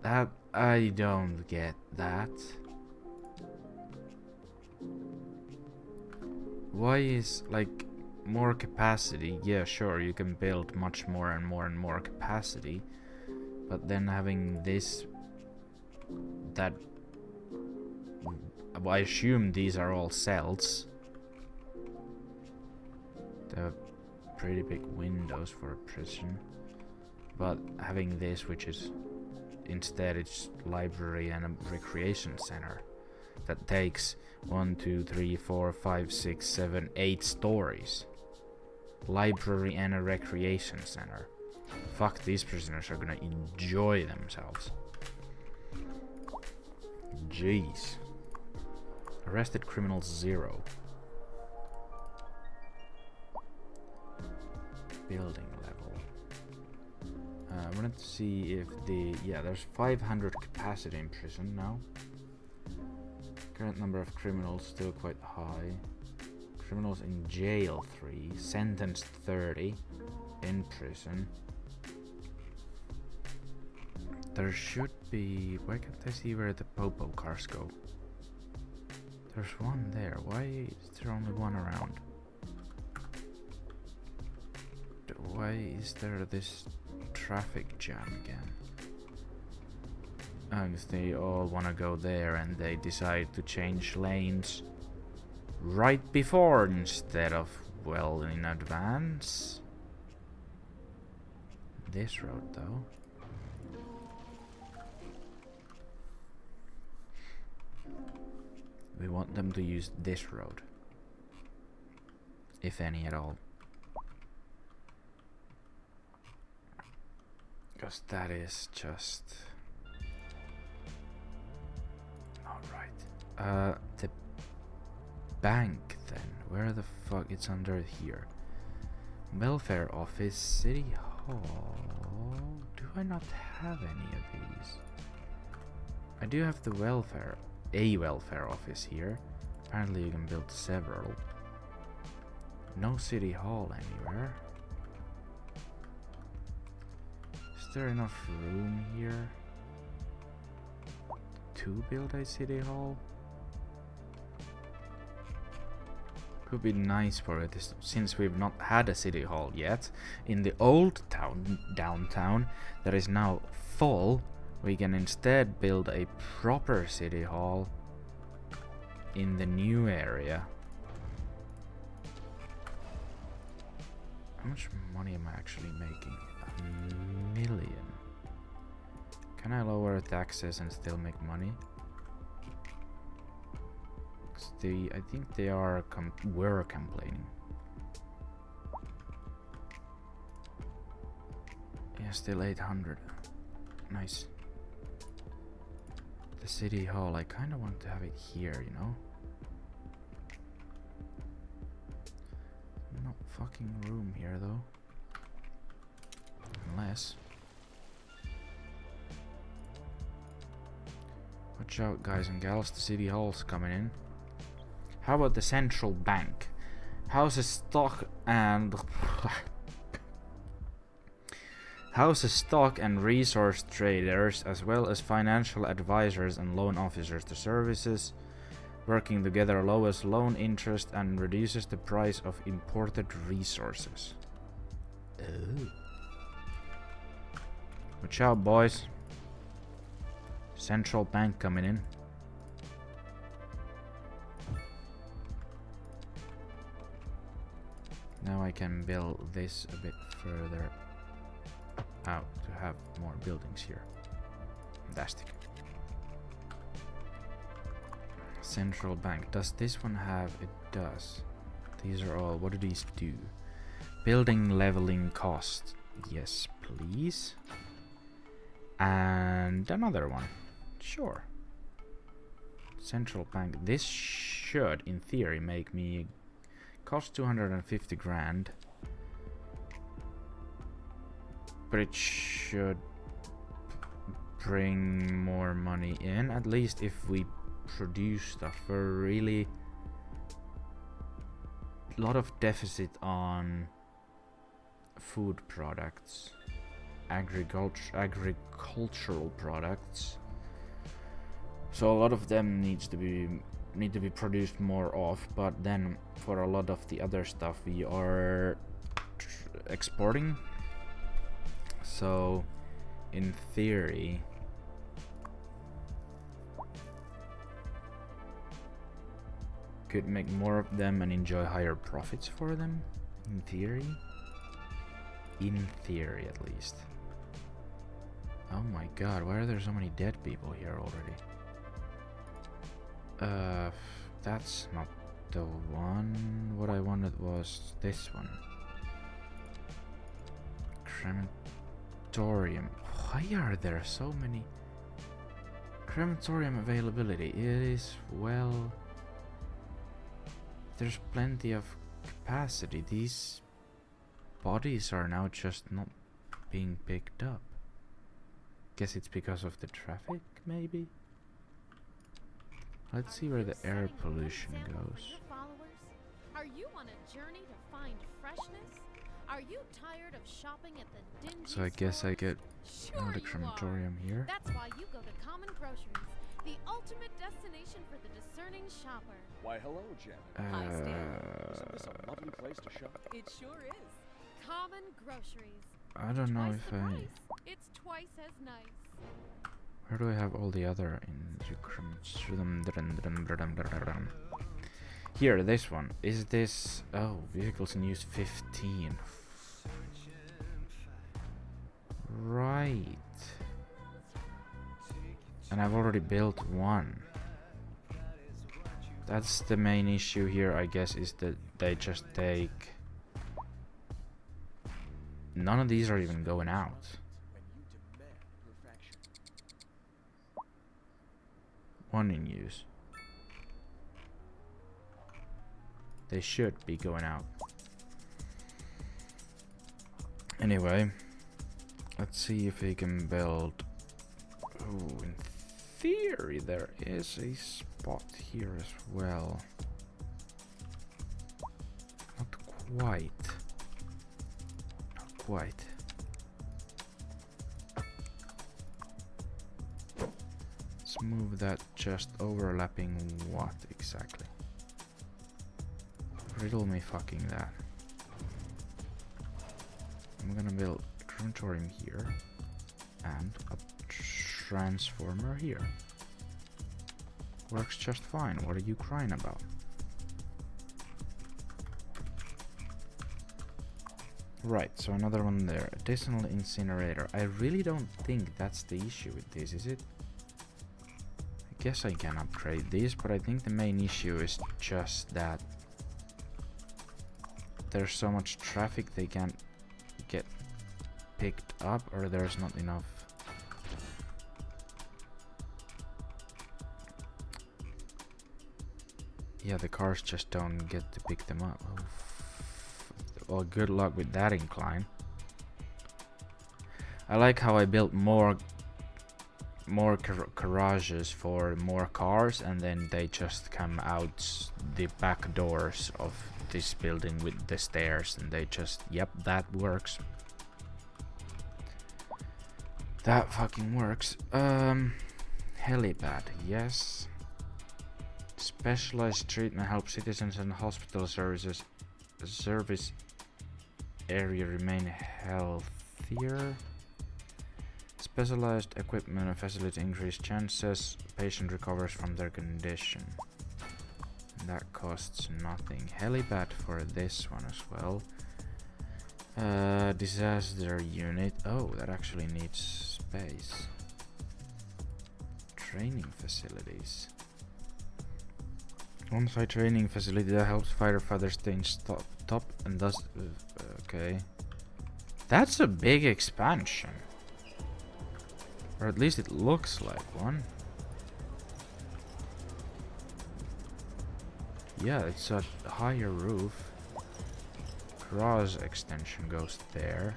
That, I don't get that. Why is, like, more capacity? Yeah, sure, you can build much more and more and more capacity. But then having this, that, well, I assume these are all cells. They're pretty big windows for a prison. But having this, which is, instead it's library and a recreation center. That takes 1, 2, 3, 4, 5, 6, 7, 8 stories. Library and a recreation center. Fuck, these prisoners are gonna enjoy themselves. Jeez. Arrested criminals 0. Building level. I wanted to see if yeah, there's 500 capacity in prison now. Current number of criminals still quite high. Criminals in jail 3, sentenced 30, in prison. There should be... Why can't I see where the Popo cars go? There's one there. Why is there only one around? Why is there this traffic jam again? Because they all want to go there and they decide to change lanes right before instead of, well, in advance. This road though. We want them to use this road. If any at all. Because that is just... not right. The bank then. Where the fuck? It's under here. Welfare office, city hall. Do I not have any of these? I do have the welfare, a welfare office here. Apparently you can build several. No city hall anywhere. Is there enough room here to build a city hall? Could be nice for it, since we've not had a city hall yet. In the old town, downtown, that is now full, we can instead build a proper city hall in the new area. How much money am I actually making? 1 million. Can I lower taxes and still make money? I think they were complaining. Yeah, still 800. Nice. The city hall, I kind of want to have it here, you know? Not fucking room here though. Unless. Watch out, guys and gals, the city hall's coming in. How about the central bank? Houses stock and resource traders, as well as financial advisors and loan officers. The services working together lowers loan interest and reduces the price of imported resources. Oh. Watch out, boys. Central bank coming in. Now I can build this a bit further out to have more buildings here. Fantastic. Central bank. Does this one have? It does. These are all. What do these do? Building leveling cost. Yes, please. And another one. Sure. Central bank. This should, in theory, make me cost 250 grand. But it should bring more money in, at least if we produce stuff. We're really a lot of deficit on food products, agricultural products. So a lot of them need to be produced more of, but then for a lot of the other stuff we are exporting. So in theory could make more of them and enjoy higher profits for them. In theory at least. Oh my god, why are there so many dead people here already? That's not the one. What I wanted was this one. Crematorium. Why are there so many? Crematorium availability. It is, well, there's plenty of capacity. These bodies are now just not being picked up. Guess it's because of the traffic, maybe? Let's see where the air pollution goes. Are you on a journey to find freshness? Are you tired of shopping at the dingy So I guess I get Sure the you crematorium are. here. That's why you go to Common Groceries, the ultimate destination for the discerning shopper. Why, hello, Janet. Isn't this a lovely place to shop? It sure is. Common Groceries. I don't know Twice if the I... price. It's twice as nice. Where do I have all the other in here, this one. Is this... Oh, vehicles in use 15. Right. And I've already built one. That's the main issue here, I guess, is that they just take... None of these are even going out. One in use. They should be going out. Anyway, let's see if we can build... Oh, in theory there is a spot here as well. Not quite. Not quite. let's move that just overlapping what exactly? Riddle me fucking that. I'm gonna build a crematorium here and a transformer here. Works just fine. What are you crying about? Right, so another one there. Additional incinerator. I really don't think that's the issue with this, is it? I guess I can upgrade these, but I think the main issue is just that there's so much traffic they can't get picked up, or there's not enough. Yeah, the cars just don't get to pick them up. Oh, well, good luck with that incline. I like how I built more garages for more cars, and then they just come out the back doors of this building with the stairs, and they just, yep, that works. That fucking works. Helipad, yes. Specialized treatment helps citizens and hospital service area remain healthier. Specialized equipment and facility increase chances patient recovers from their condition. That costs nothing. Helipad for this one as well. Disaster unit. Oh, that actually needs space. Training facilities. On-site training facility that helps firefighters stay in top and thus okay. That's a big expansion. Or at least it looks like one. Yeah, it's a higher roof. Garage extension goes there.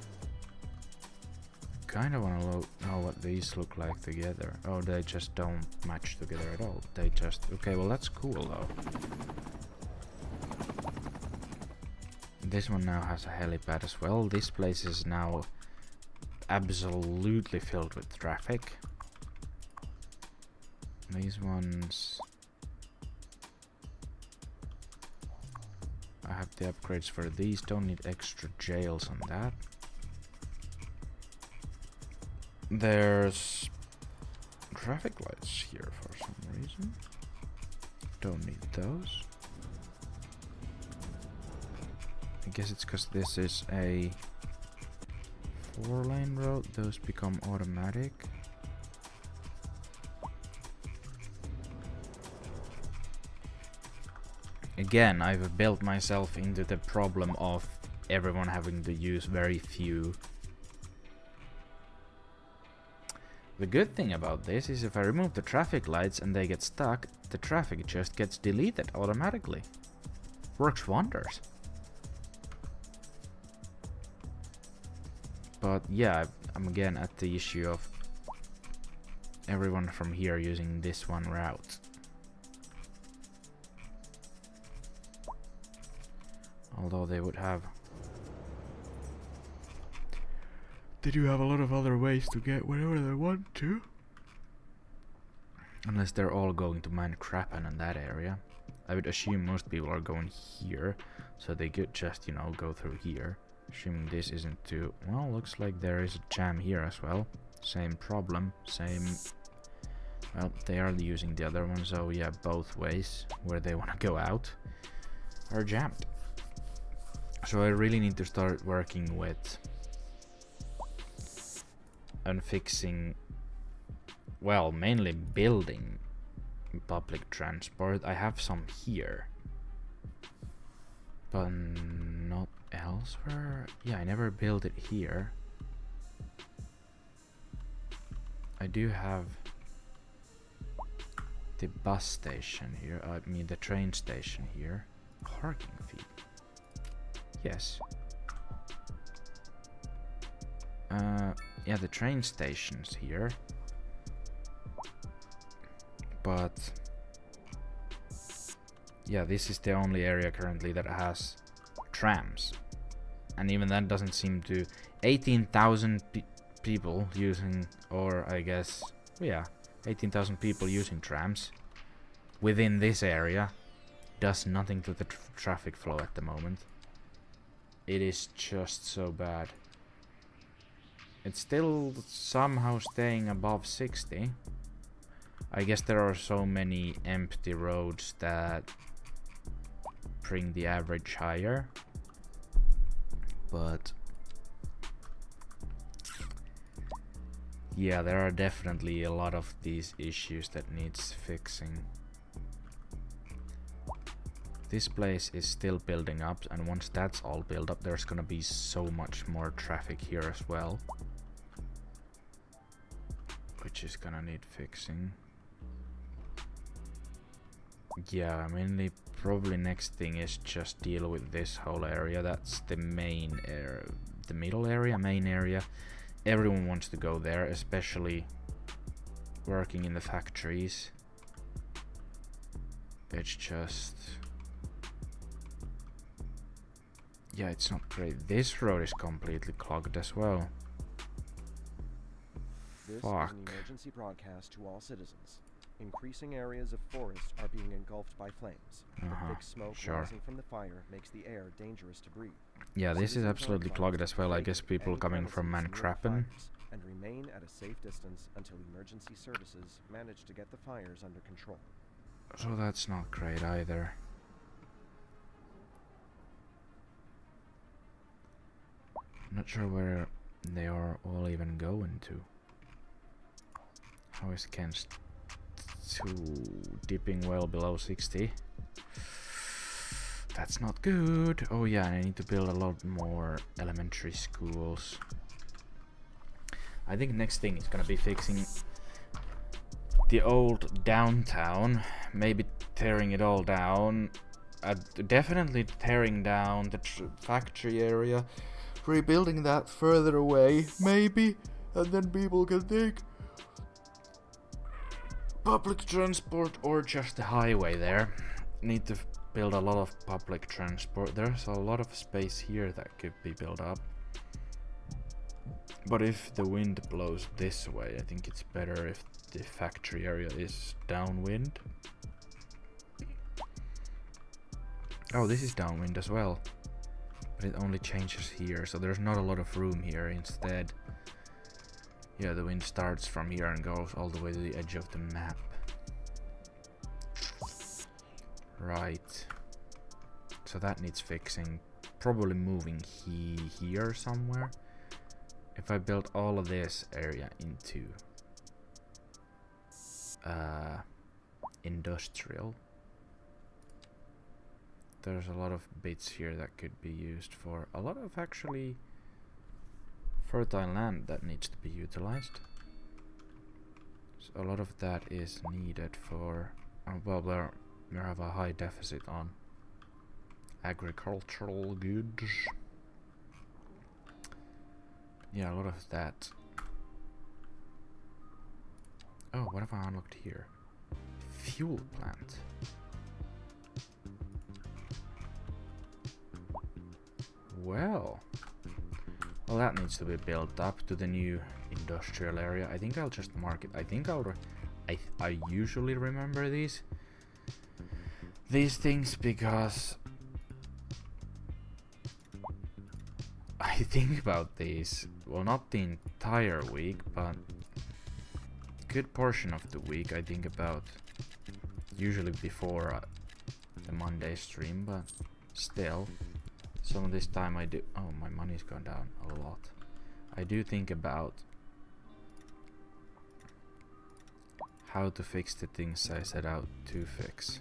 Kinda wanna know what these look like together. Oh, they just don't match together at all. They just... Okay, well that's cool though. This one now has a helipad as well. This place is now absolutely filled with traffic. These ones... I have the upgrades for these. Don't need extra jails on that. There's traffic lights here for some reason. Don't need those. I guess it's because this is a 4-lane road. Those become automatic. Again, I've built myself into the problem of everyone having to use very few. The good thing about this is if I remove the traffic lights and they get stuck, the traffic just gets deleted automatically. Works wonders. But yeah, I'm again at the issue of everyone from here using this one route. Although they would have... They do have a lot of other ways to get wherever they want to. Unless they're all going to mine Krappen in that area. I would assume most people are going here, so they could just, you know, go through here. Assuming this isn't too... Well, looks like there is a jam here as well. Same problem, same... Well, they are using the other one, so yeah, both ways where they want to go out are jammed. So I really need to start working with and fixing, well, mainly building public transport. I have some here, but not elsewhere. Yeah, I never built it here. I do have the bus station here, I mean the train station here. Parking fee. Yes. Yeah, the train station's here. But yeah, this is the only area currently that has trams. And even that doesn't seem to... 18,000 people using, or I guess, yeah, 18,000 people using trams within this area does nothing to the traffic flow at the moment. It is just so bad. It's still somehow staying above 60. I guess there are so many empty roads that bring the average higher. But yeah, there are definitely a lot of these issues that needs fixing. This place is still building up, and once that's all built up, there's gonna be so much more traffic here as well, which is gonna need fixing. Yeah, mainly probably next thing is just deal with this whole area. That's the main area, the middle area, main area. Everyone wants to go there, especially working in the factories. It's just... yeah, it's not great. This road is completely clogged as well. This Fuck. is an emergency broadcast to all citizens. Increasing areas of forest are being engulfed by flames. The thick smoke rising from the fire makes the air dangerous to breathe. Yeah, this is Citizens are absolutely advised clogged to as well. I guess vacate people any coming from premises near the Mankrappen. fires and remain at a safe distance until emergency services manage to get the fires under control. So that's not great either. Not sure where they are all even going to. How is Ken's dipping well below 60? That's not good. Oh yeah, and I need to build a lot more elementary schools. I think next thing is gonna be fixing the old downtown. Maybe tearing it all down. Definitely tearing down the factory area. Rebuilding that further away, maybe. And then people can take public transport or just the highway there. Need to build a lot of public transport. There's a lot of space here that could be built up. But if the wind blows this way, I think it's better if the factory area is downwind. Oh, this is downwind as well. But it only changes here, so there's not a lot of room here. Instead, yeah, the wind starts from here and goes all the way to the edge of the map. Right. So that needs fixing. Probably moving here somewhere. If I build all of this area into industrial, there's a lot of bits here that could be used for a lot of actually fertile land that needs to be utilized. So a lot of that is needed for well, we have a high deficit on agricultural goods. Yeah, a lot of that. Oh, what have I unlocked here? Fuel plant. Well, that needs to be built up to the new industrial area. I think I'll just mark it. I think I usually remember these things because I think about these, well, not the entire week, but a good portion of the week I think about, usually before the Monday stream, but still. Some of this time I do... oh, my money's gone down a lot. I do think about how to fix the things I set out to fix.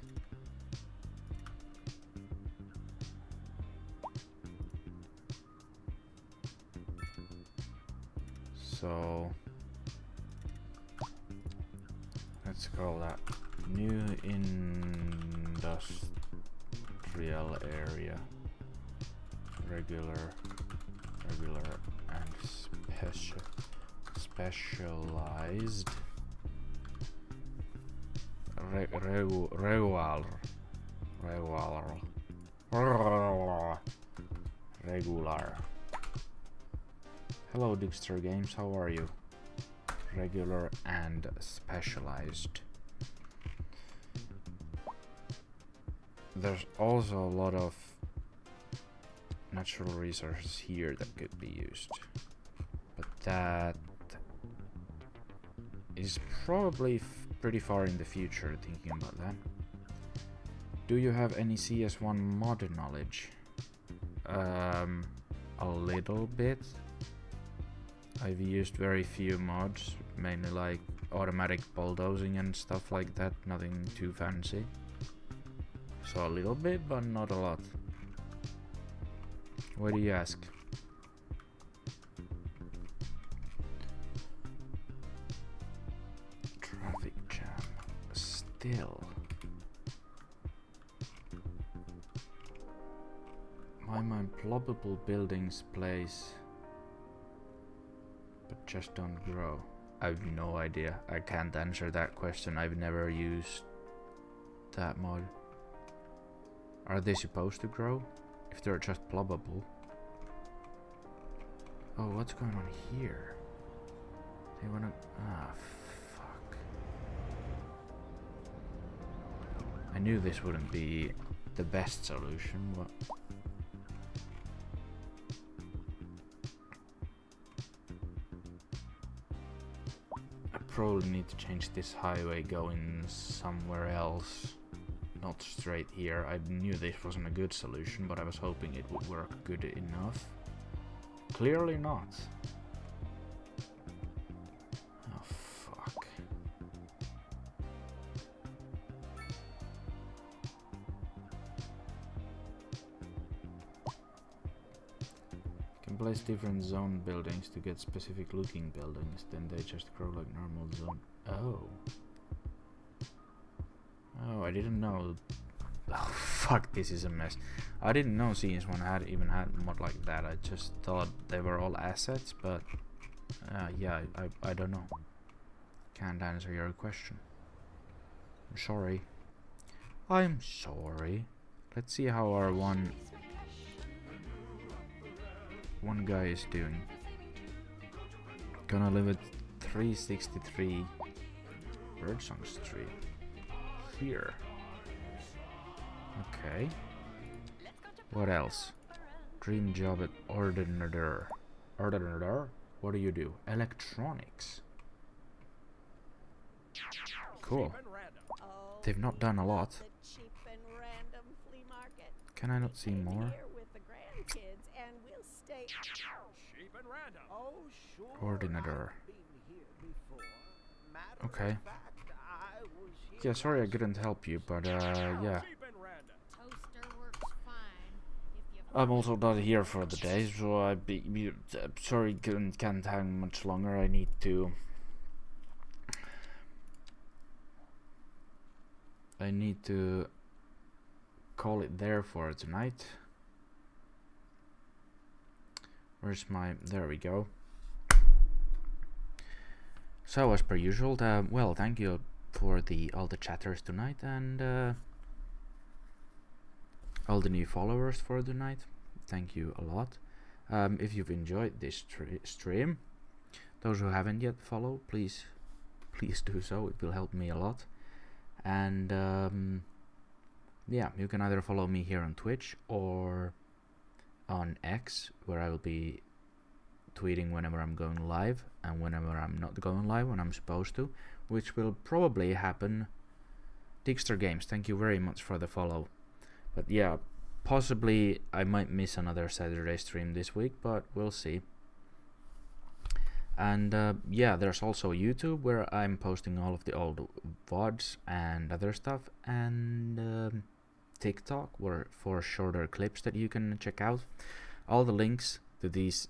So let's call that new industrial area. Regular and specialized. Regular. Hello, Digster Games. How are you? regular and specialized. There's also a lot of natural resources here that could be used, but that is probably pretty far in the future, thinking about that. Do you have any CS1 mod knowledge? A little bit. I've used very few mods, mainly like automatic bulldozing and stuff like that, nothing too fancy. So a little bit, but not a lot. Why do you ask? Traffic jam. Still. Why my probable buildings place but just don't grow? I have no idea. I can't answer that question. I've never used that mod. Are they supposed to grow? If they're just ploppable. Oh, what's going on here? They wanna... Ah, fuck. I knew this wouldn't be the best solution, but... I probably need to change this highway going somewhere else. Not straight here. I knew this wasn't a good solution, but I was hoping it would work good enough. Clearly not. Oh, fuck. You can place different zone buildings to get specific looking buildings, then they just grow like normal zone. Oh. Oh, I didn't know. Oh, fuck, this is a mess. I didn't know CS1 had even had a mod like that. I just thought they were all assets, but yeah, I don't know. Can't answer your question. I'm sorry. I'm sorry. Let's see how our one guy is doing. Gonna live at 363 Birdsong Street. Here. Okay. What else? Dream job at Ordinator. Ordinator? What do you do? Electronics. Cool. They've not done a lot. Can I not see more? Ordinator. Okay. Yeah, sorry I couldn't help you, but yeah. I'm also not here for the day, so sorry can't hang much longer. I need to call it there for tonight. Where's my... There we go. So as per usual, well, thank you for all the chatters tonight, and all the new followers for tonight. Thank you a lot. If you've enjoyed this stream, those who haven't yet followed, please do so. It will help me a lot. And yeah, you can either follow me here on Twitch or on X, where I will be tweeting whenever I'm going live and whenever I'm not going live when I'm supposed to, which will probably happen. Digster Games, thank you very much for the follow. But yeah, possibly I might miss another Saturday stream this week, but we'll see. And yeah, there's also YouTube, where I'm posting all of the old VODs and other stuff, and TikTok, for shorter clips that you can check out. All the links to these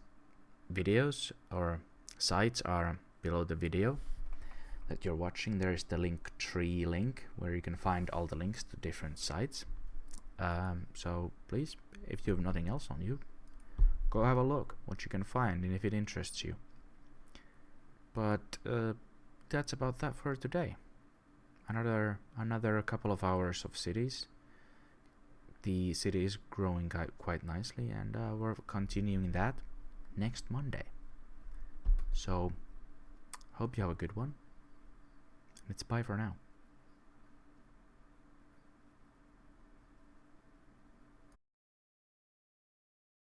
videos or sites are below the video that you're watching. There is the Linktree link, where you can find all the links to different sites. So please, if you have nothing else on you, go have a look what you can find, and if it interests you. But that's about that for today. Another couple of hours of cities. The city is growing quite nicely, and we're continuing that next Monday. So Hope you have a good one. It's bye for now.